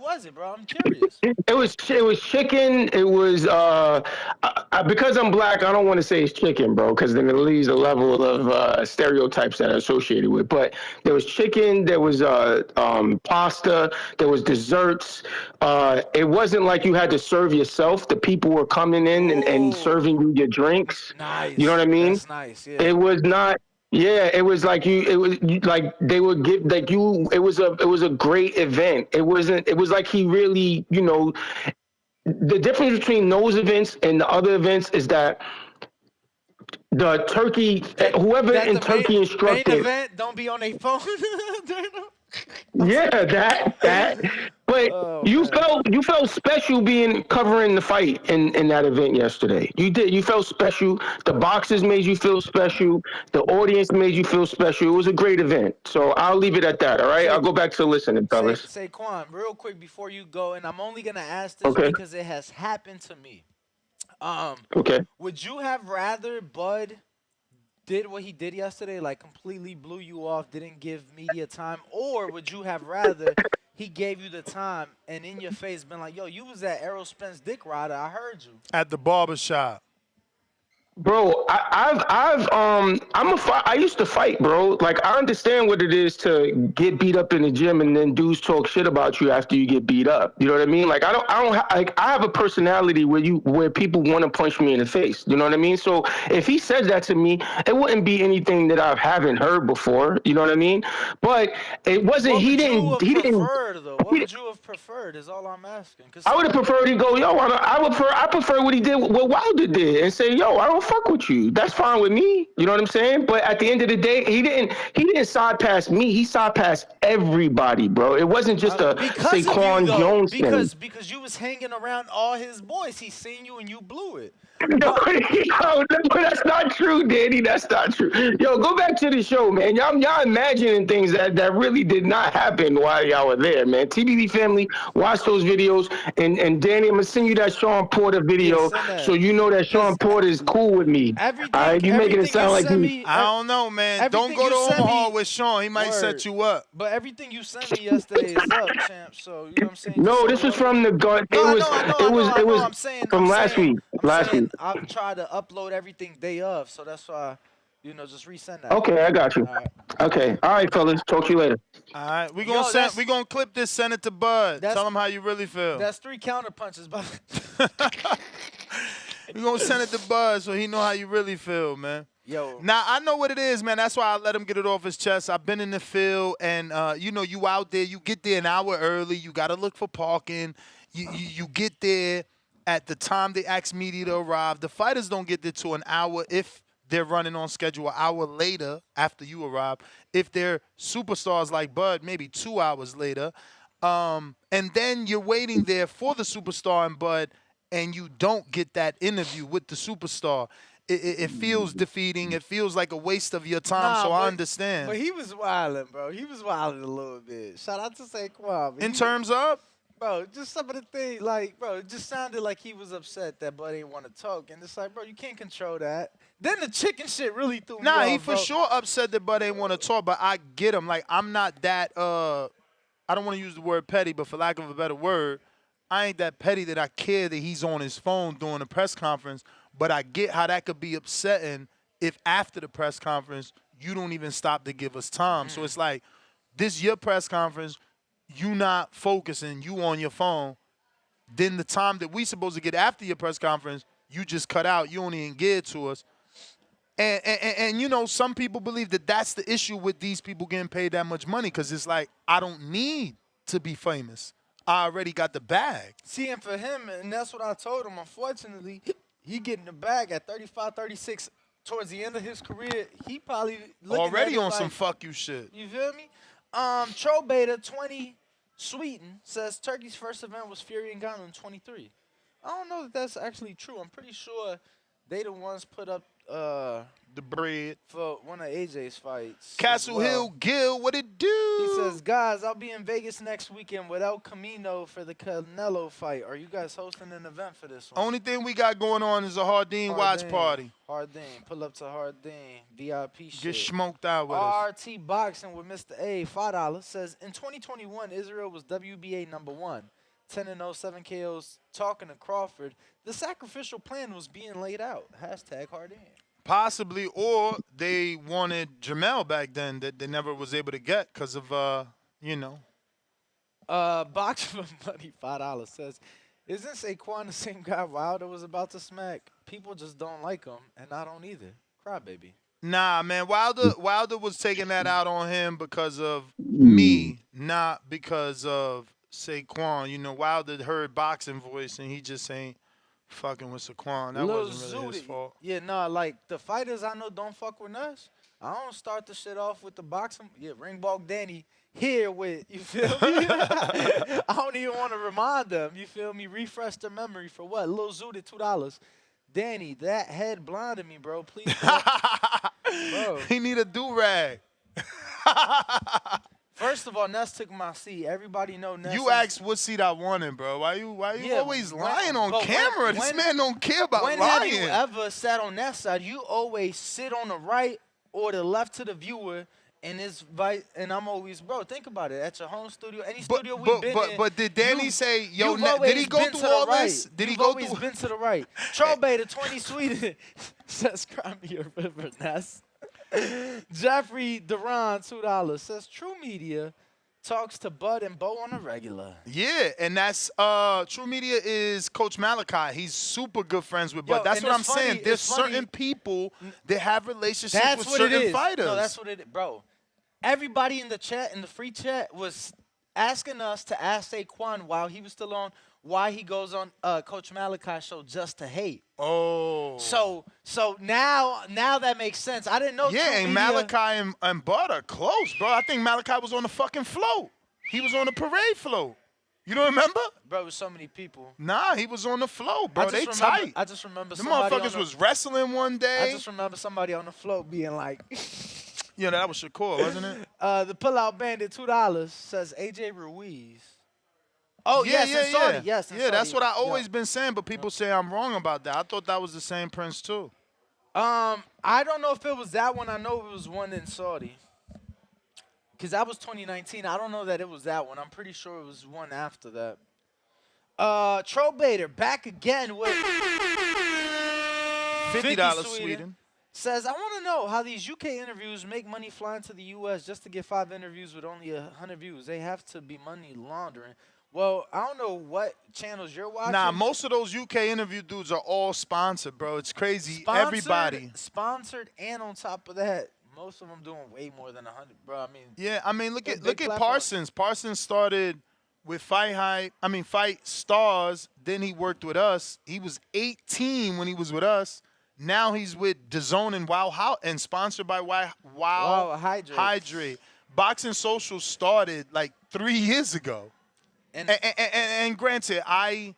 was it, bro? I'm curious. It was chicken. It was because I'm black. I don't want to say it's chicken, bro, because then it leaves a level of stereotypes that are associated with. But there was chicken. There was pasta. There was desserts. It wasn't like you had to serve yourself. The people were coming in and serving you your drinks. Nice. You know what I mean? That's nice. Yeah. It was not. Yeah, it was like like they would give like you. It was a great event. It wasn't. It was like he really, the difference between those events and the other events is that the Turkey, whoever in Turkey Main instructed. event. Don't be on a phone. Yeah, that. But you felt special being covering the fight in that event yesterday. You did. You felt special. The boxers made you feel special. The audience made you feel special. It was a great event. So I'll leave it at that. All right. I'll go back to listening, fellas. Saquon, real quick before you go, and I'm only gonna ask this Okay. because it has happened to me. Okay. Would you have rather Bud did what he did yesterday, like completely blew you off, didn't give media time, or would you have rather he gave you the time and in your face been like, yo, you was at Errol Spence Dick Rider, I heard you. At the barbershop. Bro, I used to fight, bro. Like, I understand what it is to get beat up in the gym and then dudes talk shit about you after you get beat up. You know what I mean? Like, I have a personality where people want to punch me in the face. You know what I mean? So if he said that to me, it wouldn't be anything that I haven't heard before. You know what I mean? But it wasn't. What He would didn't. you have He didn't. preferred, though? What would you have preferred is all I'm asking. I would have preferred he go, yo. I prefer what he did, what Wilder did, and say, yo, I don't fuck with you. That's fine with me. You know what I'm saying? But at the end of the day, he didn't side pass me. He side passed everybody, bro. It wasn't just a Saquon Jones thing. Because you was hanging around all his boys. He seen you and you blew it. No, that's not true, Danny. That's not true. Yo, go back to the show, man. Y'all imagining things that really did not happen while y'all were there, man. TBV family, watch those videos. And Danny, I'm gonna send you that Sean Porter video so you know that Sean Porter is cool with me. All right, you making it sound like he. I don't know, man. Don't go to Omaha with Sean. He might set you up. But everything you sent me yesterday is up, champ. So you know what I'm saying? No, this was from the gun. It was from last week. Last week. I've tried to upload everything day of, so that's why, just resend that. Okay, I got you. Okay, all right, fellas. Talk to you later. All right, we gonna clip this. Send it to Bud. Tell him how you really feel. That's 3 counter punches, but we gonna send it to Bud so he know how you really feel, man. Yo. Now I know what it is, man. That's why I let him get it off his chest. I've been in the field, and you out there. You get there an hour early. You gotta look for parking. You get there at the time they ask media to arrive. The fighters don't get there to an hour if they're running on schedule, an hour later after you arrive. If they're superstars like Bud, maybe 2 hours later. And then you're waiting there for the superstar and Bud and you don't get that interview with the superstar, it feels defeating. It feels like a waste of your time. So I understand. But he was wilding, bro. He was wilding a little bit. Shout out to Saquon. In terms of? Bro, just some of the things, like, bro, it just sounded like he was upset that Bud didn't want to talk. And it's like, bro, you can't control that. Then the chicken shit really threw me off, He for sure upset that Bud ain't want to talk, but I get him. Like, I'm not that, I don't want to use the word petty, but for lack of a better word, I ain't that petty that I care that he's on his phone during a press conference, but I get how that could be upsetting if after the press conference, you don't even stop to give us time. So it's like, this your press conference, you not focusing, you on your phone. Then the time that we supposed to get after your press conference, you just cut out. You don't even give it to us. And you know, some people believe that that's the issue with these people getting paid that much money, because it's like, I don't need to be famous. I already got the bag. See, and for him, and that's what I told him, unfortunately, he getting the bag at 35, 36 towards the end of his career. He probably already on like, some fuck you shit. You feel me? Tro Beta 20 Sweden says Turkey's first event was Fury and Ghana in 23. I don't know that that's actually true. I'm pretty sure they the ones put up the bread for one of AJ's fights. Castle Hill Gil, what it do? He says, guys, I'll be in Vegas next weekend without Camino for the Canelo fight. Are you guys hosting an event for this one? Only thing we got going on is a Hardin watch party. Hardin. Pull up to Hardin. VIP shit. Get smoked out with us. RT Boxing with Mr. A, $5, says, in 2021, Israel was WBA #1. 10-0, 7 KOs, talking to Crawford. The sacrificial plan was being laid out. Hashtag Hardin. Possibly, or they wanted Jamel back then that they never was able to get because of, you know. Boxing for Money, $5, says, isn't Saquon the same guy Wilder was about to smack? People just don't like him, and I don't either. Crybaby. Nah, man, Wilder was taking that out on him because of me, not because of Saquon. You know, Wilder heard boxing voice, and he just ain't fucking with Saquon. That wasn't really his fault. Yeah, no, like, the fighters I know don't fuck with us. I don't start the shit off with the boxing. Yeah, Ringball Danny here with, you feel me? I don't even want to remind them, you feel me? Refresh their memory for what? Lil Zooted, $2. Danny, that head blinded me, bro. Please, bro. He need a do-rag. First of all, Ness took my seat. Everybody know Ness. You asked what seat I wanted, bro. Why you always lying on camera? This man don't care about lying. When have you ever sat on that side? You always sit on the right or the left to the viewer, and and I'm always, bro, think about it. At your home studio, any studio we've been in. But did Danny say, yo, did he go through all this? Did he go through? You've always been to the right. Troll Beta 20 Sweden says, cry me a river, Ness. Jeffrey Duran, $2, says True Media talks to Bud and Bo on a regular. Yeah, and that's True Media is Coach Malachi. He's super good friends with Bud. That's what I'm saying. There's certain people that have relationships with certain fighters. No, that's what it is, bro. Everybody in the chat, in the free chat, was asking us to ask Saquon while he was still on why he goes on Coach Malachi's show just to hate. Oh. So now that makes sense. I didn't know. Yeah, and Malachi and Bud are close, bro. I think Malachi was on the fucking float. He was on the parade float. You don't remember? Bro, with so many people. Nah, he was on the float, bro. They tight. I just remember the motherfuckers was wrestling one day. I just remember somebody on the float being like... Yeah, that was Shakur, wasn't it? The Pullout Bandit, $2, says AJ Ruiz. Oh, yeah, Saudi. Yeah, Saudi. That's what I always been saying, but people say I'm wrong about that. I thought that was the same Prince, too. I don't know if it was that one. I know it was one in Saudi. Because that was 2019. I don't know that it was that one. I'm pretty sure it was one after that. Troll Bader, back again with $50 Sweden. Says, I want to know how these UK interviews make money flying to the U.S. just to get 5 interviews with only 100 views. They have to be money laundering. Well, I don't know what channels you're watching. Nah, most of those UK interview dudes are all sponsored, bro. It's crazy. Everybody. Sponsored, and on top of that, most of them doing way more than 100, bro. I mean. Yeah, I mean, look at Parsons. Parsons started with Fight Stars. Then he worked with us. He was 18 when he was with us. Now he's with DAZN and Wow and sponsored by Wow Hydrate. Boxing Social started like 3 years ago. And granted, I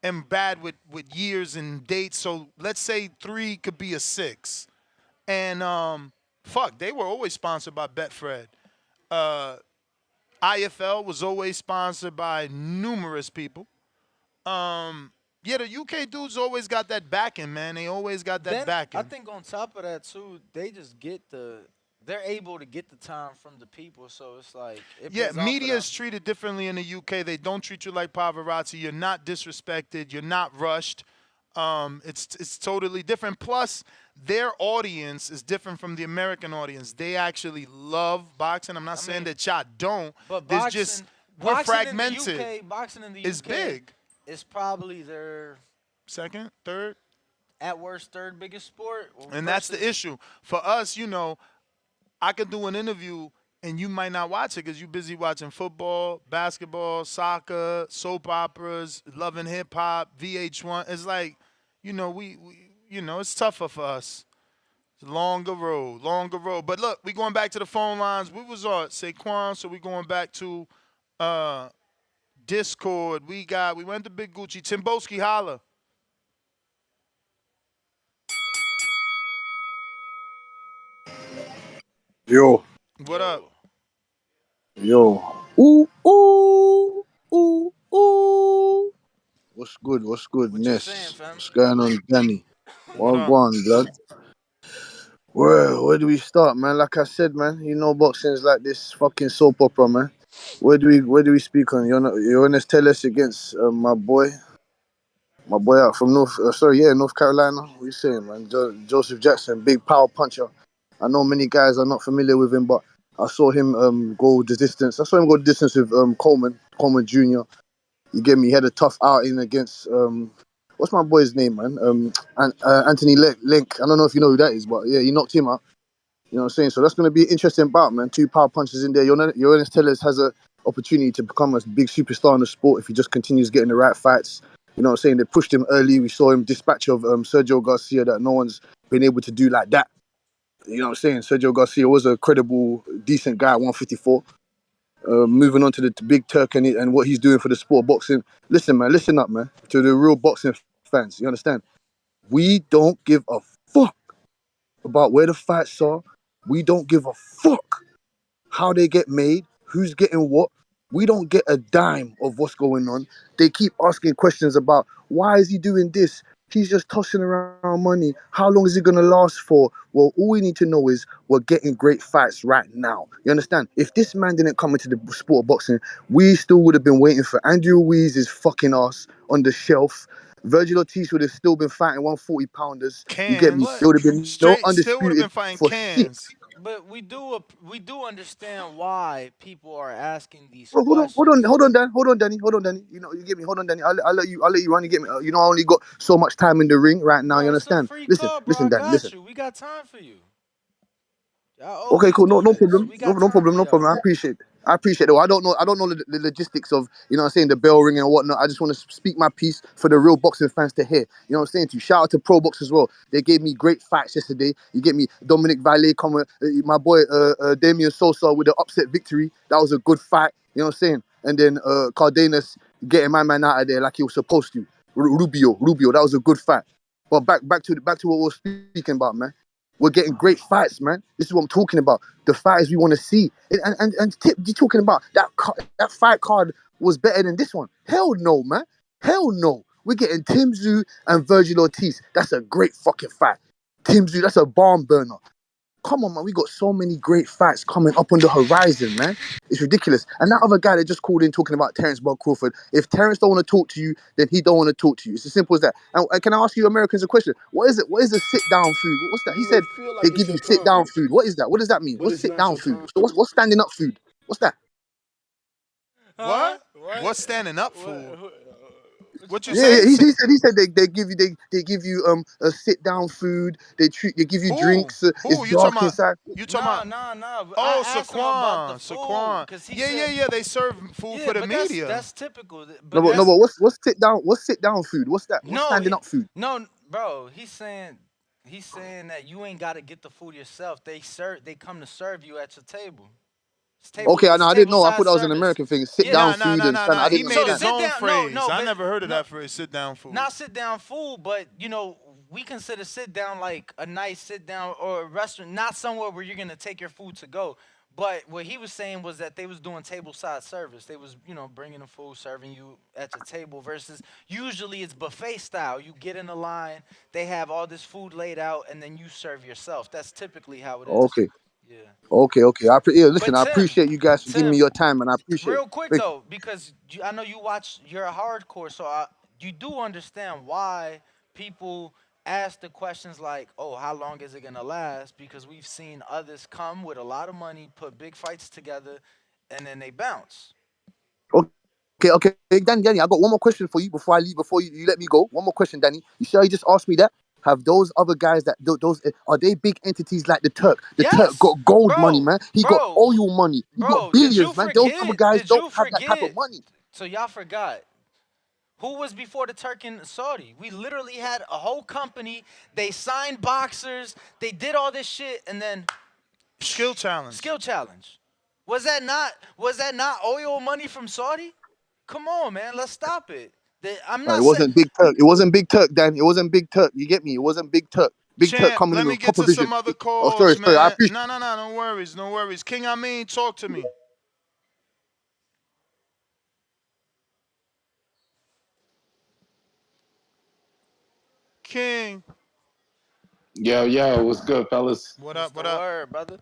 am bad with years and dates. So let's say 3 could be a 6. And fuck, they were always sponsored by Betfred. IFL was always sponsored by numerous people. Yeah, the UK dudes always got that backing, man. They always got that Then backing. I think on top of that too, they just get they're able to get the time from the people, so it's like Yeah, pays off for media them. is treated differently in the UK. They don't treat you like paparazzi. You're not disrespected. You're not rushed. It's totally different. Plus, their audience is different from the American audience. They actually love boxing. I'm not saying that y'all don't. But There's boxing, just we're fragmented. in the UK, boxing in the It's UK big. is probably their Second, third, at worst third biggest sport. and that's the issue for us. I could do an interview and you might not watch it because you're busy watching football, basketball, soccer, soap operas, Love and Hip Hop, VH1. It's like, we it's tougher for us. It's a longer road. But look, we going back to the phone lines. We was on Saquon, so we going back to Discord. We went to Big Gucci. Timboski, holla. Yo. What up? Yo. Ooh, ooh, ooh, ooh. What's good? What's good, What you saying, Ness? fam? What's going on, Danny? What Well, go on, blood. Where do we start, man? Like I said, man, boxing's like this fucking soap opera, man. Where do we speak on? Yoenis Tellez against my boy out from North Carolina. What you saying, man? Joseph Jackson, big power puncher. I know many guys are not familiar with him, but I saw him go the distance. I saw him go the distance with Coleman Jr. You get me? He had a tough outing against what's my boy's name, man? Anthony Link. I don't know if you know who that is, but yeah, he knocked him out. You know what I'm saying? So that's going to be an interesting bout, man. 2 power punches in there. Yoenis Tellez has a opportunity to become a big superstar in the sport if he just continues getting the right fights. You know what I'm saying? They pushed him early. We saw him dispatch of Sergio Garcia that no one's been able to do like that. You know what I'm saying? Sergio Garcia was a credible, decent guy at 154. Moving on to the big Turk and what he's doing for the sport of boxing. Listen, man, listen up, man. To the real boxing fans, you understand? We don't give a fuck about where the fights are. We don't give a fuck how they get made, who's getting what. We don't get a dime of what's going on. They keep asking questions about why is he doing this? He's just tossing around money. How long is he going to last for? Well, all we need to know is we're getting great fights right now. You understand? If this man didn't come into the sport of boxing, we still would have been waiting for Andrew Ruiz's fucking ass on the shelf. Virgil Ortiz would have still been fighting 140 pounders. You get me? Cans. There would have been no Still would have been undisputed fighting for cans. 6. But we do understand why people are asking these Well, questions. hold on, Danny. You get me. Hold on, Danny. I'll let you run. You get me. I only got so much time in the ring right now. Bro, You it's a understand? free Listen, call, bro. I Danny. got Listen. you. We got time for you. Y'all Okay, always cool. No do this. problem. We got No time problem. for No y'all. problem. I appreciate it. Though. I don't know the logistics of the bell ringing and whatnot. I just want to speak my piece for the real boxing fans to hear. You know what I'm saying to you. Shout out to Pro Box as well. They gave me great fights yesterday. You get me. Dominic Valle coming. My boy Damian Sosa with the upset victory. That was a good fight. You know what I'm saying. And then Cardenas getting my man out of there like he was supposed to. Rubio. That was a good fight. But back to what we were speaking about, man. We're getting great fights, man. This is what I'm talking about. The fighters we want to see. And Tip, you're talking about that fight card was better than this one. Hell no, man. Hell no. We're getting Tim Tszyu and Virgil Ortiz. That's a great fucking fight. Tim Tszyu, that's a barn burner. Come on, man. We got so many great fights coming up on the horizon, man. It's ridiculous. And that other guy that just called in talking about Terrence Bud Crawford. If Terrence don't want to talk to you, then he don't want to talk to you. It's as simple as that. And can I ask you Americans a question? What is it? What is a sit-down food? What's that? He said they give you sit-down food. What is that? What does that mean? What's sit-down food? So what's standing up food? What's that? What? What's standing up food? What you Yeah, say? he said they give you a sit down food. They give you drinks. It's Who? You dark talking about? inside. You talking about? Nah. Oh, I asked him about the Saquon. food, Yeah. They serve food for the but media. That's typical. No, but what's sit down? What's sit down food? What's that? What's standing up food? No, bro. He's saying that you ain't got to get the food yourself. They come to serve you at your table. Okay, I know. I didn't table know. I side thought that was an service. American thing. Sit Yeah. down food and stand. I He didn't made understand. his own down. phrase. I But never heard of that phrase. Sit down food. not sit down food, but we consider sit down like a nice sit down or a restaurant, not somewhere where you're gonna take your food to go. But what he was saying was that they was doing table side service. They was bringing the food, serving you at your table. Versus usually it's buffet style. You get in a line, they have all this food laid out, and then you serve yourself. That's typically how it is. Okay. Yeah. Okay. Listen, But I appreciate you guys for giving me Tim, your time, and I appreciate real it. quick though, because I know you watch, you're a hardcore, so you do understand why people ask the questions like, "Oh, how long is it gonna last?" Because we've seen others come with a lot of money, put big fights together, and then they bounce. Okay. Hey, Danny, I got one more question for you before I leave. Before you let me go, one more question, Danny. You sure you just asked me that? Have those other guys those are they big entities like the Turk? The Turk Yes, got gold money, bro, man. He got bro, oil money. He got bro. Did you billions, man. Those other forget? guys Did don't you have that type of forget? money. So y'all forgot. Who was before the Turk and Saudi? We literally had a whole company. They signed boxers. They did all this shit, and then skill challenge. Skill challenge. Was that not oil money from Saudi? Come on, man. Let's stop it. I'm It not saying. wasn't Big Turk. It wasn't Big Turk, Dan. It wasn't Big Turk. You get me? It wasn't Big Turk. Big Turk Champ, coming in let me with get proper to vision. some other Oh, sorry. calls, I man. appreciate. No, no worries. King Amin, talk to me. King. Yo, what's good, fellas? What What's up, the word, brother?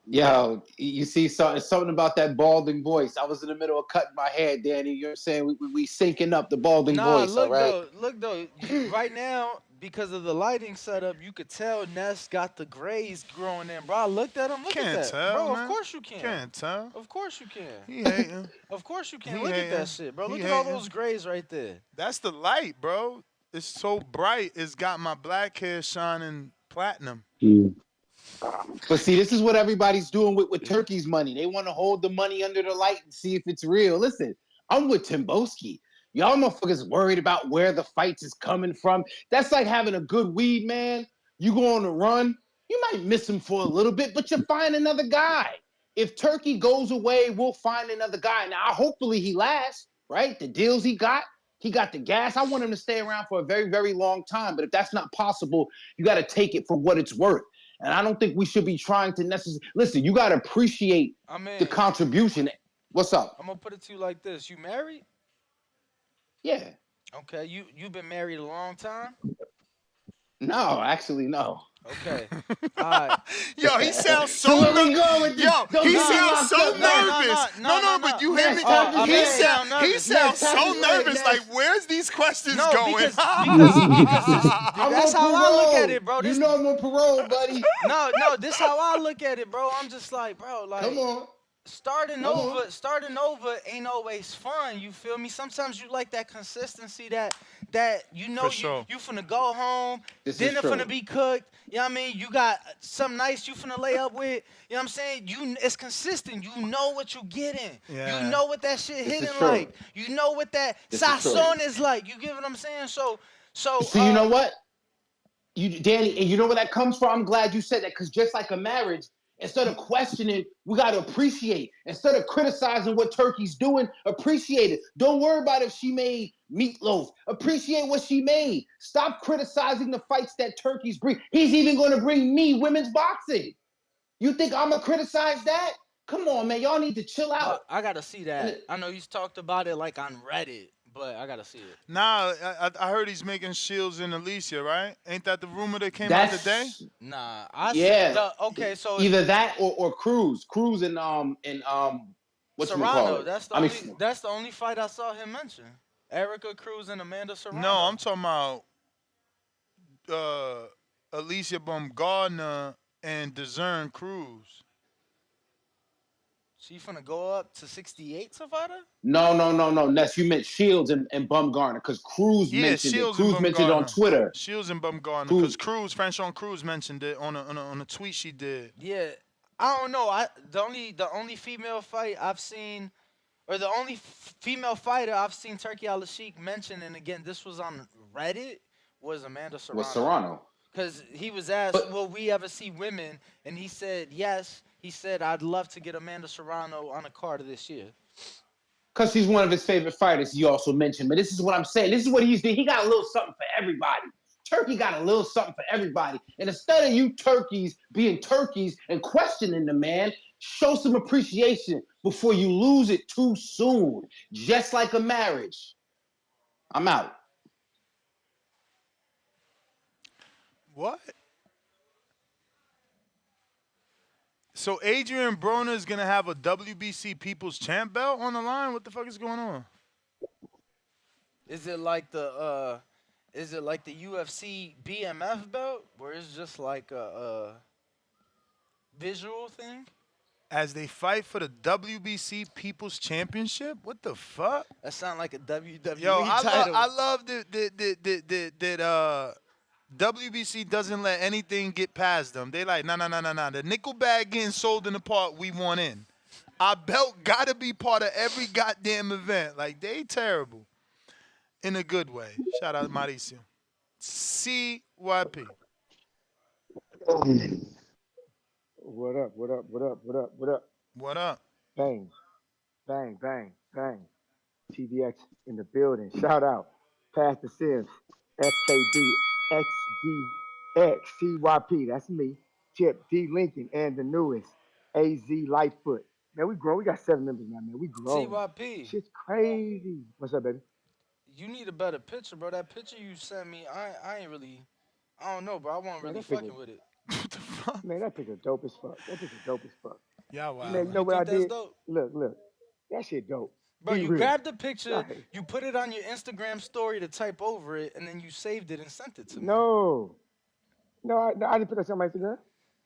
Yo, you see something about that balding voice. I was in the middle of cutting my hair, Danny. You know what I'm saying? We syncing up the balding Nah, voice, all right? look though. Right now, because of the lighting setup, you could tell Ness got the grays growing in, bro. I looked at him. Look Can't at that, tell, bro. man. Of course you can. Can't tell. Of course you can. He hating. Of course you can. He Look at that hating. shit, bro. He Look at all hating. those grays right there. That's the light, bro. It's so bright. It's got my black hair shining platinum. But see, this is what everybody's doing with Turkey's money. They want to hold the money under the light and see if it's real. Listen, I'm with Timboski. Y'all motherfuckers worried about where the fights is coming from. That's like having a good weed man. You go on a run, you might miss him for a little bit, but you find another guy. If Turkey goes away, we'll find another guy. Now, hopefully he lasts, right? The deals he got the gas. I want him to stay around for a very, very long time. But if that's not possible, you got to take it for what it's worth. And I don't think we should be trying to necessarily listen. You got to appreciate the contribution. What's up? I'm gonna put it to you like this: you married? Yeah. Okay. You've been married a long time? No, actually, no. Okay. All right. Yo, he sounds so where we go with this? Yo, Don't he get me sounds locked so up. nervous. No, but you hear me? He sounds so nervous. Like, where's these questions going? Because I'm that's on how I look parole. at it, bro. You know I'm on parole, buddy. No, this how I look at it, bro. I'm just like, bro, like, Come on. Starting over ain't always fun. You feel me? Sometimes you like that consistency that you know you finna go home, dinner finna be cooked. You know what I mean? You got something nice you finna lay up with. You know what I'm saying? It's consistent. You know what you getting. Yeah. You know what that shit hitting like. You know what that sazon is like. You get what I'm saying? So you know what? Danny, and you know where that comes from? I'm glad you said that, because just like a marriage, instead of questioning, we got to appreciate. Instead of criticizing what Turkey's doing, appreciate it. Don't worry about if she made meatloaf. Appreciate what she made. Stop criticizing the fights that Turkey's bring. He's even going to bring me women's boxing. You think I'm going to criticize that? Come on, man. Y'all need to chill out. I got to see that. I know he's talked about it like on Reddit, but I got to see it. Nah, I heard he's making Shields in Alicia, right? Ain't that the rumor that came out today? Nah, okay, so either that or Cruz and Serrano. That's the only fight I saw him mention. Erica Cruz and Amanda Serrano. No, I'm talking about Alicia Baumgardner and Dezern Cruz. She finna go up to 68, Savada? No. Ness, you meant Shields and Bumgarner, because Cruz mentioned it. Cruz mentioned it on Twitter. Shields and Bumgarner, because Franchon Cruz mentioned it on a tweet she did. Yeah, I don't know. The only female fight I've seen, or the only female fighter I've seen Turki Al-Sheikh mention, and again, this was on Reddit, was Amanda Serrano. Was Serrano. Because he was asked, will we ever see women? And he said, yes. He said, "I'd love to get Amanda Serrano on a card this year." Because she's one of his favorite fighters, he also mentioned. But this is what I'm saying. This is what he's doing. He got a little something for everybody. Turkey got a little something for everybody. And instead of you turkeys being turkeys and questioning the man, show some appreciation before you lose it too soon. Just like a marriage. I'm out. What? So Adrian Broner is gonna have a WBC People's Champ belt on the line? What the fuck is going on? Is it like the UFC BMF belt, where it's just like a visual thing? As they fight for the WBC People's Championship? What the fuck? That sound like a WWE Yo, title. I love that WBC doesn't let anything get past them. They like, nah. The nickel bag getting sold in the park, we want in. Our belt gotta be part of every goddamn event. Like, they terrible. In a good way. Shout out Mauricio. CYP. What up? What up? What up? What up? What up? What up? Bang, bang, bang, bang. TDX in the building. Shout out. Pastor Sims, SKB, XDX, CYP. That's me. Chip D Lincoln, and the newest AZ Lightfoot. Man, we grow. We got 7 members now, man. We grown. CYP. Shit's crazy. What's up, baby? You need a better picture, bro. That picture you sent me, I ain't really, I don't know, bro. I wasn't really fucking with it. Man, that picture dope as fuck. That picture dope as fuck. Yeah, wow. Man, you know what I think that's did? dope? Look. That shit dope. Bro, Be you real. grabbed the picture, Right. you put it on your Instagram story to type over it, and then you saved it and sent it to me. No, I didn't put that on my Instagram.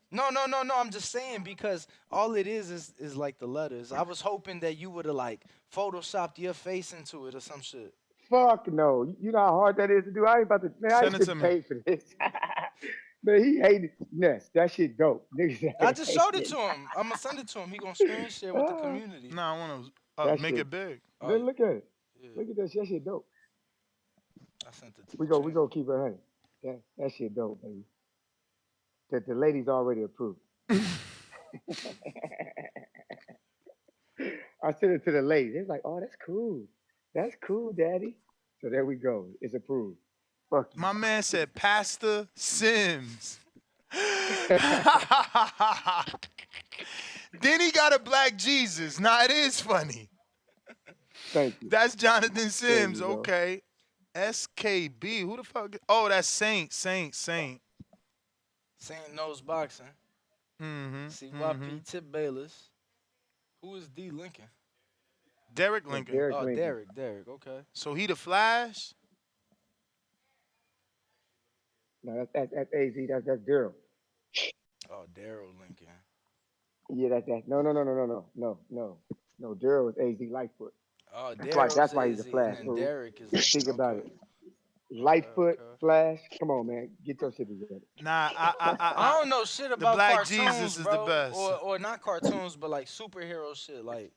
No. I'm just saying because all it is like the letters. I was hoping that you would have like photoshopped your face into it or some shit. Fuck no. You know how hard that is to do? I ain't about to, man, I Send it ain't to me. paid for this. Man, he hated Ness. That shit dope. Niggas I just showed it to him. I'm gonna send it to him. He gonna screen share with the community. No, I want to That make shit. it big. Look at it. Yeah. Look at that shit. That shit dope. I sent it to We go keep it 100. That shit dope, baby. The ladies already approved. I sent it to the ladies. They're like, oh, that's cool. That's cool, daddy. So there we go. It's approved. Fuck you. My man said Pastor Sims. Then he got a black Jesus. Nah, it is funny. Thank you. That's Jonathan Sims. You, okay. SKB. Who the fuck? Oh, that's Saint. Saint knows boxing. Mm-hmm. CYP Tip Bayless. Who is D Lincoln? Derek Lincoln. Derek. Okay. So he the Flash? No, that's AZ. That's Daryl. Oh, Daryl Lincoln. Yeah, that's that. No. Daryl is AZ Lightfoot. Oh, That's why he's a Flash. And Derek is. Think about it. Lightfoot, Flash. Come on, man. Get your shit together. Nah, I don't know shit about the Black cartoons, Jesus is bro. the best. Or not cartoons, but like superhero shit. Like,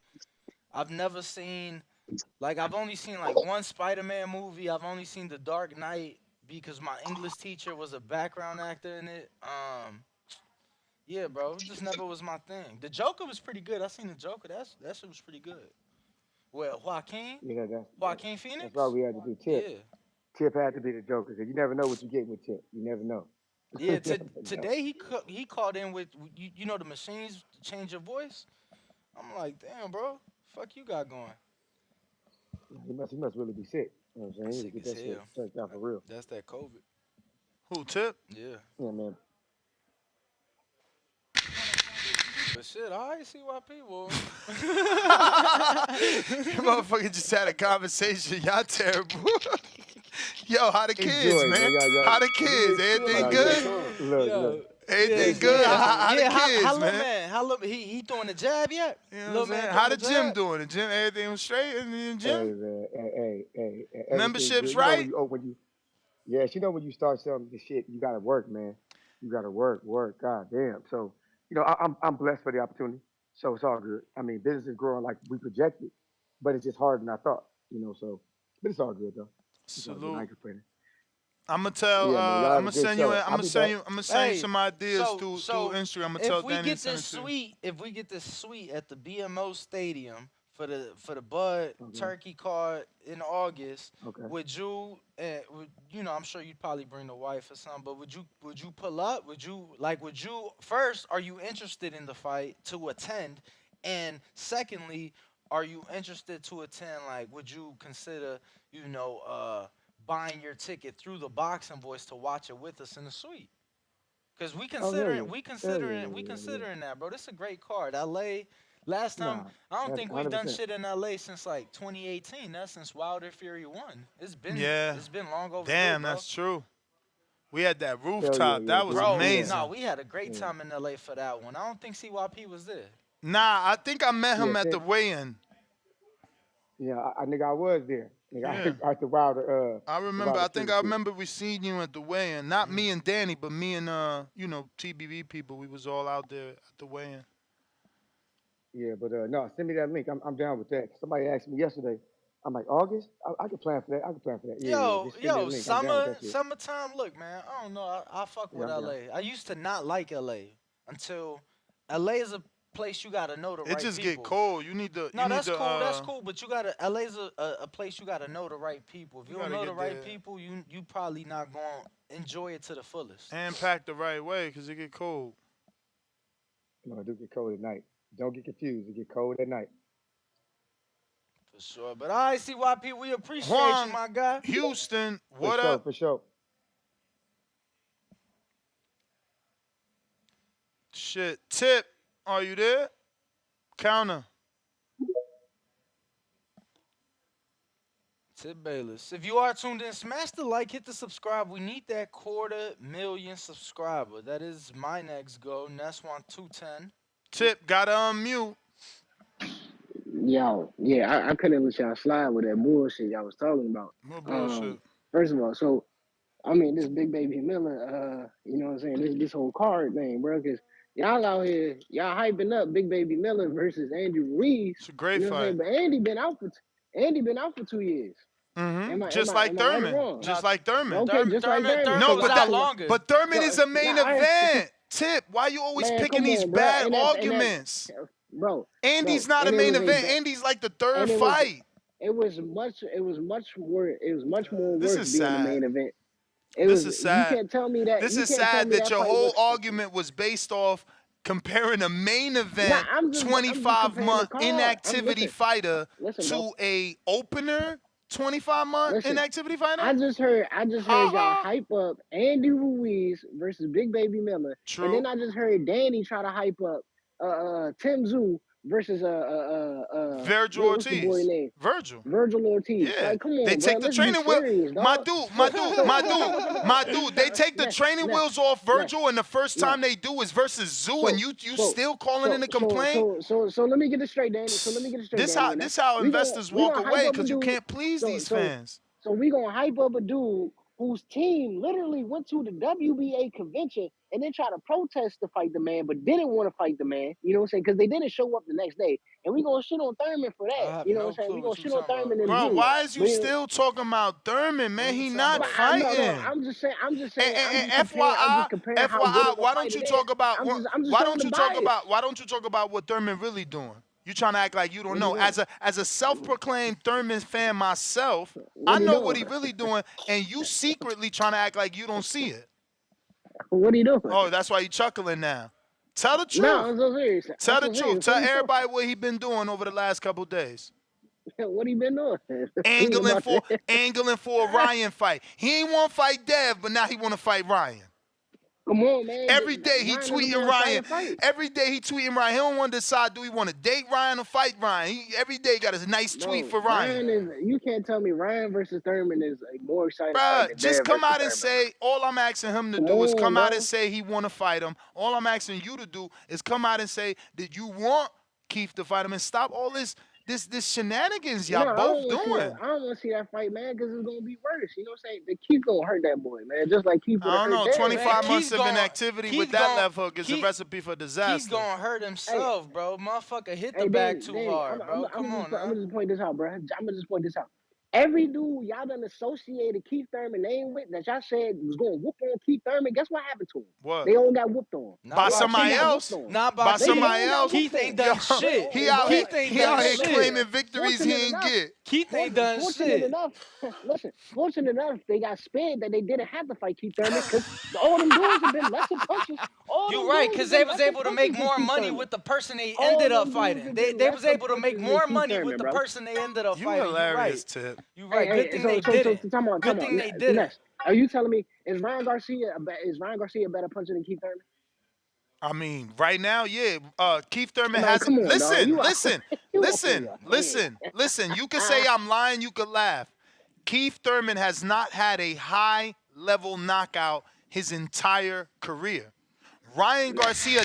I've never seen. Like, I've only seen like one Spider-Man movie. I've only seen The Dark Knight because my English teacher was a background actor in it. Yeah, bro, it just never was my thing. The Joker was pretty good. I seen the Joker. That shit was pretty good. Well, Joaquin? Yeah, Joaquin Phoenix? That's why we had to do Tip. Yeah. Tip had to be the Joker because you never know what you get with Tip. You never know. Yeah, today he called in with, you know the machines to change your voice? I'm like, damn, bro, fuck you got going. He must really be sick. You know what I'm saying? He Sick get as that shit hell. checked out for real. That's that COVID. Who, Tip? Yeah. Yeah, man. But shit, all right, CYP, well. You motherfucker just had a conversation. Y'all terrible. Yo, how the kids, man? How the kids? Everything good? Look. Everything good? How the kids, man? He throwing the jab yet? You know what I'm saying? How the gym doing? The gym, everything was straight in the gym? Hey. Memberships, right? Yes, you know when you start selling the shit, you gotta work, man. You gotta work. God damn. So, you know, I'm blessed for the opportunity. So it's all good. I mean, business is growing like we projected, but it's just harder than I thought, you know, so, but it's all good though. Salute. I'm gonna tell. Yeah, man. Y'all I'm have a gonna good send you. show. I'm I'll gonna be send back. you. I'm gonna send you Hey, some ideas through so Instagram. I'm gonna if tell we Danny to get send this it to you. suite, if we get this suite at the BMO Stadium for the Bud Okay. Turkey card in August, Okay. would you? You know, I'm sure you'd probably bring the wife or something. But would you pull up? Would you first? Are you interested in the fight to attend? And secondly, are you interested to attend? Like, would you consider, buying your ticket through the Boxing Voice to watch it with us in the suite? Cause Oh hell yeah. Hell yeah, we yeah, yeah, yeah. considering that, bro. This is a great card. LA. Last time, Nah, I don't that's think we've done 100%. shit in LA since like 2018. That's since Wilder Fury 1. Yeah. It's been long overdue, Damn, bro. that's true. We had that Hell yeah, rooftop. yeah. That So was we can do Bro, that. no, amazing. we had a great Yeah. time in LA for that one. I don't think CYP was there. Nah, I think I met Yeah. him at the weigh-in. Yeah, nigga, I was there. Yeah. Nigga, I the Wilder, I the remember. Wilder I think Fury I shit. remember we seen you at the weigh-in. Not me and Danny, but me and TBV people. We was all out there at the weigh-in. Yeah, but no, send me that link. I'm down with that. Somebody asked me yesterday. I'm like, August? I can plan for that. I can plan for that. Yeah, yeah. Just send me the link. I'm down with that shit. Summertime. Look, man, I don't know. I fuck Yeah, with I'm down. LA. I used to not like LA until LA is a place you gotta know the It right just people. get cold. You need to. No, You need that's to. cool. That's cool. But you gotta. LA's a place you gotta know the right people. If you You don't gotta know the get right there. people, you probably not gonna enjoy it to the fullest. And pack the right way, because it get cold. No, it do get cold at night. Don't get confused. It get cold at night. For sure. But I CYP, we appreciate Juan you, my guy. Houston, For what sure, up? for sure. Shit. Tip, are you there? Counter. Tip Bayless. If you are tuned in, smash the like, hit the subscribe. We need that 250,000 subscriber. That is my next goal. Ness want 210. Tip, gotta unmute. Yo, yeah, I couldn't let y'all slide with that bullshit y'all was talking about. What bullshit? First of all, so I mean, this Big Baby Miller, you know what I'm saying? This whole card thing, bro, because y'all out here, y'all hyping up Big Baby Miller versus Andrew Ruiz. It's a great You know what I'm fight. saying? But Andy been out for 2 years. Mm-hmm. Am Just I like right or Thurman. wrong? Just like Thurman. Okay, just like Thurman. No, So but I- so- but Thurman so- is a main nah, event. Tip, why you always Man, picking come these on, bro. bad And that- arguments? bro. Andy's bro, not a and it main was event. ba- Andy's like the third and it was- fight. It was much more This worth is being sad. a main event. This is sad. You can't tell me that. This you is can't tell sad me that your fight whole was- argument was based off comparing a main event I'm just 25-month comparing the card. inactivity Listen, fighter listen, to bro. a opener 25-month Listen, inactivity fighter. I just heard y'all hype up Andy Ruiz versus Big Baby Miller, True. and then I just heard Danny try to hype up Tim Tszyu versus Virgil what's the boy Ortiz. name? Virgil. Virgil Ortiz. Yeah, Like, come on, they bro. take the Let's training be wheel. serious, My dog. dude. They take the training wheels off Virgil, and the first time they do is versus Zoo, and you still calling in a complaint. So let me get it straight, Danny. This how investors walk away because you can't please these fans. So we gonna hype up a dude whose team literally went to the WBA convention and then tried to protest to fight the man, but didn't want to fight the man. You know what I'm saying? Because they didn't show up the next day, and we gonna shit on Thurman for that. You know what I'm saying? We gonna shit on Thurman and Bro, Zoo. why is you But- still talking about Thurman, man? He not No, fighting. I'm just saying. I'm just comparing FYI, how good why don't you talk about I'm just why showing don't you the talk bias. about why don't you talk about what Thurman really doing? You trying to act like you don't know. As a self-proclaimed Thurman fan myself, I he know doing? what he really doing, and you secretly trying to act like you don't see it. What are you doing? Oh, that's why you chuckling now. Tell the truth. No, I'm so serious. Tell I'm the so truth. serious. Tell What he everybody what he been doing over the last couple days. What he been doing? Angling for a Ryan fight. He ain't want to fight Dev, but now he want to fight Ryan. Come on, man. Every day he Ryan is tweeting the more Ryan. exciting fight. Every day he tweeting Ryan. He don't want to decide, do he want to date Ryan or fight Ryan? Every day got his nice tweet for Ryan. You can't tell me Ryan versus Thurman is a more exciting fight Bruh, than just Dev come versus out and Thurman. say, all I'm asking him to Come do is on, come out bro. and say he want to fight him. All I'm asking you to do is come out and say that you want Keith to fight him and stop all this shenanigans y'all both doing. I don't want to see that fight, man, because it's gonna be worse. You know what I'm saying? The Keith gonna hurt that boy, man. Just like Keith would I don't hurt know. Dev. 25 months of inactivity with that left hook is a recipe for disaster. He's gonna hurt himself, bro. Motherfucker hit the Hey, back Danny, too hard, bro. I'm Come on, gonna just point this out, bro. I'm gonna just point this out. Every dude y'all done associated Keith Thurman name with that y'all said was going to whoop on Keith Thurman, guess what happened to him? What? They all got whooped on. By somebody else? By somebody else? Keith ain't done shit. He out Keith ain't done here shit. claiming victories he ain't get. Keith ain't done Fortunate shit. enough, listen, fortunate enough, they got spared that they didn't have to fight Keith Thurman because all them dudes have been lesser punches. You're right, because they was able to make more money with the person they ended up fighting. They was able to make more money with the person they ended up fighting. Hilarious, You're right. Tip. You're right. Good thing they did it. Good thing they did it. Are you telling me is Ryan Garcia a better puncher than Keith Thurman? I mean, right now, yeah. Keith Thurman Man, has. come on, dog. Listen. You can say I'm lying. You could laugh. Keith Thurman has not had a high-level knockout his entire career. Ryan Garcia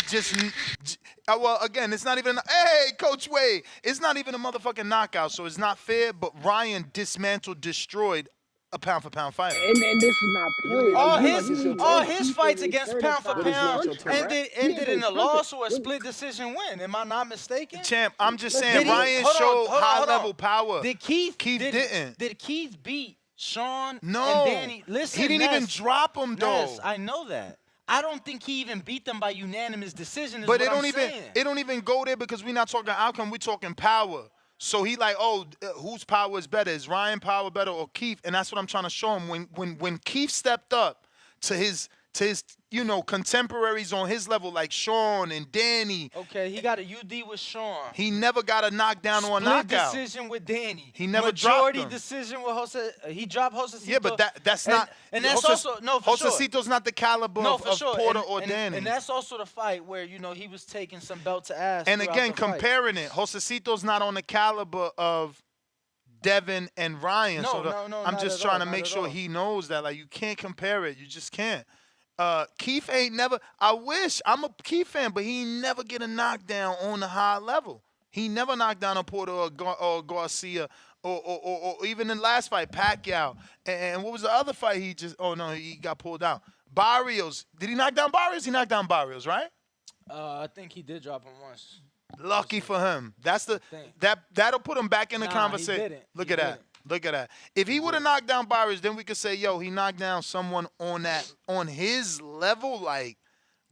well, again, it's not even. Hey, Coach Wade, it's not even a motherfucking knockout, so it's not fair. But Ryan destroyed a pound-for-pound fighter. And this is my point. All his fights against pound for pound ended in a loss or a split decision win. Am I not mistaken? Champ, I'm just saying Ryan showed high-level power. Did Keith didn't. Did Keith beat Sean No. and Danny? Listen, he didn't even drop him though. Yes, I know that. I don't think he even beat them by unanimous decision. But it don't even go there because we're not talking outcome. We're talking power. So he like, whose power is better? Is Ryan power better or Keith? And that's what I'm trying to show him. When Keith stepped up to his contemporaries on his level like Sean and Danny. Okay, he got a UD with Sean. He never got a knockdown or a knockout. Split decision with Danny. He never dropped him. Majority decision with Jose. He dropped Josecito. Yeah, but that's not. And that's also no for sure. Josecito's not the caliber of Porter or Danny. And that's also the fight where he was taking some belt to ass. And again, comparing it, Josecito's not on the caliber of Devin and Ryan. No, I'm just trying to make sure he knows that. Like, you can't compare it. You just can't. Keith ain't never. I wish I'm a Keith fan, but he never get a knockdown on the high level. He never knocked down a Porter or Garcia or even in the last fight, Pacquiao. And what was the other fight? He got pulled out. Barrios. Did he knock down Barrios? He knocked down Barrios, right? I think he did drop him once. Lucky for him. That'll put him back in the conversation. He didn't. Look at that. If he would have knocked down Barrios, then we could say, he knocked down someone on his level. Like,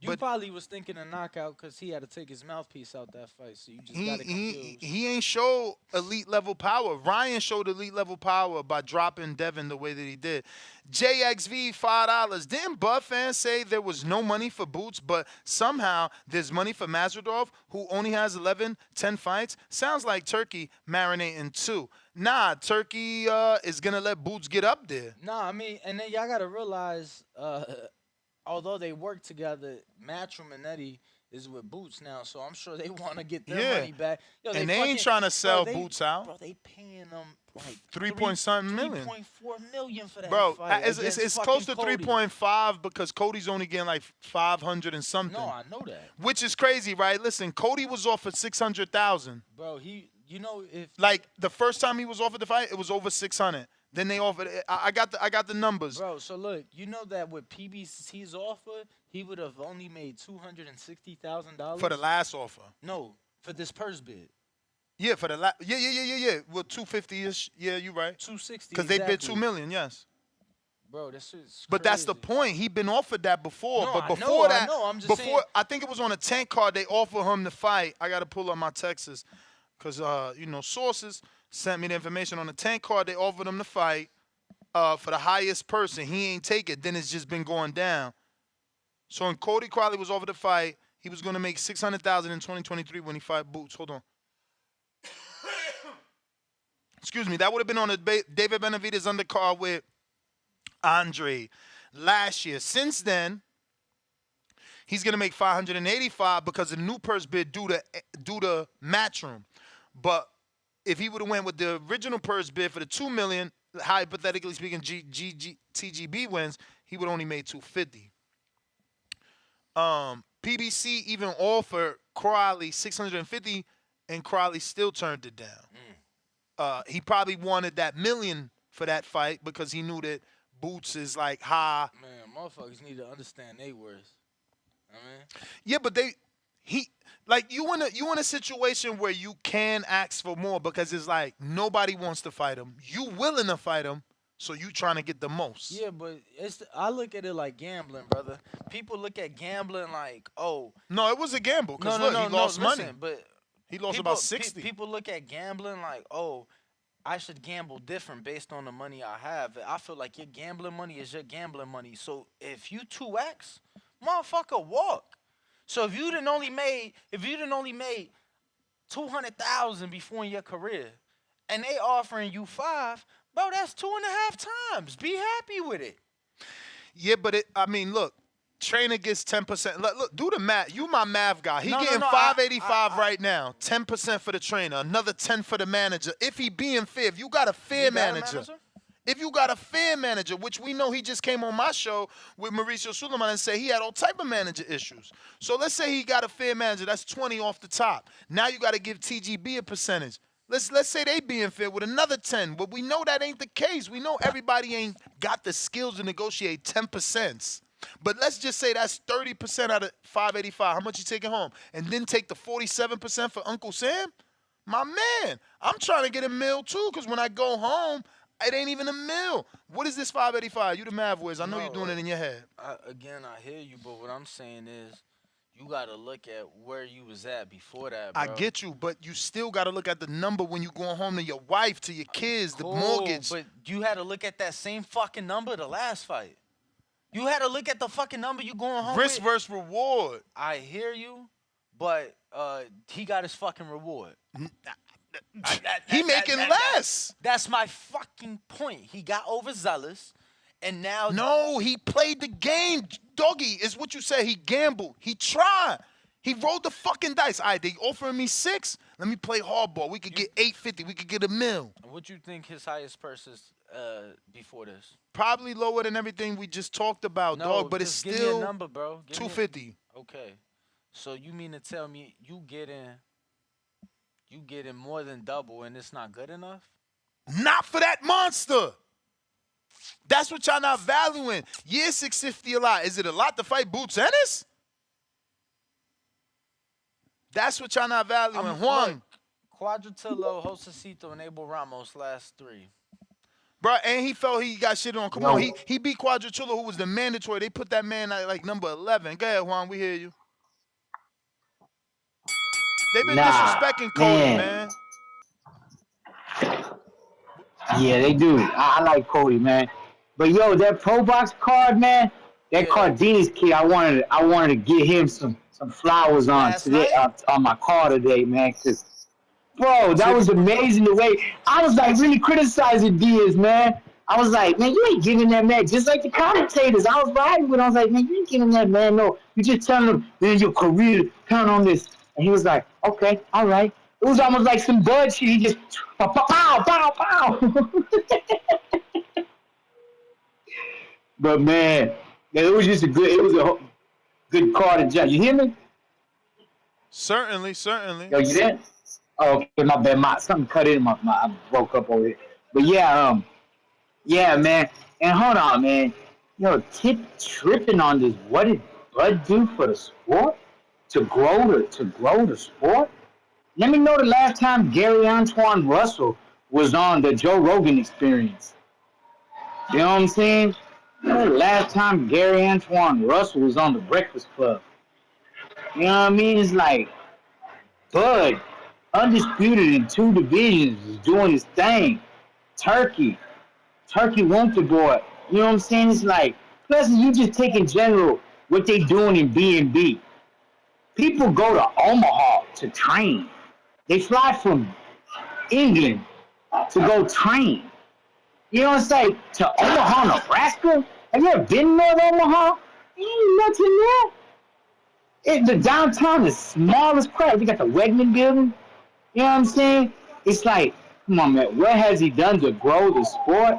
you probably was thinking a knockout because he had to take his mouthpiece out that fight. So you just got it confused. He ain't showed elite level power. Ryan showed elite level power by dropping Devin the way that he did. JXV $5. Didn't Buff fans say there was no money for Boots, but somehow there's money for Mazardov, who only has 10 fights? Sounds like Turkey marinating too. Nah, Turkey is going to let Boots get up there. Nah, I mean, and then y'all got to realize, although they work together, Matchroom and Eddie is with Boots now, so I'm sure they want to get their money back. And they ain't trying to sell Boots out. Bro, they paying them like 3.something million. 3.4 million for that Bro, fight. it's close to 3.5 because Cody's only getting like 500 and something. No, I know that. Which is crazy, right? Listen, Cody was offered 600,000. Bro, if like the first time he was offered the fight, it was over 600. Then they offered. I got the numbers. Bro, so look, you know that with PBC's offer, he would have only made $260,000 for the last offer. No, for this purse bid. Yeah, for the last. Yeah. Well, 250ish. Yeah, you right. 260. Because they bid $2 million. Yes. Bro, this is. But that's the point. He been offered that before. No, but before I know. I'm just saying. I think it was on a tank card. They offered him the fight. I got to pull up my Texas, because sources sent me the information on the tank card. They offered him the fight for the highest person. He ain't take it. Then it's just been going down. So when Cody Crowley was offered the fight, he was going to make $600,000 in 2023 when he fight Boots. Hold on. Excuse me. That would have been on the David Benavidez undercard with Andre last year. Since then, he's going to make $585 because of the new purse bid due to Matchroom. But if he would have went with the original purse bid for the $2 million, hypothetically speaking, TGB wins, he would only made $250. PBC even offered Crowley $650, and Crowley still turned it down. He probably wanted that $1 million for that fight because he knew that Boots is like high. Man, motherfuckers need to understand they worth. Yeah, but You in a situation where you can ask for more because it's like nobody wants to fight him. You willing to fight him, so you trying to get the most. Yeah, but I look at it like gambling, brother. People look at gambling like, oh, No, it was a gamble because no, look, no, he no. lost Listen, money. but He lost people, about 60. people look at gambling like, oh, I should gamble different based on the money I have. I feel like your gambling money is your gambling money. So if you 2x, motherfucker, walk. So if you didn't only made 200,000 before in your career, and they offering you 5, bro, that's 2.5 times. Be happy with it. Yeah, but look, trainer gets 10%. Look, do the math. You my math guy. He No, getting no, 585 right now. 10% for the trainer. Another 10 for the manager. If he being fair, if you got a fair manager. If you got a fair manager, which we know he just came on my show with Mauricio Suleiman and said he had all type of manager issues. So let's say he got a fair manager. That's 20 off the top. Now you got to give TGB a percentage. Let's say they being fair with another 10. But we know that ain't the case. We know everybody ain't got the skills to negotiate 10%. But let's just say that's 30% out of 585. How much you taking home? And then take the 47% for Uncle Sam? My man, I'm trying to get a meal too because when I go home, it ain't even a meal. What is this 585? You the math whiz. I know you're doing it in your head. I hear you, but what I'm saying is you got to look at where you was at before that, bro. I get you, but you still got to look at the number when you going home to your wife, to your kids, the mortgage. But you had to look at that same fucking number the last fight. You had to look at the fucking number you going home Risk with. versus reward. I hear you, but he got his fucking reward. He making less. That's my fucking point. He got overzealous, and now... No, he played the game. Doggy, is what you said. He gambled. He tried. He rolled the fucking dice. All right, they offering me 6. Let me play hardball. We could get 850. We could get a mil. What you think his highest purse is before this? Probably lower than everything we just talked about, dog. But it's still give me a number, bro. 250. Okay. So you mean to tell me you getting more than double and it's not good enough? Not for that monster. That's what y'all not valuing. Yeah, 650 a lot. Is it a lot to fight Boots Ennis? That's what y'all not valuing. Juan. Quadratillo, Josecito, and Abel Ramos last 3. Bro, and he felt he got shit on. Come on, he beat Quadratillo, who was the mandatory. They put that man at like number 11. Go ahead, Juan, we hear you. They've been disrespecting Cody, man. Yeah, they do. I like Cody, man. But yo, that Pro Box card, man, that Cardenas kid, I wanted to get him some flowers on today on my card today, man. Cause bro, that was amazing the way I was like really criticizing Diaz, man. I was like, man, you ain't giving that man just like the commentators. I was riding with. I was like, man, you ain't giving that man no. You just telling him there's your career, count on this. And he was like, okay, all right. It was almost like some bud shit. He just pow, pow, pow, pow. But man, it was just a good card to judge. You hear me? Certainly. Yo, you there? Oh, okay, my bad. Something cut in. I broke up over here. But yeah, man. And hold on, man. Yo, Tip tripping on this. What did Bud do for the sport? To grow the sport? Let me know the last time Gary Antoine Russell was on the Joe Rogan Experience. You know what I'm saying? The last time Gary Antoine Russell was on the Breakfast Club. You know what I mean? It's like, Bud, undisputed in 2 divisions, is doing his thing. Turkey won't the boy. You know what I'm saying? It's like, plus you just take in general what they doing in B&B. People go to Omaha to train. They fly from England to go train. You know what I'm saying? To Omaha, Nebraska? Have you ever been there to Omaha? Ain't nothing there. The downtown is small as crap. We got the Wegman building. You know what I'm saying? It's like, come on, man. What has he done to grow the sport?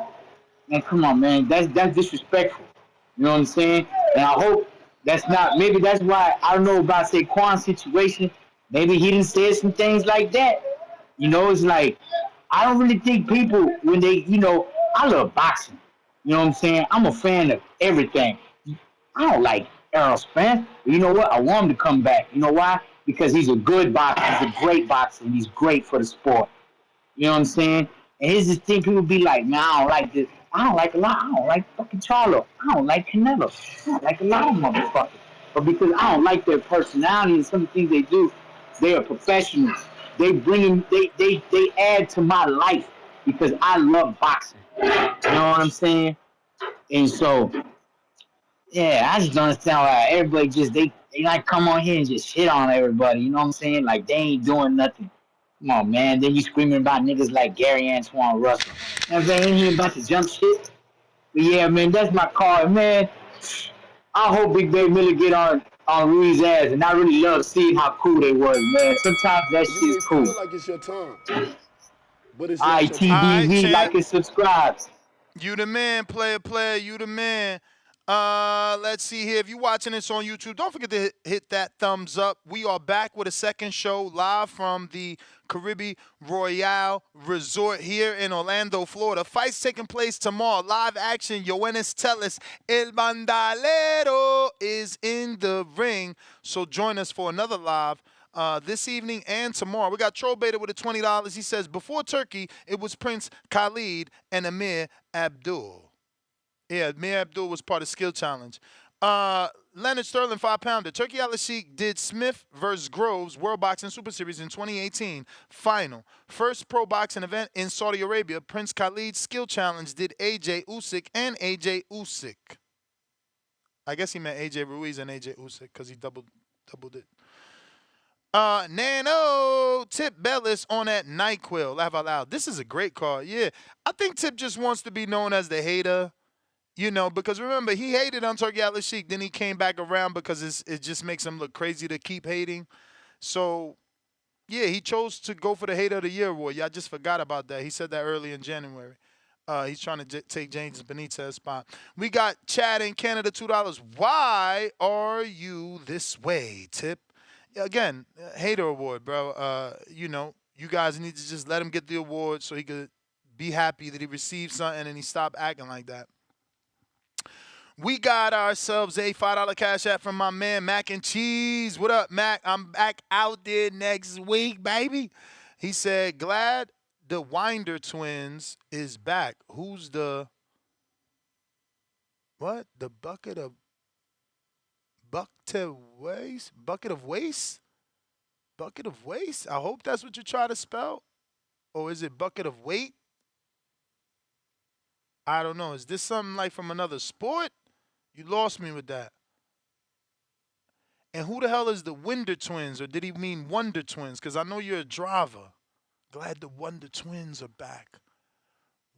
Man, come on, man. That's disrespectful. You know what I'm saying? And I hope that's not, maybe that's why, I don't know about Saquon's situation. Maybe he didn't say some things like that. You know, it's like, I don't really think people, when they, I love boxing. You know what I'm saying? I'm a fan of everything. I don't like Errol Spence. You know what? I want him to come back. You know why? because he's a good boxer. He's a great boxer. And he's great for the sport. You know what I'm saying? And here's the thing: people be like, "Man, I don't like this. I don't like a lot. I don't like fucking Charlo. I don't like Canelo. I don't like a lot of motherfuckers." But because I don't like their personality and some of the things they do, they are professionals. They they add to my life because I love boxing. You know what I'm saying? And so, yeah, I just don't understand why everybody just they like come on here and just shit on everybody. You know what I'm saying? Like they ain't doing nothing. Come on, man. Then you screaming about niggas like Gary Antoine Russell. And they ain't even about to jump shit. But yeah, man, that's my card, man. I hope Big Bay Miller get on Rui's ass, and I really love seeing how cool they was, man. Sometimes that You shit's may cool. feel like it's your time, but it's not your All time. right, ITDV, champ. like and subscribe. You the man, player. You the man. Let's see here. If you're watching this on YouTube, don't forget to hit that thumbs up. We are back with a second show live from the Caribbean Royale Resort here in Orlando, Florida. Fights taking place tomorrow. Live action. Yoenis Tellez, El Bandalero, is in the ring. So join us for another live this evening and tomorrow. We got Troll Beta with a $20. He says, before Turkey, it was Prince Khalid and Amir Abdul. Yeah, Amir Abdul was part of Skill Challenge. Leonard Sterling, 5-pounder. Turkey Al-Sheikh did Smith versus Groves World Boxing Super Series in 2018 final. First pro boxing event in Saudi Arabia. Prince Khalid's Skill Challenge did AJ Usyk and AJ Usyk. I guess he meant AJ Ruiz and AJ Usyk because he doubled it. Nano, Tip Bellis on that NyQuil. Laugh out loud. This is a great card. Yeah, I think Tip just wants to be known as the hater. You know, because remember, he hated on Turki Al-Sheikh. Then he came back around because it just makes him look crazy to keep hating. So, yeah, he chose to go for the Hater of the Year award. Y'all just forgot about that. He said that early in January. He's trying to take James Benitez's spot. We got Chad in Canada, $2. Why are you this way, Tip? Again, Hater award, bro. You know, you guys need to just let him get the award so he could be happy that he received something and he stopped acting like that. We got ourselves a $5 cash app from my man Mac and Cheese. What up, Mac? I'm back out there next week, baby. He said, glad the Winder twins is back. Who's the what? The bucket of waste? Bucket of waste? Bucket of waste? I hope that's what you try to spell. Or is it bucket of weight? I don't know. Is this something like from another sport? You lost me with that. And who the hell is the Winder twins? Or did he mean Wonder twins? Because I know you're a driver. Glad the Wonder twins are back.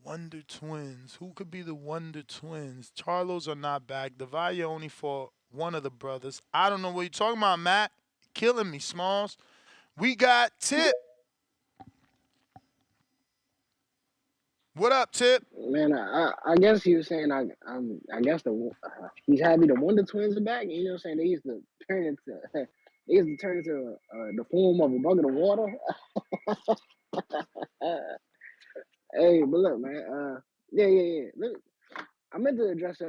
Wonder twins. Who could be the Wonder twins? Charlos are not back. Devaya only fought one of the brothers. I don't know what you're talking about, Matt. Killing me, Smalls. We got Tip. What up, Tip? Man, I guess he was saying I guess he's happy the Wonder Twins are back. You know what I'm saying? They used to turn into the form of a bucket of water. Hey, but look, man. Yeah. Look, I meant to address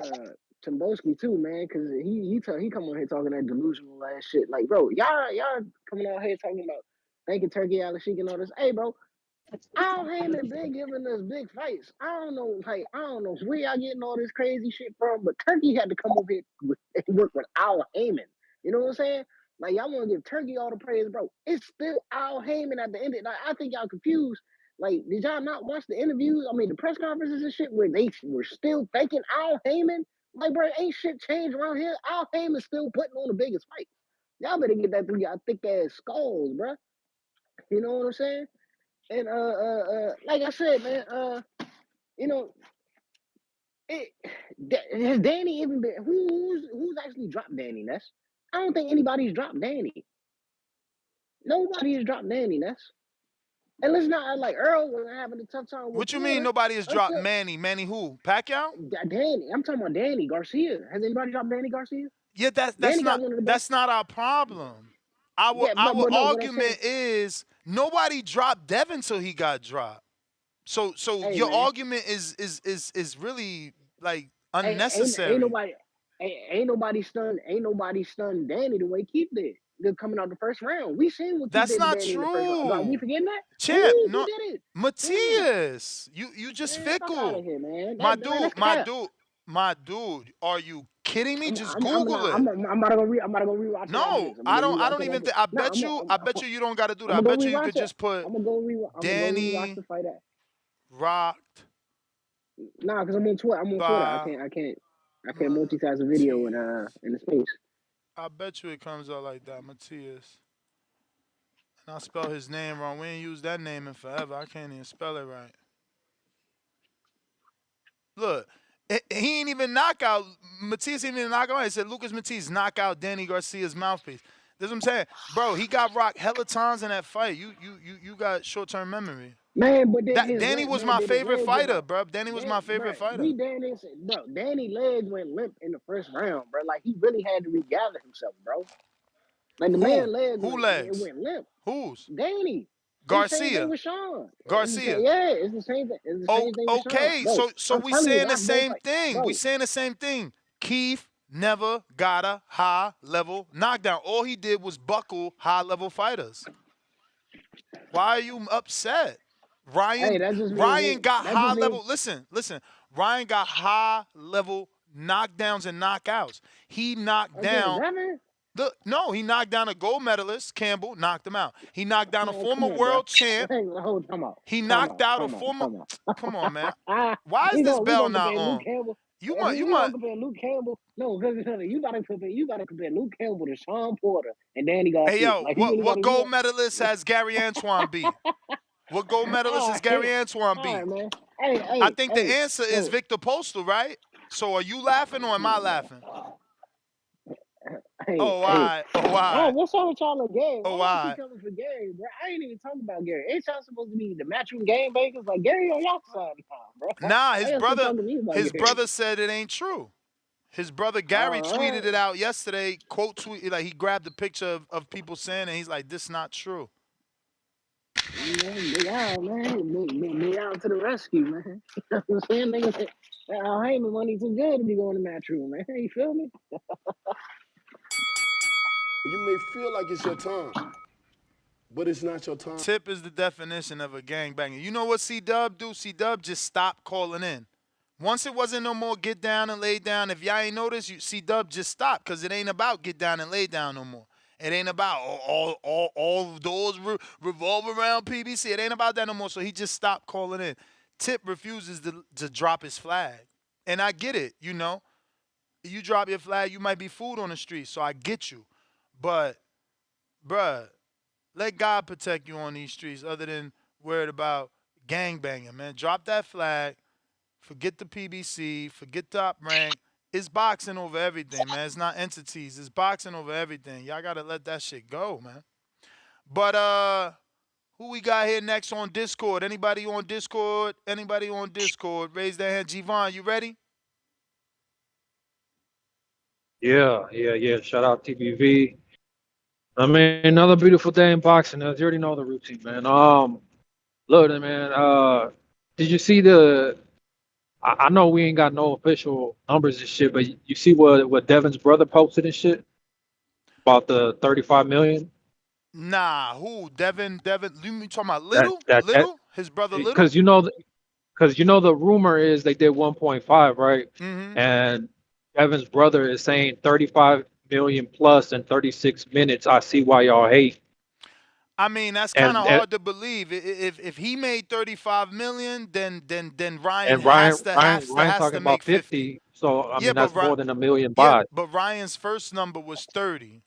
Timboski too, man, because he come on here talking that delusional ass shit. Like, bro, y'all coming on here talking about thanking Turkey Al-Sheikh and all this. Hey, bro. Al Heyman been giving us big fights. I don't know where y'all getting all this crazy shit from, but Turkey had to come over here and work with Al Heyman. You know what I'm saying? Like, y'all want to give Turkey all the praise, bro. It's still Al Heyman at the end. Like, I think y'all confused. Like, did y'all not watch the interviews? I mean, the press conferences and shit where they were still thanking Al Heyman? Like, bro, ain't shit changed around here. Al Heyman's still putting on the biggest fights. Y'all better get that through y'all thick ass skulls, bro. You know what I'm saying? And like I said, man, you know, has Danny even been who's actually dropped Danny Ness? I don't think anybody's dropped Danny. Nobody has dropped Danny Ness. And let's not act like Earl was having a tough time with What you Porter mean nobody has dropped until Manny? Manny who? Pacquiao? Danny. I'm talking about Danny Garcia. Has anybody dropped Danny Garcia? Yeah, that's Danny got not one of the best. that's not our problem. Our Yeah, our but no, what I'm saying, argument is nobody dropped Devin till he got dropped. So hey your man, argument is really like ain't unnecessary. nobody stunned Danny the way Keith did. coming out the first round. We seen what you That's did to not Danny in the first round. Are we true. forgetting that? Champ, Who no, did it? Man, Matthias, you just man, fuck out of fickle. here, man. My Man, dude, that's my cap. dude, my dude. Are you kidding me? I'm Just I'm I'm Google not it. I'm about to go I'm about to go rewatch it after No, this. I'm I gonna go don't. I rewatch don't it even after. think. I No, bet you. I bet you. You don't got to do that. I'm I gonna go bet you rewatch could it. just put I'm gonna go rewatch Danny the fight at. rocked Nah, cause I'm on Twitter. I'm on Twitter. by I can't multitask a video in the space. I bet you it comes out like that, Matthias. And I spell his name wrong. We ain't used that name in forever. I can't even spell it right. Look, he ain't even knock out Matias. Ain't even knock out. He said Lucas Matias knock out Danny Garcia's mouthpiece. That's what I'm saying, bro. He got rocked hella times in that fight. You got short term memory. Man, but then That his Danny leg, was man, my then his favorite legs went fighter, out. bro. Danny was my Bro, favorite fighter. Danny legs went limp in the first round, bro. Like he really had to regather himself, bro. Like the man legs Who it legs? went limp. Whose? Danny. It's the same thing Garcia. with Sean. Garcia. It's the same thing. It's the same thing with Sean, Okay, bro. so I'm we telling you, saying the watch both same fights, thing. We bro. saying the same thing. Keith never got a high level knockdown. All he did was buckle high level fighters. Why are you upset? Hey, Ryan got that just high means level. Listen. Ryan got high level knockdowns and knockouts. He knocked against down Evan. No, he knocked down a gold medalist, Campbell, knocked him out. He knocked down a Man, come former on, bro. world champ. Hey, hold He time knocked out, out a time out, former. time out. Come on, man. Why is we this bell gonna not compare Luke on? Campbell. You We gonna might. compare Luke Campbell. No, because you gotta compare Luke Campbell to Sean Porter and Danny Hey Garcia. yo, Like you really what gotta do gold medalist has Gary Antoine beat? What gold that. medalist has Gary Antoine All beat? right, man. I think the answer is So Victor Postal, right? So are you laughing or am I laughing? Oh, hey. why? Oh, why? What's wrong with y'all on Gary? Oh, Why y'all keep why? coming for Gary, bro? I ain't even talking about Gary. Ain't y'all supposed to be the matchroom game bakers? Like Gary on y'all side now, bro. Nah, Why y'all still talking to me about his Gary? brother said it ain't true. His brother Gary All tweeted right. it out yesterday. Quote tweet, like he grabbed a picture of people saying it. And he's like, "This not true." Man, Big Al, man. Big Al to the rescue, man. You know what I'm saying? Niggas, Al Heyman money too good to be going to matchroom, man. You feel me? You may feel like it's your time, but it's not your time. Tip is the definition of a gangbanger. You know what C Dub do? C Dub just stopped calling in. Once it wasn't no more get down and lay down. If y'all ain't noticed, C Dub just stopped because it ain't about get down and lay down no more. It ain't about all of those revolve around PBC. It ain't about that no more. So he just stopped calling in. Tip refuses to drop his flag. And I get it, you know. You drop your flag, you might be food on the street. So I get you. But, bruh, let God protect you on these streets other than worried about gangbanging, man. Drop that flag. Forget the PBC. Forget top rank. It's boxing over everything, man. It's not entities. It's boxing over everything. Y'all gotta let that shit go, man. But who we got here next on Discord? Anybody on Discord? Anybody on Discord? Raise their hand. Javon, you ready? Yeah. Shout out TBV. I mean, another beautiful day in boxing. You already know the routine, man. Look, man. Did you see the? I know we ain't got no official numbers and shit, but you see what Devin's brother posted and shit about the 35 million. Nah, who? Devin, you talking about That Little? that that Little? His brother Little? because the rumor is they did 1.5, right? Mm-hmm. And Devin's brother is saying 35 million plus in 36 minutes. I see why y'all hate. I mean, that's kind of And hard to believe. If he made 35 million, then Ryan and has Ryan to talking about make 50. 50. So I Yeah, mean that's more than a million yeah, buys. but Ryan's first number was 30.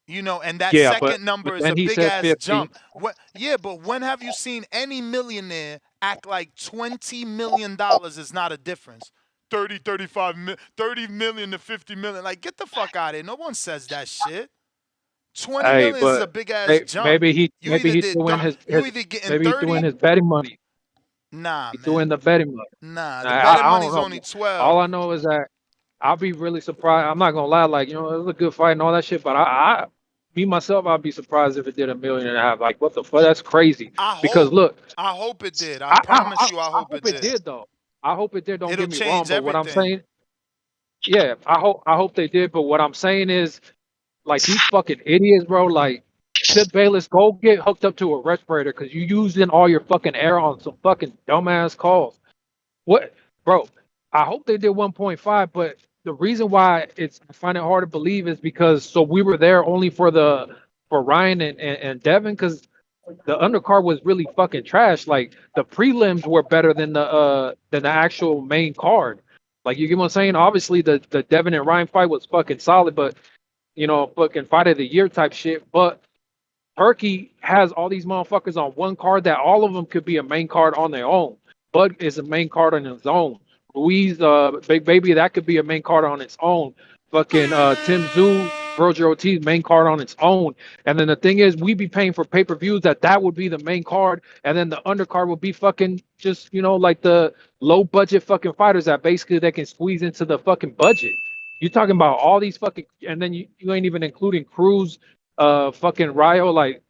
You know, and that Yeah, second but number is then a he big said ass 50. jump. What? Yeah, but when have you seen any millionaire act like $20 million is not a difference? 30 million to 50 million. Like, get the fuck out of here. No one says that shit. 20 Hey, million is a but big ass jump. maybe You either he did threw in you either getting maybe he threw in 30. his betting money. Nah, He threw in man. the betting money. Nah, the betting I don't money's know. only All 12. I know is that I'll be really surprised. I'm not gonna lie, like it was a good fight and all that shit. But me myself, I'd be surprised if it did 1.5 million. Like what the fuck? That's crazy. Because look, I hope it did. I promise you I I hope it hope it did. did though. I hope it did. Don't It'll get me wrong. change But what I'm everything. saying, yeah, I hope they did. But what I'm saying is Like these fucking idiots, bro. Like Chip Bayless, go get hooked up to a respirator because you using all your fucking air on some fucking dumbass calls. What, bro? I hope they did 1.5, but the reason why I find it hard to believe is because so we were there only for Ryan and Devin because the undercard was really fucking trash. Like the prelims were better than the actual main card. Like you get what I'm saying? Obviously the Devin and Ryan fight was fucking solid, but fucking fight of the year type shit. But Turkey has all these motherfuckers on one card that all of them could be a main card on their own. Bud is a main card on his own. Ruiz, Big Baby, that could be a main card on its own. Fucking Tim Zoo, Virgil Ortiz, main card on its own. And then the thing is, we be paying for pay-per-views that would be the main card, and then the undercard would be fucking just like the low budget fucking fighters that basically they can squeeze into the fucking budget. You talking about all these fucking, and then you ain't even including Cruz, fucking Ryo, like,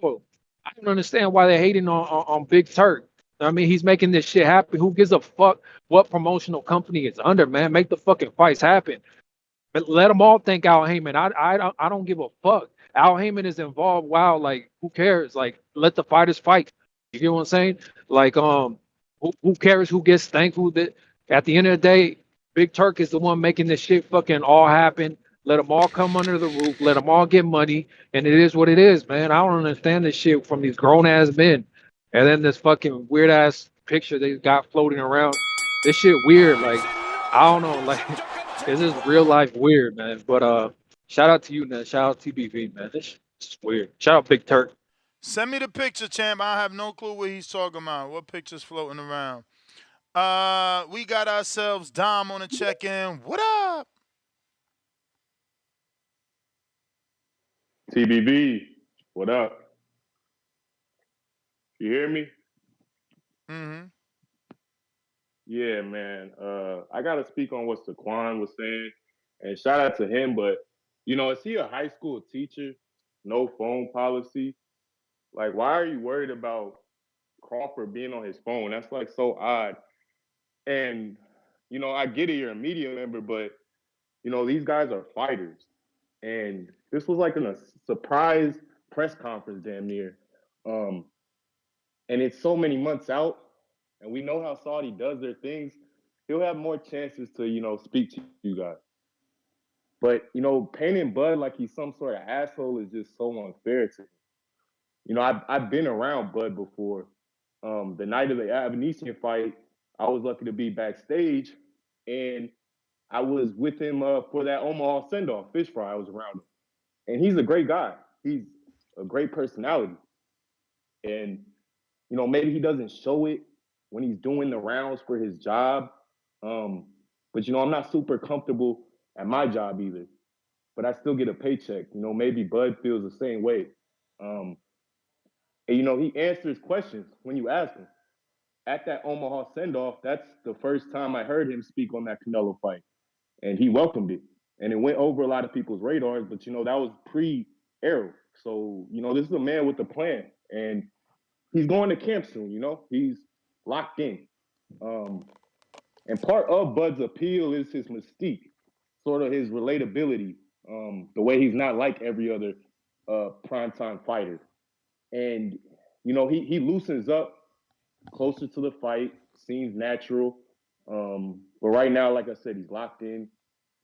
well, I don't understand why they're hating on Big Turk. I mean, he's making this shit happen. Who gives a fuck what promotional company it's under, man? Make the fucking fights happen. But let them all thank Al Heyman. I don't give a fuck. Al Heyman is involved. Wow, like who cares? Like let the fighters fight. You get what I'm saying? Like who cares who gets thanked? Who that at the end of the day, Big Turk is the one making this shit fucking all happen. Let them all come under the roof. Let them all get money, and it is what it is, man. I don't understand this shit from these grown ass men, and then this fucking weird ass picture they got floating around. This shit weird. Like I don't know. Like this is real life weird, man. But shout out to you, man. Shout out TBV, man. This is weird. Shout out Big Turk. Send me the picture, champ. I have no clue what he's talking about. What picture's floating around? We got ourselves Dom on the check-in. What up? TBV, what up? You hear me? Mm-hmm. Yeah, man. I gotta speak on what Saquon was saying, and shout out to him. But is he a high school teacher? No phone policy. Like, why are you worried about Crawford being on his phone? That's like so odd. And I get it, you're a media member, but these guys are fighters, and this was like a surprise press conference, damn near. And it's so many months out, and we know how Saudi does their things. He'll have more chances to, speak to you guys. But, painting Bud like he's some sort of asshole is just so unfair to him. I've been around Bud before. The night of the Avanesian fight, I was lucky to be backstage, and I was with him for that Omaha send-off, fish fry. I was around him. And he's a great guy. He's a great personality. And maybe he doesn't show it when he's doing the rounds for his job. But I'm not super comfortable at my job either. But I still get a paycheck. Maybe Bud feels the same way. And he answers questions when you ask him. At that Omaha send-off, that's the first time I heard him speak on that Canelo fight. And he welcomed it. And it went over a lot of people's radars, but that was pre-Arrow. So, this is a man with a plan. And he's going to camp soon, he's locked in. And part of Bud's appeal is his mystique, sort of his relatability, the way he's not like every other primetime fighter. And, he loosens up closer to the fight, seems natural. But right now, like I said, he's locked in.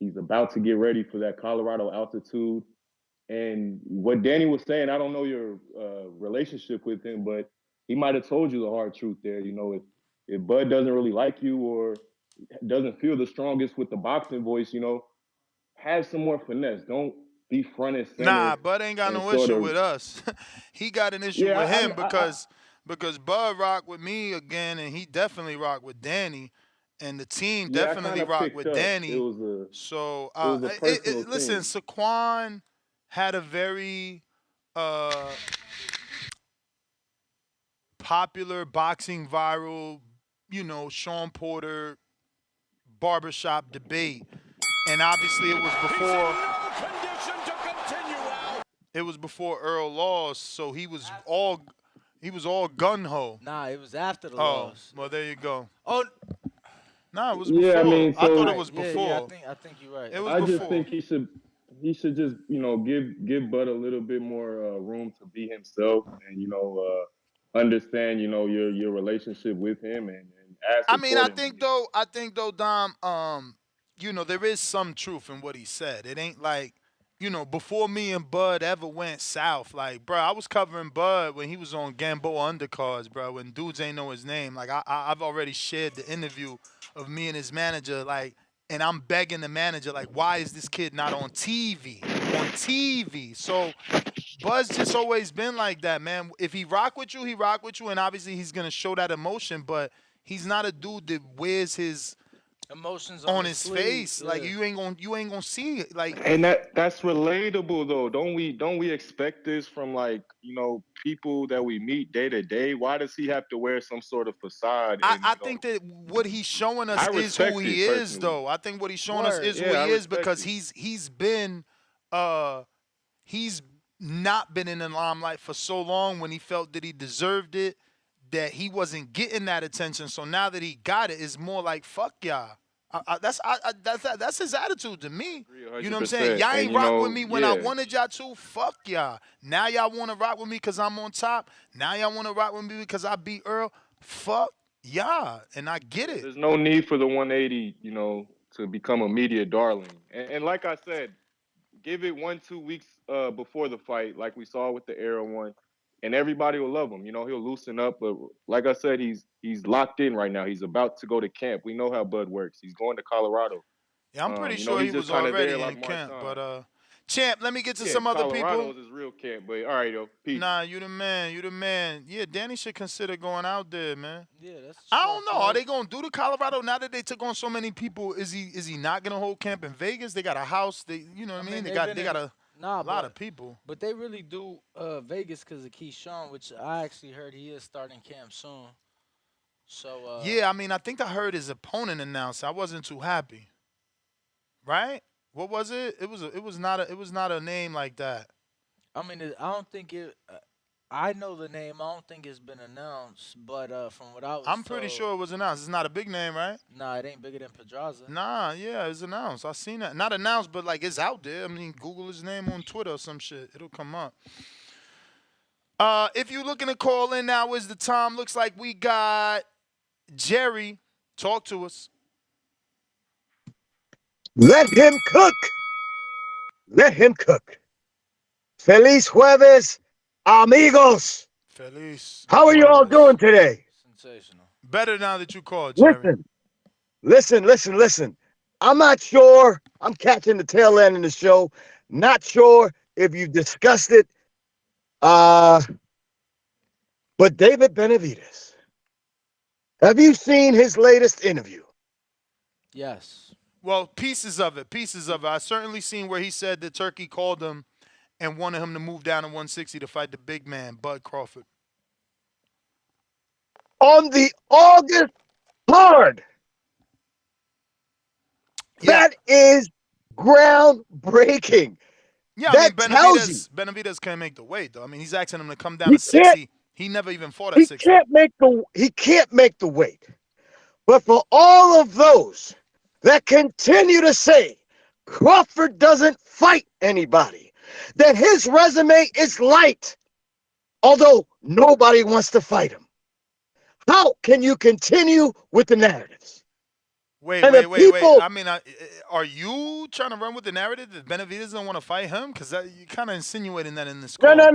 He's about to get ready for that Colorado altitude. And what Danny was saying, I don't know your relationship with him, but he might have told you the hard truth there. If Bud doesn't really like you or doesn't feel the strongest with the boxing voice, have some more finesse. Don't be front and center. Nah, Bud ain't got no issue with us. He got an issue with him because Bud rocked with me again, and he definitely rocked with Danny, and the team definitely rocked with Danny. So listen, Saquon had a very popular boxing viral, Sean Porter barbershop debate. And obviously it was before Earl lost, so he was all gun ho. Nah, it was after the loss. Well, there you go. Oh, nah, it was before. I thought it was before. Yeah, I think you're right. It was I before. just think he he should just give Bud a little bit more room to be himself, and understand your relationship with him, and ask I mean, accordingly. I think though, Dom, there is some truth in what he said. It ain't like, before me and Bud ever went south, like, bro, I was covering Bud when he was on Gamboa undercards, bro, when dudes ain't know his name. Like, I've already shared the interview of me and his manager, like, and I'm begging the manager, like, why is this kid not on TV? On TV. So Bud's just always been like that, man. If he rock with you, he rock with you, and obviously he's gonna show that emotion. But he's not a dude that wears his Emotions on on his his sleeve. face. Like Yeah. you ain't gonna see it. Like And that's relatable though. Don't we expect this from people that we meet day to day? Why does he have to wear some sort of facade? And I think that what he's showing us I is who respect he it is, personally. though. I think what he's showing us Word. is who Yeah, I he is respect because it. he's been he's not been in the limelight for so long when he felt that he deserved it, that he wasn't getting that attention. So now that he got it, it's more like fuck y'all. That's his attitude to me. Agree You know what I'm saying? 100%. Y'all And ain't rock with me when I yeah. wanted y'all to. Fuck y'all. Now y'all want to rock with me because I'm on top. Now y'all want to rock with me because I beat Earl. Fuck y'all. And I get it. There's no need for the 180, to become a media darling. And like I said, give it 1-2 weeks before the fight, like we saw with the Arrow one, and everybody will love him. He'll loosen up. But like I said, he's locked in right now. He's about to go to camp. We know how Bud works. He's going to Colorado. Yeah, I'm pretty sure he He's just was kind of there already like in camp. Marshawn. But Champ, let me get to Yeah, some other Colorado people. is his real camp. But all right, yo, peace. Nah, you the man. You the man. Yeah, Danny should consider going out there, man. Yeah, that's a I short don't know. Are flight. they gonna do the Colorado now that they took on so many people? Is he not gonna hold camp in Vegas? They got a house. You know what I mean? They they've got been in, a nah, lot of people. but they really do Vegas because of Keyshawn, which I actually heard he is starting camp soon. So Yeah, I mean, I think I heard his opponent announce. I wasn't too happy. Right? What was it? It was not a name like that. I mean, I don't think it. I know the name. I don't think it's been announced, but from what I was I'm pretty told, sure it was announced. It's not a big name, right? nah, it ain't bigger than Pedraza. Nah, yeah, it's announced. I seen that. Not announced, but like it's out there. I mean, Google his name on Twitter or some shit. It'll come up. If you're looking to call in, now is the time. Looks like we got Jerry. Talk to us. Let him cook. Let him cook. Feliz jueves, amigos. Feliz. How are you all doing today? Sensational. Better now that you called, Jerry. Listen. I'm not sure. I'm catching the tail end of the show. Not sure if you've discussed it. But David Benavidez, have you seen his latest interview? Yes. Well, pieces of it. I certainly seen where he said that Turkey called him and wanted him to move down to 160 to fight the big man, Bud Crawford. On the August card. Yeah. That is groundbreaking. Yeah, I that mean, tells you Benavidez can't make the weight, though. I mean, he's asking him to come down he to can't 60. He never even fought at he 60. can't make the weight. But for all of those that continue to say Crawford doesn't fight anybody, that his resume is light, although nobody wants to fight him, how can you continue with the narratives? Wait. People, I mean, are you trying to run with the narrative that Benavidez don't want to fight him? Because you're kind of insinuating that in this call. No.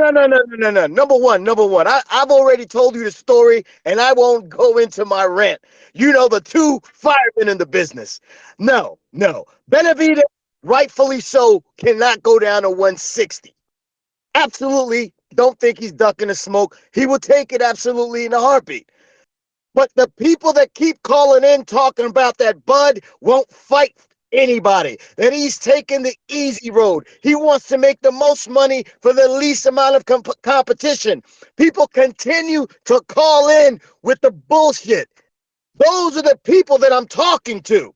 Number one. I've already told you the story, and I won't go into my rant. You know the two firemen in the business. No. Benavidez, rightfully so, cannot go down to 160. Absolutely don't think he's ducking the smoke. He will take it absolutely in a heartbeat. But the people that keep calling in talking about that Bud won't fight anybody, that he's taking the easy road. He wants to make the most money for the least amount of competition. People continue to call in with the bullshit. Those are the people that I'm talking to.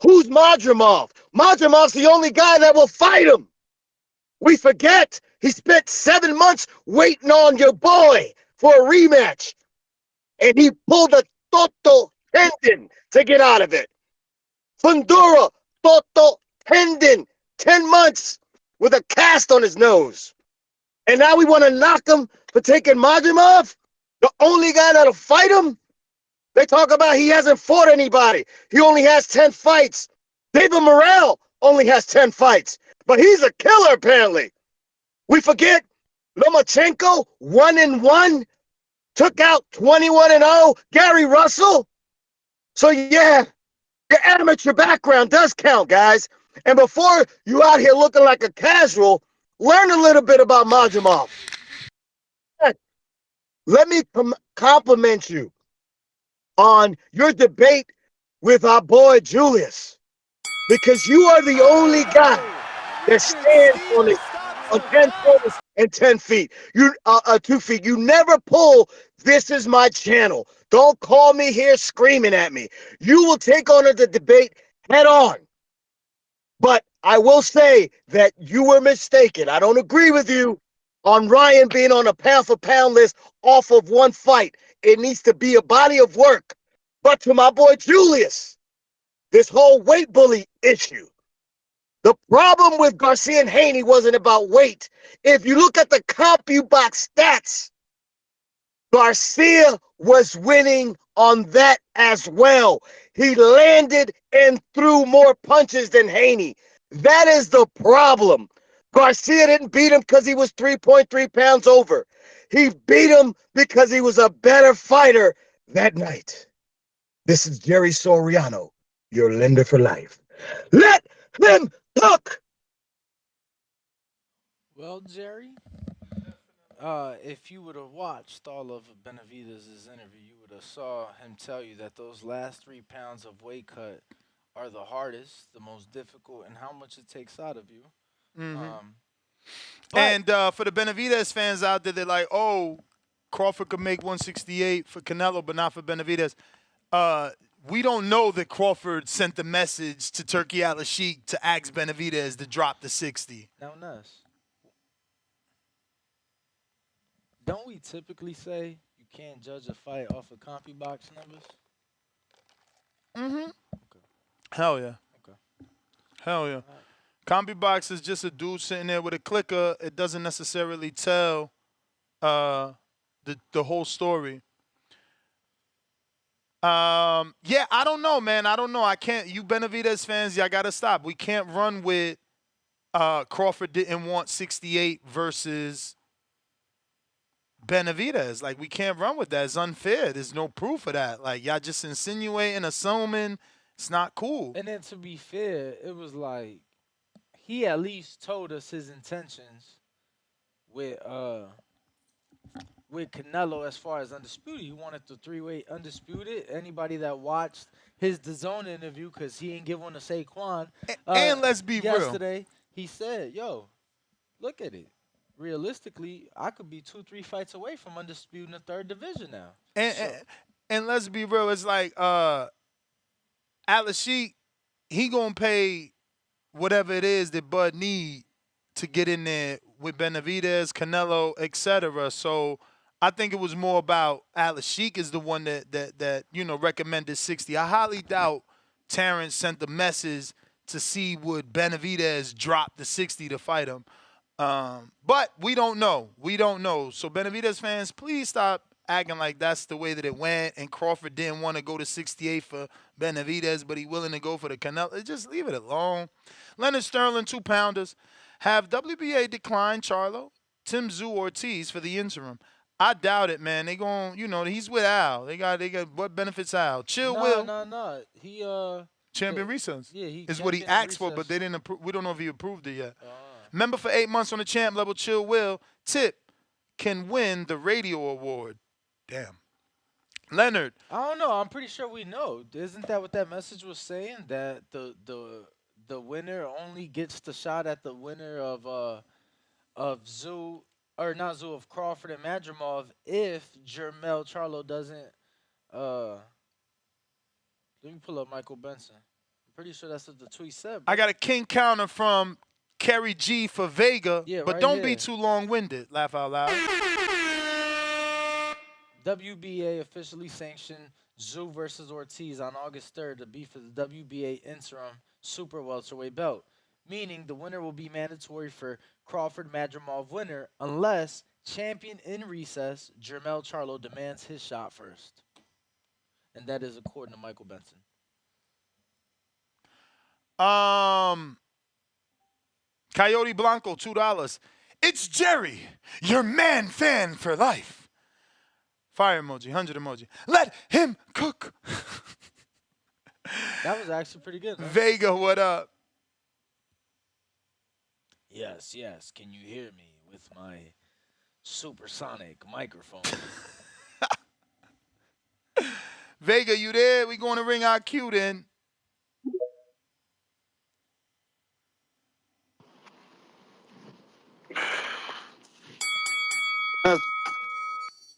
Who's Madrimov? Madrimov's the only guy that will fight him. We forget he spent 7 months waiting on your boy for a rematch. And he pulled a Toto tendon to get out of it. Fundura, Toto tendon, 10 months. with a cast on his nose. And now we want to knock him for taking Majimov, the only guy that'll fight him? They talk about he hasn't fought anybody. He only has 10 fights. David Morrell only has 10 fights, but he's a killer apparently. We forget Lomachenko 1-1, took out 21-0 Gary Russell. So yeah, your amateur background does count, guys. And before you out here looking like a casual, learn a little bit about Majimov. Let me compliment you on your debate with our boy Julius, because you are the only guy that stands on 10 toes and 10 feet. 2 feet. You never pull, this is my channel. Don't call me here screaming at me. You will take on the debate head on. But I will say that you were mistaken. I don't agree with you on Ryan being on a pound for pound list off of one fight. It needs to be a body of work. But to my boy Julius, this whole weight bully issue, the problem with Garcia and Haney wasn't about weight. If you look at the CompuBox stats, Garcia was winning on that as well. He landed and threw more punches than Haney. That is the problem. Garcia didn't beat him because he was 3.3 pounds over. He beat him because he was a better fighter that night. This is Jerry Soriano, your lender for life. Let them talk. Well, Jerry, if you would have watched all of Benavidez' interview, you would have saw him tell you that those last 3 pounds of weight cut are the hardest, the most difficult, and how much it takes out of you. And for the Benavidez fans out there, they're like, oh, Crawford could make 168 for Canelo, but not for Benavidez. We don't know that Crawford sent the message to Turki Al-Sheikh to ask Benavidez to drop the 60. Now, Ness, don't we typically say you can't judge a fight off of CompuBox numbers? Mm-hmm. Okay. Hell yeah. Okay. Hell yeah. CompuBox is just a dude sitting there with a clicker. It doesn't necessarily tell the whole story. Yeah, I don't know, man. I don't know. I can't. You Benavidez fans, y'all gotta stop. We can't run with Crawford didn't want 68 versus Benavidez. Like, we can't run with that. It's unfair. There's no proof of that. Like, y'all just insinuating, assuming. It's not cool. And then to be fair, it was like he at least told us his intentions with Canelo as far as undisputed. He wanted the 3-weight undisputed. Anybody that watched his DAZN interview, because he ain't give one to Saquon. And let's be yesterday, real. He said, yo, look at it. Realistically, I could be 2-3 fights away from undisputed in the 3rd division now. And let's be real. It's like Al-Sheikh, he going to pay whatever it is that Bud need to get in there with Benavidez, Canelo, etc. So I think it was more about Al-Sheikh is the one that recommended 60. I highly doubt Terrence sent the message to see would Benavidez drop the 60 to fight him. But we don't know. We don't know. So Benavidez fans, please stop acting like that's the way that it went, and Crawford didn't want to go to 68 for Benavidez, but he willing to go for the Canelo. Just leave it alone. Leonard Sterling, 2-pounders. Have WBA declined Charlo, Tim Tszyu Ortiz for the interim? I doubt it, man. They going, he's with Al. They got what benefits Al? Will. No. He champion recess. Yeah, he is what he asked for, but they didn't approve. We don't know if he approved it yet. Member for 8 months on the champ level, Chill Will. Tip can win the radio award. Damn. Leonard. I don't know. I'm pretty sure we know. Isn't that what that message was saying? That the winner only gets the shot at the winner of Tszyu, or not Tszyu, of Crawford and Madrimov if Jermell Charlo doesn't. Let me pull up Michael Benson. I'm pretty sure that's what the tweet said. I got a king counter from Kerry G for Vega, but right don't here. be too long-winded. Laugh out loud. WBA officially sanctioned Tszyu versus Ortiz on August 3rd to be for the WBA interim super welterweight belt. meaning the winner will be mandatory for Crawford Madrimov winner unless champion in recess Jermel Charlo demands his shot first. And that is according to Michael Benson. Coyote Blanco, $2. It's Jerry, your man fan for life. Fire emoji, 100 emoji. Let him cook. That was actually pretty good, man. Vega, what up? Yes, yes. Can you hear me with my supersonic microphone? Vega, you there? We going to ring our cue then.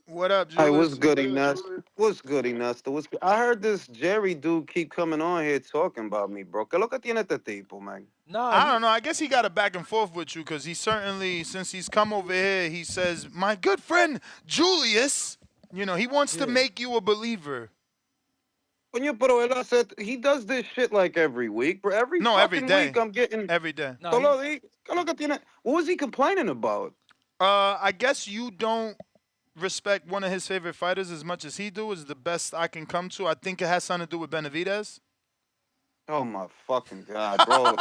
What up, Hey, what's Julius? good, Nuts? What's good, Nuts? I heard this Jerry dude keep coming on here talking about me, bro. ¿Qué lo que tiene este tipo, man? I don't know. I guess he got a back and forth with you because he certainly, since he's come over here, he says, my good friend Julius, you know, he wants to make you a believer. Coño, pero él he does this shit like every week, bro. Every every fucking day. week I'm getting... Every day. ¿Qué lo que tiene? What was he complaining about? I guess you don't respect one of his favorite fighters as much as he do is the best I can come to. I think it has something to do with Benavidez. Oh my fucking God, bro.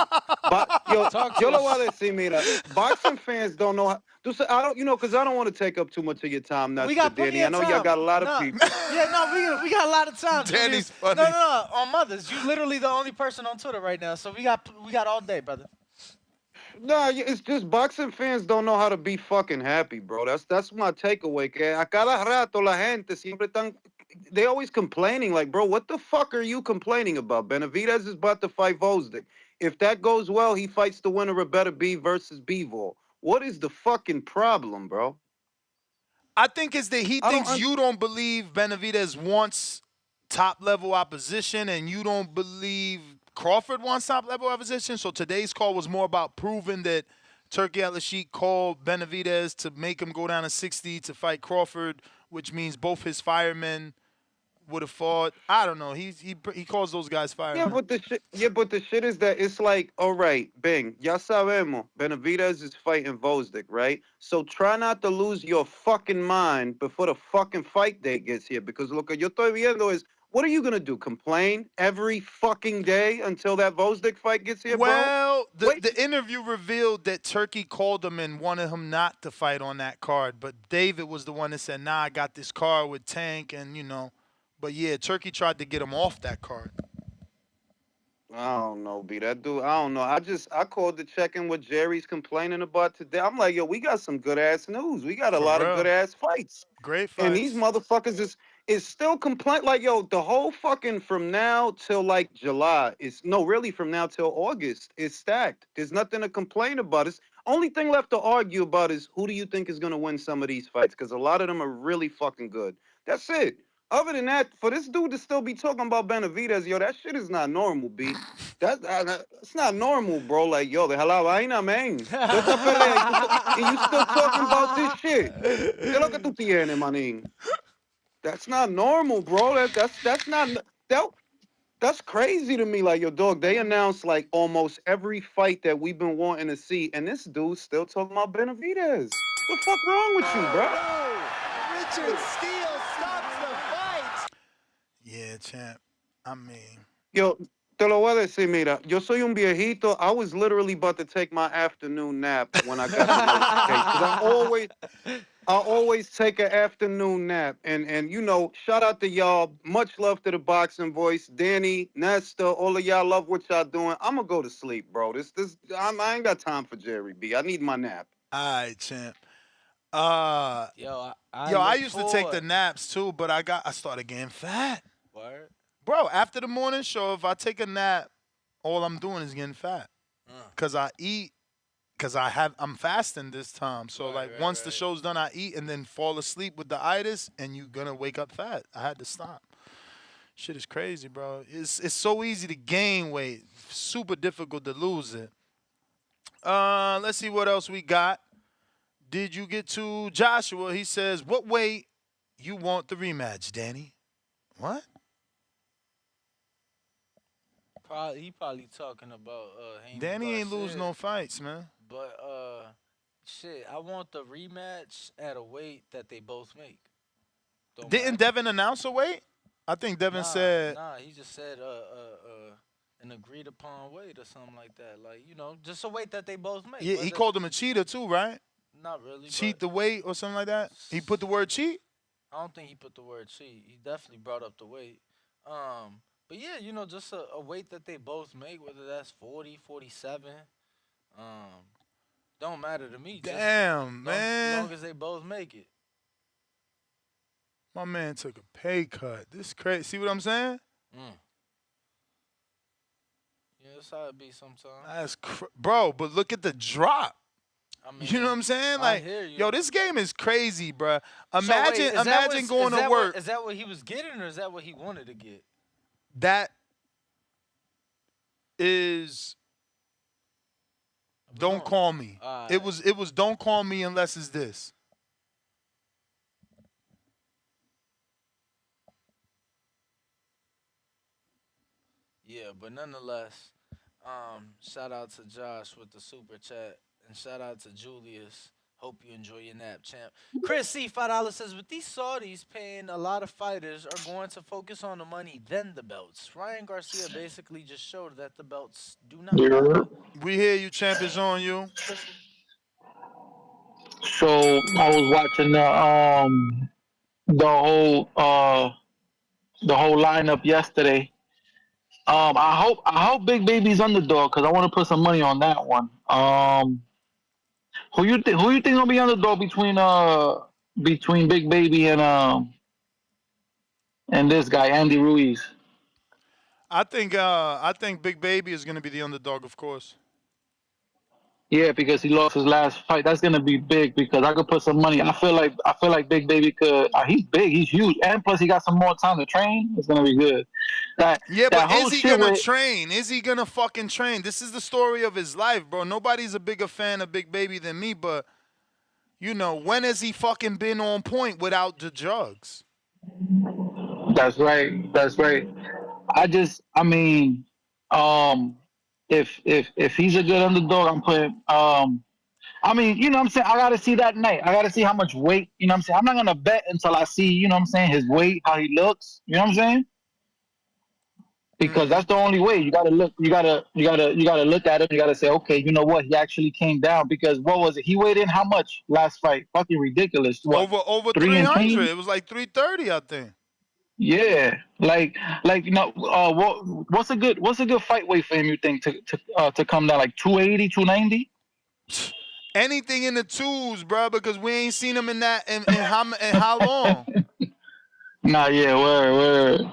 But yo lo voy a decir, mira, boxing fans don't know how, I don't, because I don't want to take up too much of your time, Nuts, We got Danny. plenty I of know time. y'all got a lot of people. Yeah, no, we got a lot of time. Danny's Julius. funny. No. On Mothers, you literally the only person on Twitter right now, so we got all day, brother. Nah, it's just boxing fans don't know how to be fucking happy, bro. That's my takeaway. Que a cada rato la gente siempre están, they always complaining. Like, bro, what the fuck are you complaining about? Benavidez is about to fight Vosdick. If that goes well, he fights the winner of Better B versus Bivol. What is the fucking problem, bro? I think it's that he thinks you don't believe Benavidez wants top-level opposition, and you don't believe Crawford wants top-level opposition. So today's call was more about proving that Turki Al-Sheikh called Benavidez to make him go down to 60 to fight Crawford, which means both his firemen would have fought. I don't know. He calls those guys firemen. But the shit is that it's like, all right, Bing, ya sabemos, Benavidez is fighting Vosdick, right? So try not to lose your fucking mind before the fucking fight date gets here. Because lo que yo estoy viendo is, what are you gonna do? Complain every fucking day until that Vosdick fight gets here, bro? Well, the interview revealed that Turki called him and wanted him not to fight on that card, but David was the one that said, "Nah, I got this card with Tank," and you know. But yeah, Turki tried to get him off that card. I don't know, B. That dude, I don't know. I called to check in what Jerry's complaining about today. I'm like, yo, we got some good ass news. We got a lot of good ass fights. Great fights. And these motherfuckers is still complaining. Like, yo, the whole fucking from now till like July really from now till August is stacked. There's nothing to complain about. It's only thing left to argue about is who do you think is gonna win some of these fights? Because a lot of them are really fucking good. That's it. Other than that, for this dude to still be talking about Benavidez, yo, that shit is not normal, B. That's not normal, bro. Like, yo, de la vaina, man. Yo te pelea y you still talking about this shit. ¿Qué es lo que tú tienes, manín? That's not normal, bro. That's crazy to me. Like, yo, dog, they announced like almost every fight that we've been wanting to see, and this dude's still talking about Benavidez. What the fuck wrong with you, bro? Richard Steele stops the fight. Yeah, champ. I mean. Yo, te lo voy a decir, mira, yo soy un viejito. I was literally about to take my afternoon nap when I got the notification. Because I always take an afternoon nap. And you know, shout out to y'all. Much love to the boxing voice. Danny, Nesta, all of y'all love what y'all doing. I'm going to go to sleep, bro. I ain't got time for Jerry B. I need my nap. All right, champ. I used to take the naps too, but I started getting fat. Word? Bro, after the morning show, if I take a nap, all I'm doing is getting fat. Cause I eat, I'm fasting this time. So once the show's done, I eat and then fall asleep with the itis, and you're gonna wake up fat. I had to stop. Shit is crazy, bro. It's so easy to gain weight, super difficult to lose it. Let's see what else we got. Did you get to Joshua? He says, what weight you want the rematch, Danny? What? He probably talking about Haney Danny ain't lose Garcia. no fights, man. But shit, I want the rematch at a weight that they both make. Don't Didn't matter. Devin announce a weight? I think Devin Nah, said nah. He just said an agreed upon weight or something like that. Like just a weight that they both make. yeah, he Whether called him a cheater too, right? not really, but Cheat the weight or something like that. He put the word cheat. I don't think he put the word cheat. He definitely brought up the weight. But yeah, just a weight that they both make, whether that's 40, 47. Um, don't matter to me. Just Damn, long man. as they both make it. My man took a pay cut. This crazy. See what I'm saying? Mm. Yeah, that's how it be sometimes. That's bro. But look at the drop. I mean, You know what I'm saying? I Like, hear you. yo, this game is crazy, bro. So wait, Imagine going to work. Is that what he was getting, or is that what he wanted to get? That is. Don't call me. It was don't call me unless it's this. Yeah, but nonetheless, shout out to Josh with the super chat, and shout out to Julius. Hope you enjoy your nap, champ. Chris C $5 says, with these Saudis paying a lot of fighters are going to focus on the money then the belts. Ryan Garcia basically just showed that the belts do not matter. We hear you, champ is on you. So I was watching the whole lineup yesterday. I hope Big Baby's underdog because I want to put some money on that one. Who you think gonna be underdog between Big Baby and this guy Andy Ruiz? I think Big Baby is gonna be the underdog, of course. Yeah, because he lost his last fight. That's gonna be big because I could put some money. I feel like Big Baby could. He's big. He's huge, and plus he got some more time to train. It's gonna be good. That Yeah, that but whole is he shit gonna with train? Is he gonna fucking train? This is the story of his life, bro. Nobody's a bigger fan of Big Baby than me, but when has he fucking been on point without the drugs? That's right. That's right. I mean, um, if he's a good underdog, I'm putting. I mean, what I'm saying, I gotta see that night. I gotta see how much weight. You know what I'm saying. I'm not gonna bet until I see. You know what I'm saying, his weight, how he looks. You know what I'm saying. Because Mm-hmm. that's the only way. You gotta look. You gotta look at him. You gotta say, okay, you know what? He actually came down. Because what was it? He weighed in how much last fight? Fucking ridiculous. What? Over 3 and 300. change? It was like 330, I think. Yeah, like what's a good fight weight for him? You think to come down like 280, 290? Anything in the twos, bro, because we ain't seen him in that in how long? Nah, yeah, word.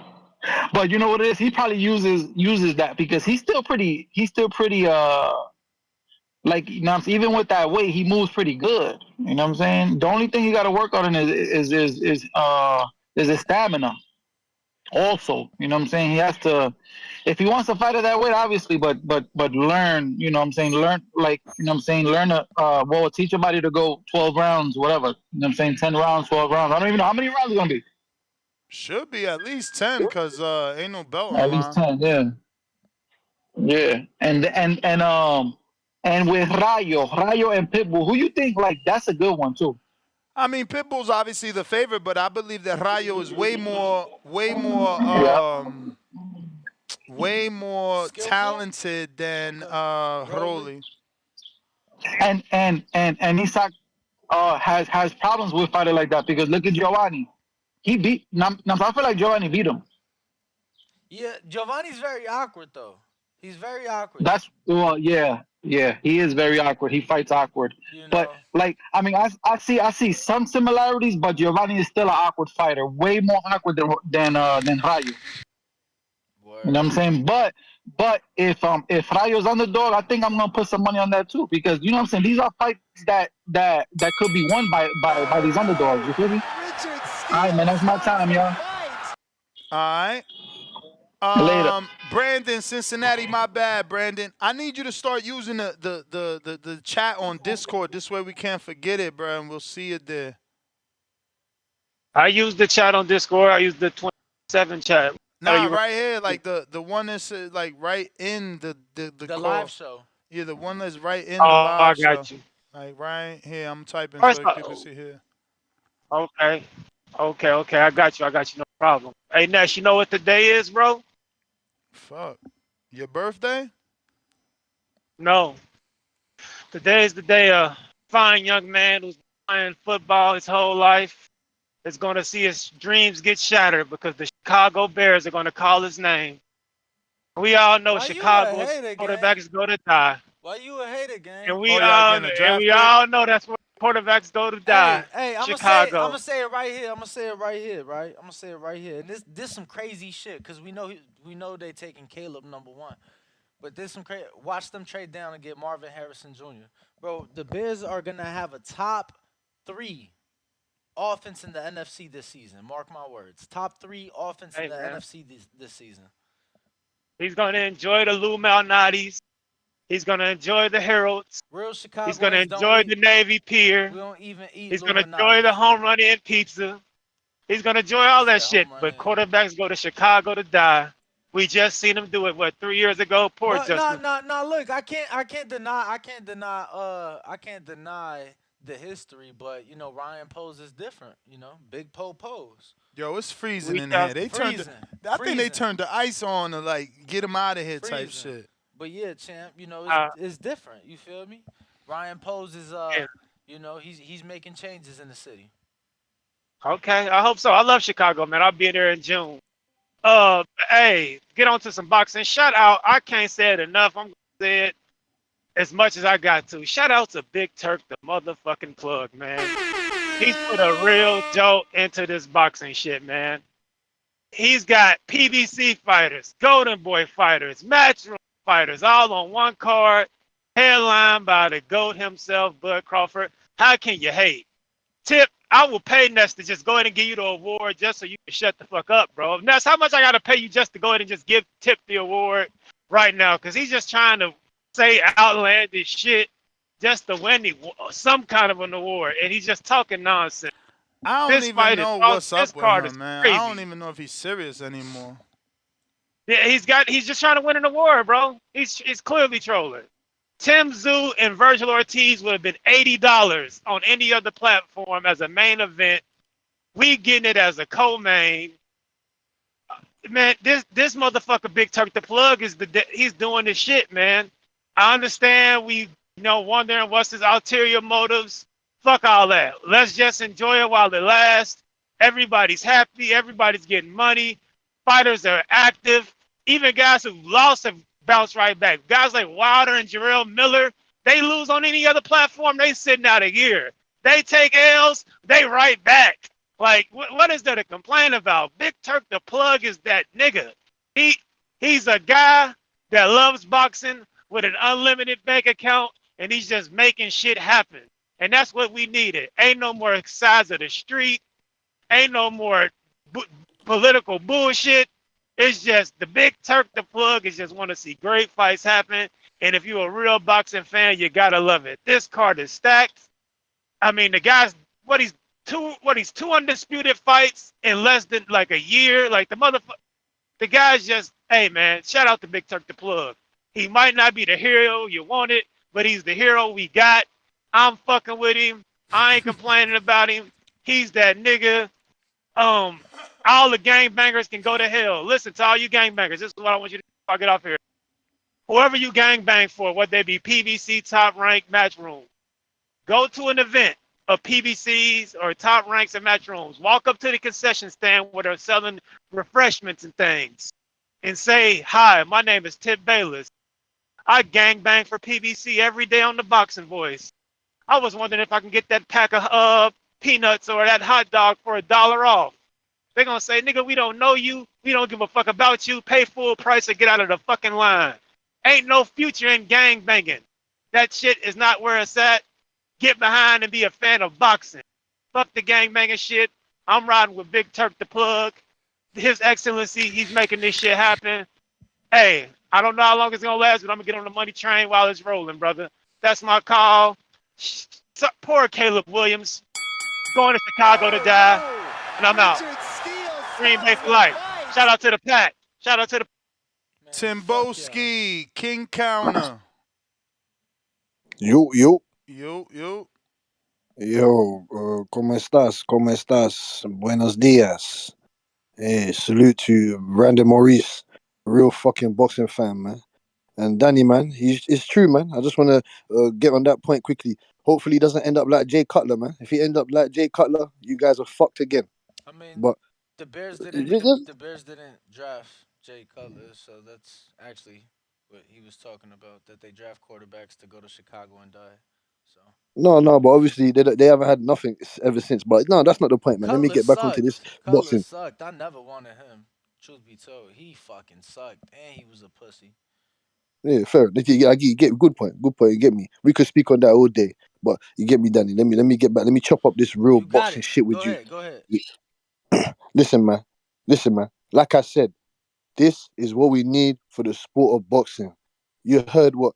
But you know what it is? He probably uses that because he's still pretty like even with that weight, he moves pretty good. You know what I'm saying? The only thing you got to work on is his stamina. Also, you know what I'm saying? He has to, if he wants to fight at that weight, obviously, but learn. You know what I'm saying? Learn learn teach somebody to go 12 rounds, whatever. You know what I'm saying? 10 rounds, 12 rounds. I don't even know how many rounds it's gonna be. Should be at least 10, because ain't no belt on the At least line. 10, yeah. Yeah, and with Rayo and Pitbull, who you think like that's a good one too? I mean, Pitbull's obviously the favorite, but I believe that Rayo is Yeah, way more Skillful. talented than Okay. Rolly. Rolly. and Isak has problems with fighter like that because look at Giovanni. He beat. I feel like Giovanni beat him. Yeah, Giovanni's very awkward though. He's very awkward. That's well, yeah. He is very awkward. He fights awkward. You But know. like, I mean, I see some similarities, but Giovanni is still an awkward fighter, way more awkward than Rayo. You know Word. what I'm saying? But if Rayo's underdog, I think I'm gonna put some money on that too because you know what I'm saying. These are fights that could be won by these underdogs. You feel me? All right, man. That's my time, y'all. All Later. right. Brandon, Cincinnati, my bad, Brandon. I need you to start using the chat on Discord. This way we can't forget it, bro, and we'll see it there. I use the chat on Discord. I use the 27 chat. Nah, right here, like the one that's like right in the The call. live show. Yeah, the one that's right in the Oh, I live show. got you. Like right here, I'm typing First, so people see here. okay, okay. I got you. No problem. Hey, Nash, you know what today is, bro? Fuck. Your birthday? No. Today is the day a fine young man who's playing football his whole life is going to see his dreams get shattered because the Chicago Bears are going to call his name. We all know Why you a Chicago's hater, gang? quarterbacks go to die. Why you a hater, gang? And Oh, we y'all all getting a draft pick? know that's where quarterbacks go to die. Hey, I'm Chicago. gonna say it right here. I'm gonna say it right here, right? I'm gonna say it right here. And this some crazy shit because we know they taking Caleb #1, but there's some crazy. Watch them trade down and get Marvin Harrison Jr. Bro, the Bears are gonna have a top 3 offense in the NFC this season. Mark my words. Top 3 offense in Hey, the man. NFC this season. He's going to enjoy the Lou Malnati's. He's going to enjoy the Heralds. Real He's going to Chicagoans don't enjoy eat. the Navy Pier. We don't even eat He's going to enjoy the Illuminati's. home run and pizza. He's going to enjoy He all that said shit. home run But in. quarterbacks go to Chicago to die. We just seen him do it, 3 years ago? Poor But Justin. look, I can't deny the history, but you know, Ryan Pose is different, you know. Big Pose. Yo, it's freezing We in shall here. They Freezing. I think they turned the ice on to like get him out of here type Freezing. shit. But yeah, champ, you know, uh, it's different. You feel me? Ryan Pose is yeah. you know, he's making changes in the city. Okay, I hope so. I love Chicago, man. I'll be there in June. Hey, get on to some boxing. Shout out. I can't say it enough. I'm gonna say it as much as I got to. Shout out to Big Turk, the motherfucking plug, man. He's put a real jolt into this boxing shit, man. He's got PBC fighters, Golden Boy fighters, Matchroom fighters, all on one card, headlined by the GOAT himself, Bud Crawford. How can you hate? Tip, I will pay Ness to just go ahead and give you the award just so you can shut the fuck up, bro. Ness, how much I gotta pay you just to go ahead and just give Tip the award right now? Because he's just trying to say outlandish shit just to win some kind of an award, and he's just talking nonsense. I don't This even fight is know what's this up with card is him, man. crazy. I don't even know if he's serious anymore. Yeah, he's just trying to win an award, bro. He's clearly trolling. Tim Zoo and Virgil Ortiz would have been $80 on any other platform as a main event. We getting it as a co-main. Man, this motherfucker Big Turk the plug he's doing this shit, man. I understand we wondering what's his ulterior motives. Fuck all that. Let's just enjoy it while it lasts. Everybody's happy. Everybody's getting money. Fighters are active. Even guys who lost have bounced right back. Guys like Wilder and Jarrell Miller, they lose on any other platform, they sitting out a year. They take L's, they right back. Like, what is there to complain about? Big Turk the plug is that nigga. He's a guy that loves boxing with an unlimited bank account, and he's just making shit happen. And that's what we needed. Ain't no more sides of the street. Ain't no more political bullshit. It's just the Big Turk the plug is just want to see great fights happen. And if you're a real boxing fan, you gotta love it. This card is stacked. I mean, the guy's he's two undisputed fights in less than like a year. Like the guy's just, hey man, shout out to Big Turk the plug. He might not be the hero you wanted, but he's the hero we got. I'm fucking with him. I ain't complaining about him. He's that nigga. All the gangbangers can go to hell. Listen to all you gangbangers. This is what I want you to do before I get off here. Whoever you gangbang for, whether they be PBC, top rank, match room, go to an event of PBCs or top ranks and match rooms. Walk up to the concession stand where they're selling refreshments and things and say, hi, my name is Tip Bayless. I gangbang for PBC every day on the Boxing Voice. I was wondering if I can get that pack of peanuts or that hot dog for $1 off. They're going to say, nigga, we don't know you. We don't give a fuck about you. Pay full price or get out of the fucking line. Ain't no future in gang banging. That shit is not where it's at. Get behind and be a fan of boxing. Fuck the gang banging shit. I'm riding with Big Turk the plug. His Excellency, he's making this shit happen. Hey, I don't know how long it's going to last, but I'm going to get on the money train while it's rolling, brother. That's my call. Poor Caleb Williams. Going to Chicago to die. And I'm out. Green Bay for life. Shout out to the pack. Shout out to the. Man, fuck y'all. Timboski, King Counter. Yo. Yo. Yo, ¿cómo estás? ¿Cómo estás? Buenos días. Salute to Brandon Maurice, real fucking boxing fan, man. And Danny, man, it's true, man. I just want to get on that point quickly. Hopefully, he doesn't end up like Jay Cutler, man. If he end up like Jay Cutler, you guys are fucked again. I mean, But the Bears didn't it is- the Bears didn't draft Jay Cutler, so that's actually what he was talking about. That they draft quarterbacks to go to Chicago and die. So no, but obviously they haven't had nothing ever since. But no, that's not the point, man. Let me Cutler get back onto this sucked. Cutler boxing. sucked. I never wanted him. Truth be told, he fucking sucked, and he was a pussy. Yeah, fair. You get good point. Good point. You get me. We could speak on that all day, but you get me, Danny. Let me get back. Let me chop up this real You got boxing it. shit Go with you. ahead. Go ahead. Listen, man. Listen, man. Like I said, this is what we need for the sport of boxing. You heard what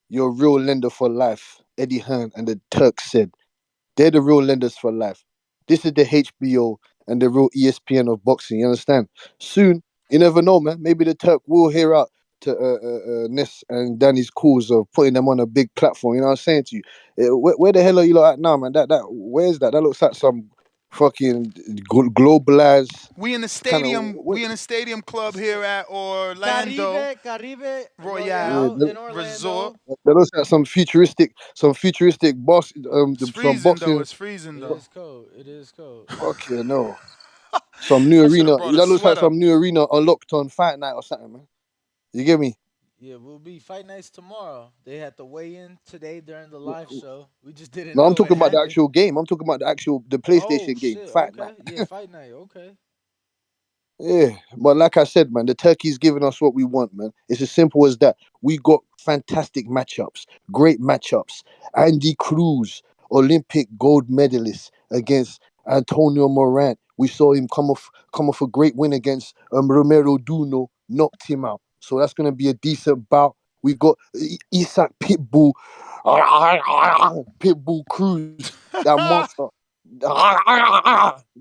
your real lender for life, Eddie Hearn and the Turks said. They're the real lenders for life. This is the HBO and the real ESPN of boxing. You understand? Soon, you never know, man. Maybe the Turk will hear out to Ness and Danny's calls of putting them on a big platform. You know what I'm saying to you? Where the hell are you lot at now, man? Where's that? That looks like some fucking globalized We in the kind of. stadium. We in the stadium club here at Orlando Caribe Yeah, Royale Royale in Resort. Orlando. that looks like some futuristic boss, It's some freezing though. boxing. It's freezing It though. is cold. It is cold. Fuck yeah, no. Some new I should have arena. brought a That looks like sweater. some new arena unlocked on Fight Night or something, man. You get me? Yeah, we'll be fight nights tomorrow. They had to weigh in today during the live show. We just didn't No, I'm know it talking about the happened. actual game. I'm talking about the Oh PlayStation game, shit. Fight Night. Okay. Yeah, fight night. Okay. Yeah, but like I said, man, the Turkey's giving us what we want, man. It's as simple as that. We got fantastic matchups, great matchups. Andy Cruz, Olympic gold medalist against Antonio Morant. We saw him come off a great win against Romero Duno, knocked him out. So that's gonna be a decent bout. We got Isak Pitbull Cruz, that monster.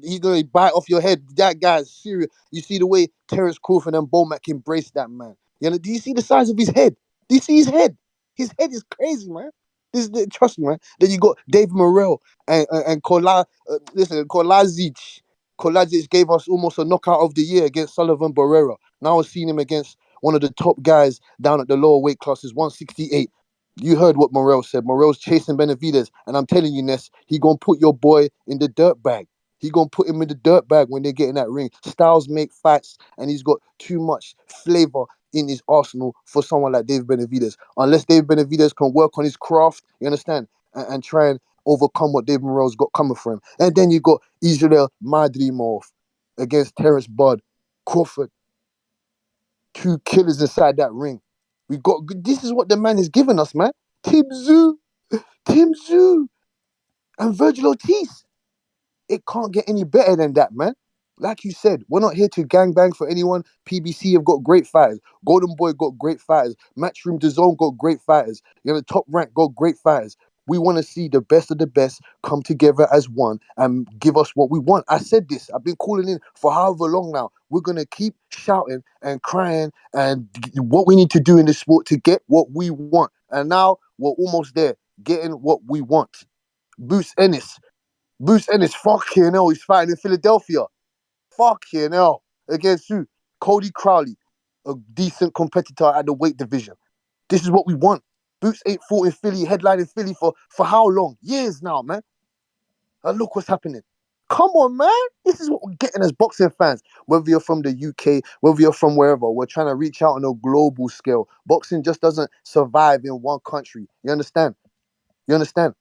He's gonna bite off your head. That guy's serious. You see the way Terrence Crawford and Bomac embraced that man. You know, do you see the size of his head? Do you see his head? His head is crazy, man. Trust me, man. Then you got Dave Morrell and Kolazic. Kolazic gave us almost a knockout of the year against Sullivan Barrera. Now I've seen him against one of the top guys down at the lower weight classes, 168. You heard what Morel said. Morel's chasing Benavides, and I'm telling you, Ness, he gonna put your boy in the dirt bag. He gonna put him in the dirt bag when they get in that ring. Styles make fights, and he's got too much flavor in his arsenal for someone like Dave Benavides. Unless Dave Benavides can work on his craft, you understand, and try and overcome what Dave Morel's got coming for him. And then you got Israel Madrimov against Terrence Bud Crawford. Two killers inside that ring. We got this is what the man is giving us, man. Tim Zoo, and Virgil Ortiz. It can't get any better than that, man. Like you said, we're not here to gang bang for anyone. PBC have got great fighters. Golden Boy got great fighters. Matchroom DAZN got great fighters. You know, Top Rank got great fighters. We want to see the best of the best come together as one and give us what we want. I said this. I've been calling in for however long now. We're going to keep shouting and crying and what we need to do in this sport to get what we want. And now we're almost there, getting what we want. Bruce Ennis. Fucking hell, he's fighting in Philadelphia. Fucking hell. Against who? Cody Crowley, a decent competitor at the weight division. This is what we want. Boots ain't fought in Philly, headlining Philly for how long? Years now, man. And look what's happening. Come on, man. This is what we're getting as boxing fans. Whether you're from the UK, whether you're from wherever, we're trying to reach out on a global scale. Boxing just doesn't survive in one country. You understand? You understand?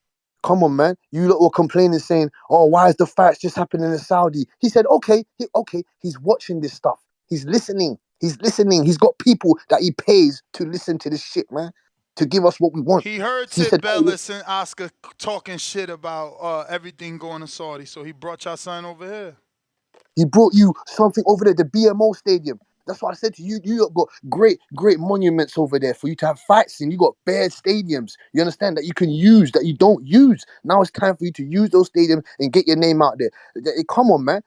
Come on, man. You lot were complaining, saying, "Oh, why is the fights just happening in Saudi?" He said, "Okay, He's watching this stuff. He's listening. He's listening. He's got people that he pays to listen to this shit, man, to give us what we want." He heard He Tip said, "Oh, Bellis and Oscar talking shit about everything going to Saudi, so he brought y'all son over here. he brought you something over there, the BMO Stadium." That's what I said to you. You got great monuments over there for you to have fights in. You got bare stadiums. You understand that you can use that you don't use. Now it's time for you to use those stadiums and get your name out there. Come on, man.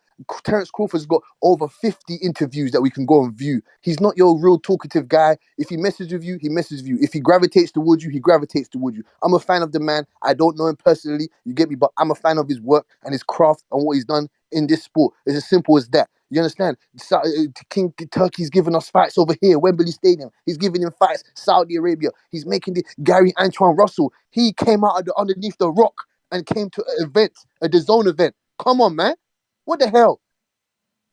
Terence Crawford's got over 50 interviews that we can go and view. He's not your real talkative guy. If he messes with you, he messes with you. If he gravitates towards you, he gravitates towards you. I'm a fan of the man. I don't know him personally, you get me, but I'm a fan of his work and his craft and what he's done in this sport. It's as simple as that. You understand? King Turkey's giving us fights over here, Wembley Stadium. He's giving him fights, Saudi Arabia. He's making the Gary Antoine Russell. He came out of underneath the rock and came to an event, a DAZN event. Come on, man. What the hell?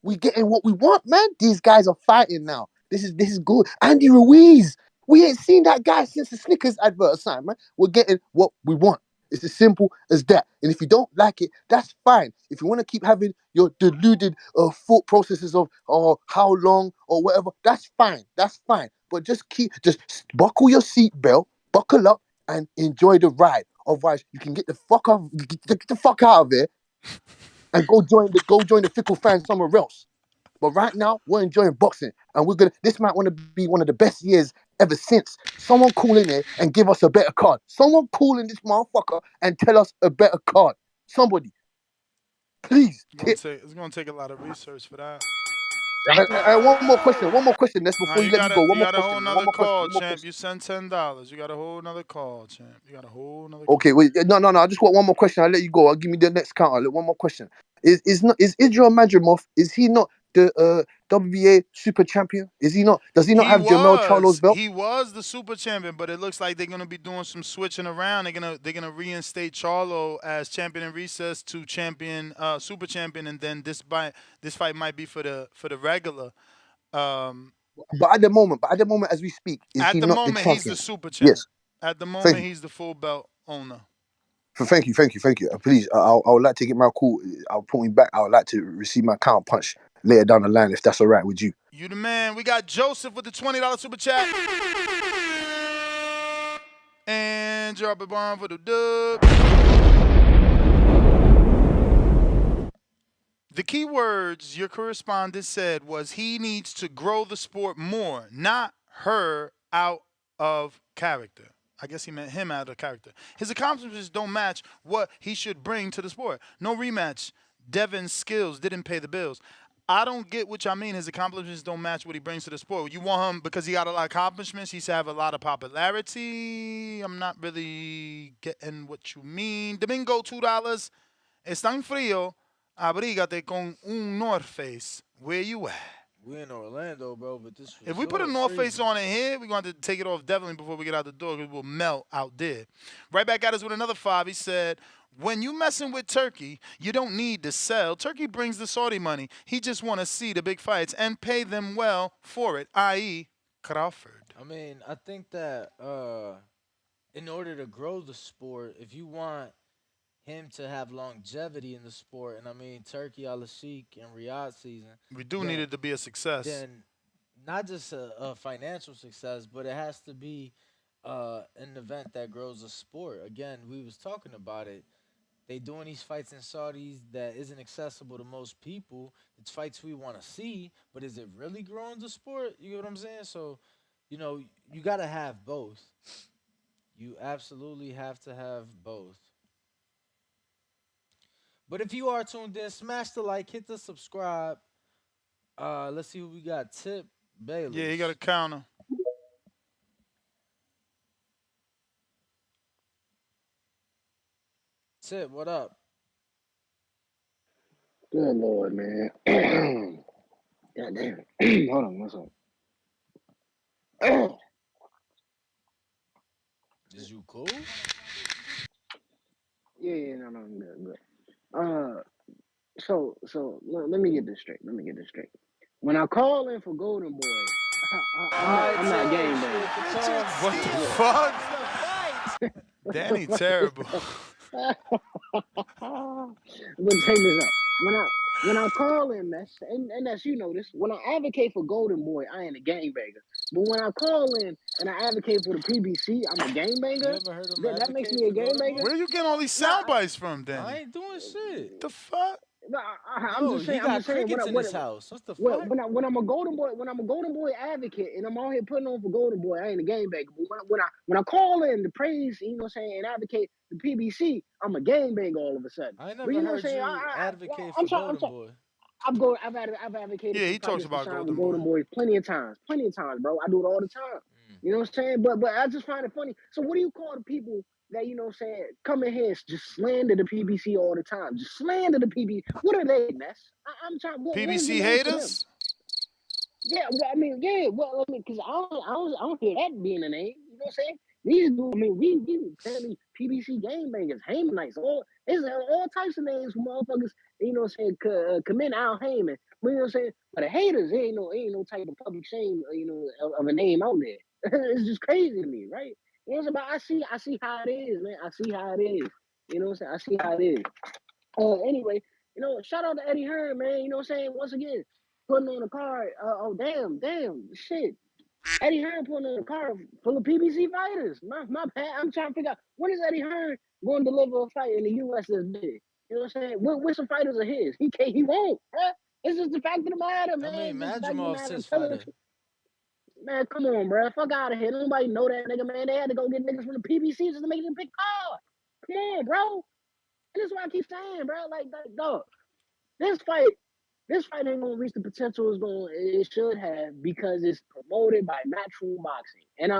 We getting what we want, man. These guys are fighting now. This is good. Andy Ruiz. We ain't seen that guy since the Snickers advert sign, man. We're getting what we want. It's as simple as that. And if you don't like it, that's fine. If you want to keep having your deluded thought processes of how long or whatever, that's fine. That's fine. But just buckle your seatbelt, buckle up, and enjoy the ride. Otherwise, you can get the fuck out of there and go join the fickle fans somewhere else. But right now, we're enjoying boxing, and this might want to be one of the best years ever since. Someone call in there and give us a better card. Someone call in this motherfucker and tell us a better card. Somebody, please. It's gonna take a lot of research for that. One more question. That's Nah, before you let me go. you One more got a whole question. nother call, champ. You send $10. You got a whole nother call, champ. You got a whole nother call. Okay, wait. No. I just got one more question. I'll let you go. I'll give me the next counter. One more question. Is Israel Madrimov? Is he not the WBA super champion? Is he not? Does he not have Jermell Charlo's belt? He was the super champion, but it looks like they're gonna be doing some switching around. They're gonna reinstate Charlo as champion in recess to champion, super champion, and then this fight might be for the regular. But at the moment, as we speak, is he not the champion? He's the super champ. Yes. At the moment, he's the full belt owner. Thank you. Please, I would like to get my call. I'll put me back. I would like to receive my counter punch later down the line, if that's all right with you. You the man. We got Joseph with the $20 super chat. And drop a bomb for the dub. The key words your correspondent said was he needs to grow the sport more, not her out of character. I guess he meant him out of character. His accomplishments don't match what he should bring to the sport. No rematch. Devin's skills didn't pay the bills. I don't get what y'all mean. His accomplishments don't match what he brings to the sport. You want him because he got a lot of accomplishments. He should have a lot of popularity. I'm not really getting what you mean. Domingo, $2. Está en frío. Abrígate con un North Face. Where you at? We're in Orlando, bro, but this. If we put a North Face on in here, we're going to take it off definitely before we get out the door because we'll melt out there. Right back at us with another 5. He said, when you messing with Turkey, you don't need to sell. Turkey brings the Saudi money. He just want to see the big fights and pay them well for it, i.e. Crawford. I mean, I think that in order to grow the sport, if you want him to have longevity in the sport, and I mean Turkey, Al-Sheikh, and Riyadh season. We do need it to be a success. Then not just a financial success, but it has to be an event that grows a sport. Again, we was talking about it. They doing these fights in Saudis that isn't accessible to most people. It's fights we want to see, but is it really growing the sport? You know what I'm saying? So, you got to have both. You absolutely have to have both. But if you are tuned in, smash the like, hit the subscribe. Let's see who we got. Tip Bayless. Yeah, he got a counter. Tip, what up? Good Lord, man. God damn it. Hold on, what's up? Is you cool? Yeah, no, I'm good. So let me get this straight. When I call in for Golden Boy, I'm not game banging. What the fuck? Danny terrible. But check this out. When I call in, mess, and that's this. When I advocate for Golden Boy, I ain't a gangbanger. But when I call in and I advocate for the PBC, I'm a gangbanger. That makes me a gangbanger. Where you getting all these sound bites from, Danny? I ain't doing shit. The fuck? No, I'm just saying. I'm just saying. In this house. What's the fuck? When I'm a Golden Boy advocate, and I'm out here putting on for Golden Boy, I ain't a gangbanger. But when I call in to praise, and advocate the PBC, I'm a gangbanger all of a sudden. I never heard you advocate for Golden Boy. I've advocated Yeah, for he talks fighting for about Sean with Golden Boy. Golden Boys plenty of times, bro. I do it all the time. You know what I'm saying? But I just find it funny. So what do you call the people that you know what I'm saying come in here and just slander the PBC all the time? Just slander the PBC. What are they, Ness? I'm trying. What is the PBC name for them? haters? Yeah, well, I mean, yeah, well, I mean, because I don't hear that being a name. You know what I'm saying? These dudes, I mean, we apparently PBC game bangers, Haymanites, there's all types of names for motherfuckers. You know what I'm saying? Commend Al Heyman. You know what I'm saying? But the haters, ain't no type of public shame, of a name out there. It's just crazy to me, right? You know what I'm saying? But I see how it is, man. I see how it is. You know what I'm saying? I see how it is. Anyway, shout out to Eddie Hearn, man. You know what I'm saying? Once again, putting on a card. Damn, shit. Eddie Hearn putting on a card full of PBC fighters. My bad. I'm trying to figure out when is Eddie Hearn going to deliver a fight in the U.S. that's big. You know what I'm saying? What some fighters of his? He won't. Huh? It's just the fact of the matter, man. I mean, It's just the fact of the Madrimov's matter. I'm his telling the fighter. truth. Man, come on, bro. Fuck out of here. Nobody know that nigga, man. They had to go get niggas from the PBC just to make them pick card. Come on, bro. And this is what I keep saying, bro. Like, dog. This fight ain't gonna reach the potential it should have because it's promoted by Matchroom Boxing. And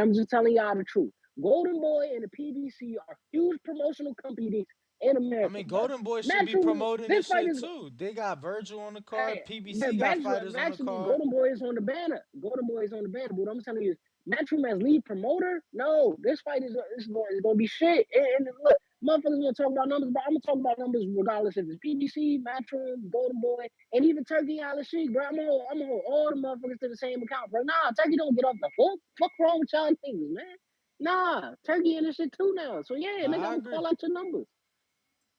I'm just telling y'all the truth. Golden Boy and the PBC are huge promotional companies in I America, mean, bro. Golden Boy should be Matchroom, promoting this this fight shit is too. They got Virgil on the card. PBC got actually, fighters on the card. Golden Boy is on the banner. Golden Boy is on the banner. But what I'm telling you is, Matchroom as lead promoter, no, this fight is gonna be shit. And look, motherfuckers gonna talk about numbers, but I'm gonna talk about numbers regardless if it's PBC, Matchroom, Golden Boy, and even Turkey Al Sheik, bro. I'm gonna hold all the motherfuckers to the same account, bro. Nah, Turkey don't get off the hook. Fuck wrong with y'all niggas, man. Nah, Turkey in this shit too now. So yeah, nigga, Nah, I'm I gonna agree. call out your numbers.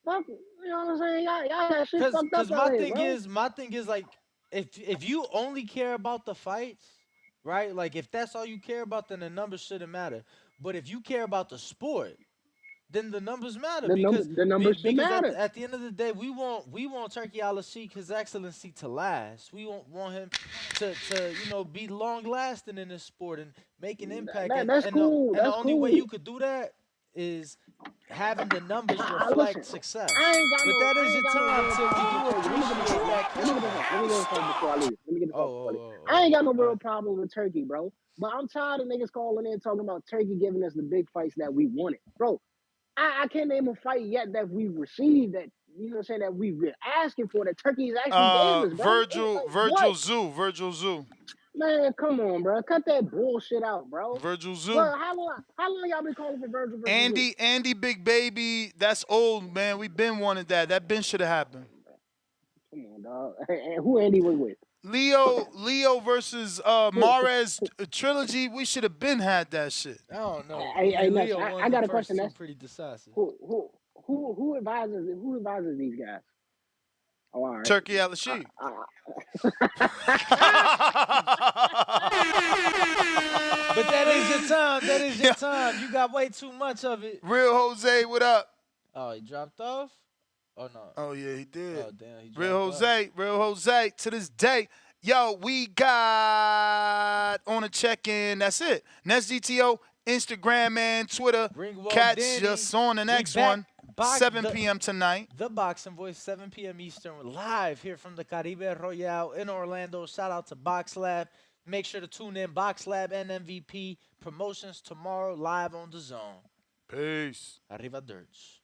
Fuck, you know what I'm saying? Y'all got shit fucked up Cause out my here, thing bro. is like if you only care about the fights, right? Like if that's all you care about, then the numbers shouldn't matter. But if you care about the sport, then the numbers matter because The numbers should matter. at the end of the day, we want Turkey Al Sheik, His Excellency, to last. We want him to be long lasting in this sport and make an impact. And That's cool. the That's only way you cool. could do that is having the numbers Listen, reflect success. I ain't got But that I is your ain't got no time real till we problem do with Turkey. Let me get this appreciate off. that comeback. Let me get this off before I leave. Let me get this off before I leave. I ain't got no real problem with Turkey, bro. But I'm tired of niggas calling in talking about Turkey giving us the big fights that we wanted, bro. I can't name a fight yet that we've received that you know what I'm saying that we've been asking for that Turkey's actually gave us, bro. Like what? Virgil Zoo. Man, come on, bro. Cut that bullshit out, bro. Virgil Zoo. Well, how long y'all been calling for Virgil versus Zoo? Andy Big Baby, that's old, man. We been wanted that. That been should have happened. Come on, dog. And who Andy was with? Leo versus Mares trilogy, we should have been had that shit. I don't know. I Hey, mean, Ness, Leo I won the got a question. first two That's pretty decisive. who advises these guys? Oh, all right. Turkey Al Sheik. But that is your time. That is your time. You got way too much of it. Real Jose, what up? Oh, he dropped off? Oh, no. Oh, yeah, he did. Oh, damn, he dropped Real Jose, to this day. Yo, we got on a check-in. That's it. Next GTO, Instagram and Twitter. Catch us on the next one. 7 p.m. tonight. The Boxing Voice, 7 p.m. Eastern, live here from the Caribe Royale in Orlando. Shout out to Box Lab. Make sure to tune in. Box Lab and MVP promotions tomorrow live on the Zone. Peace. Arriva Dirts.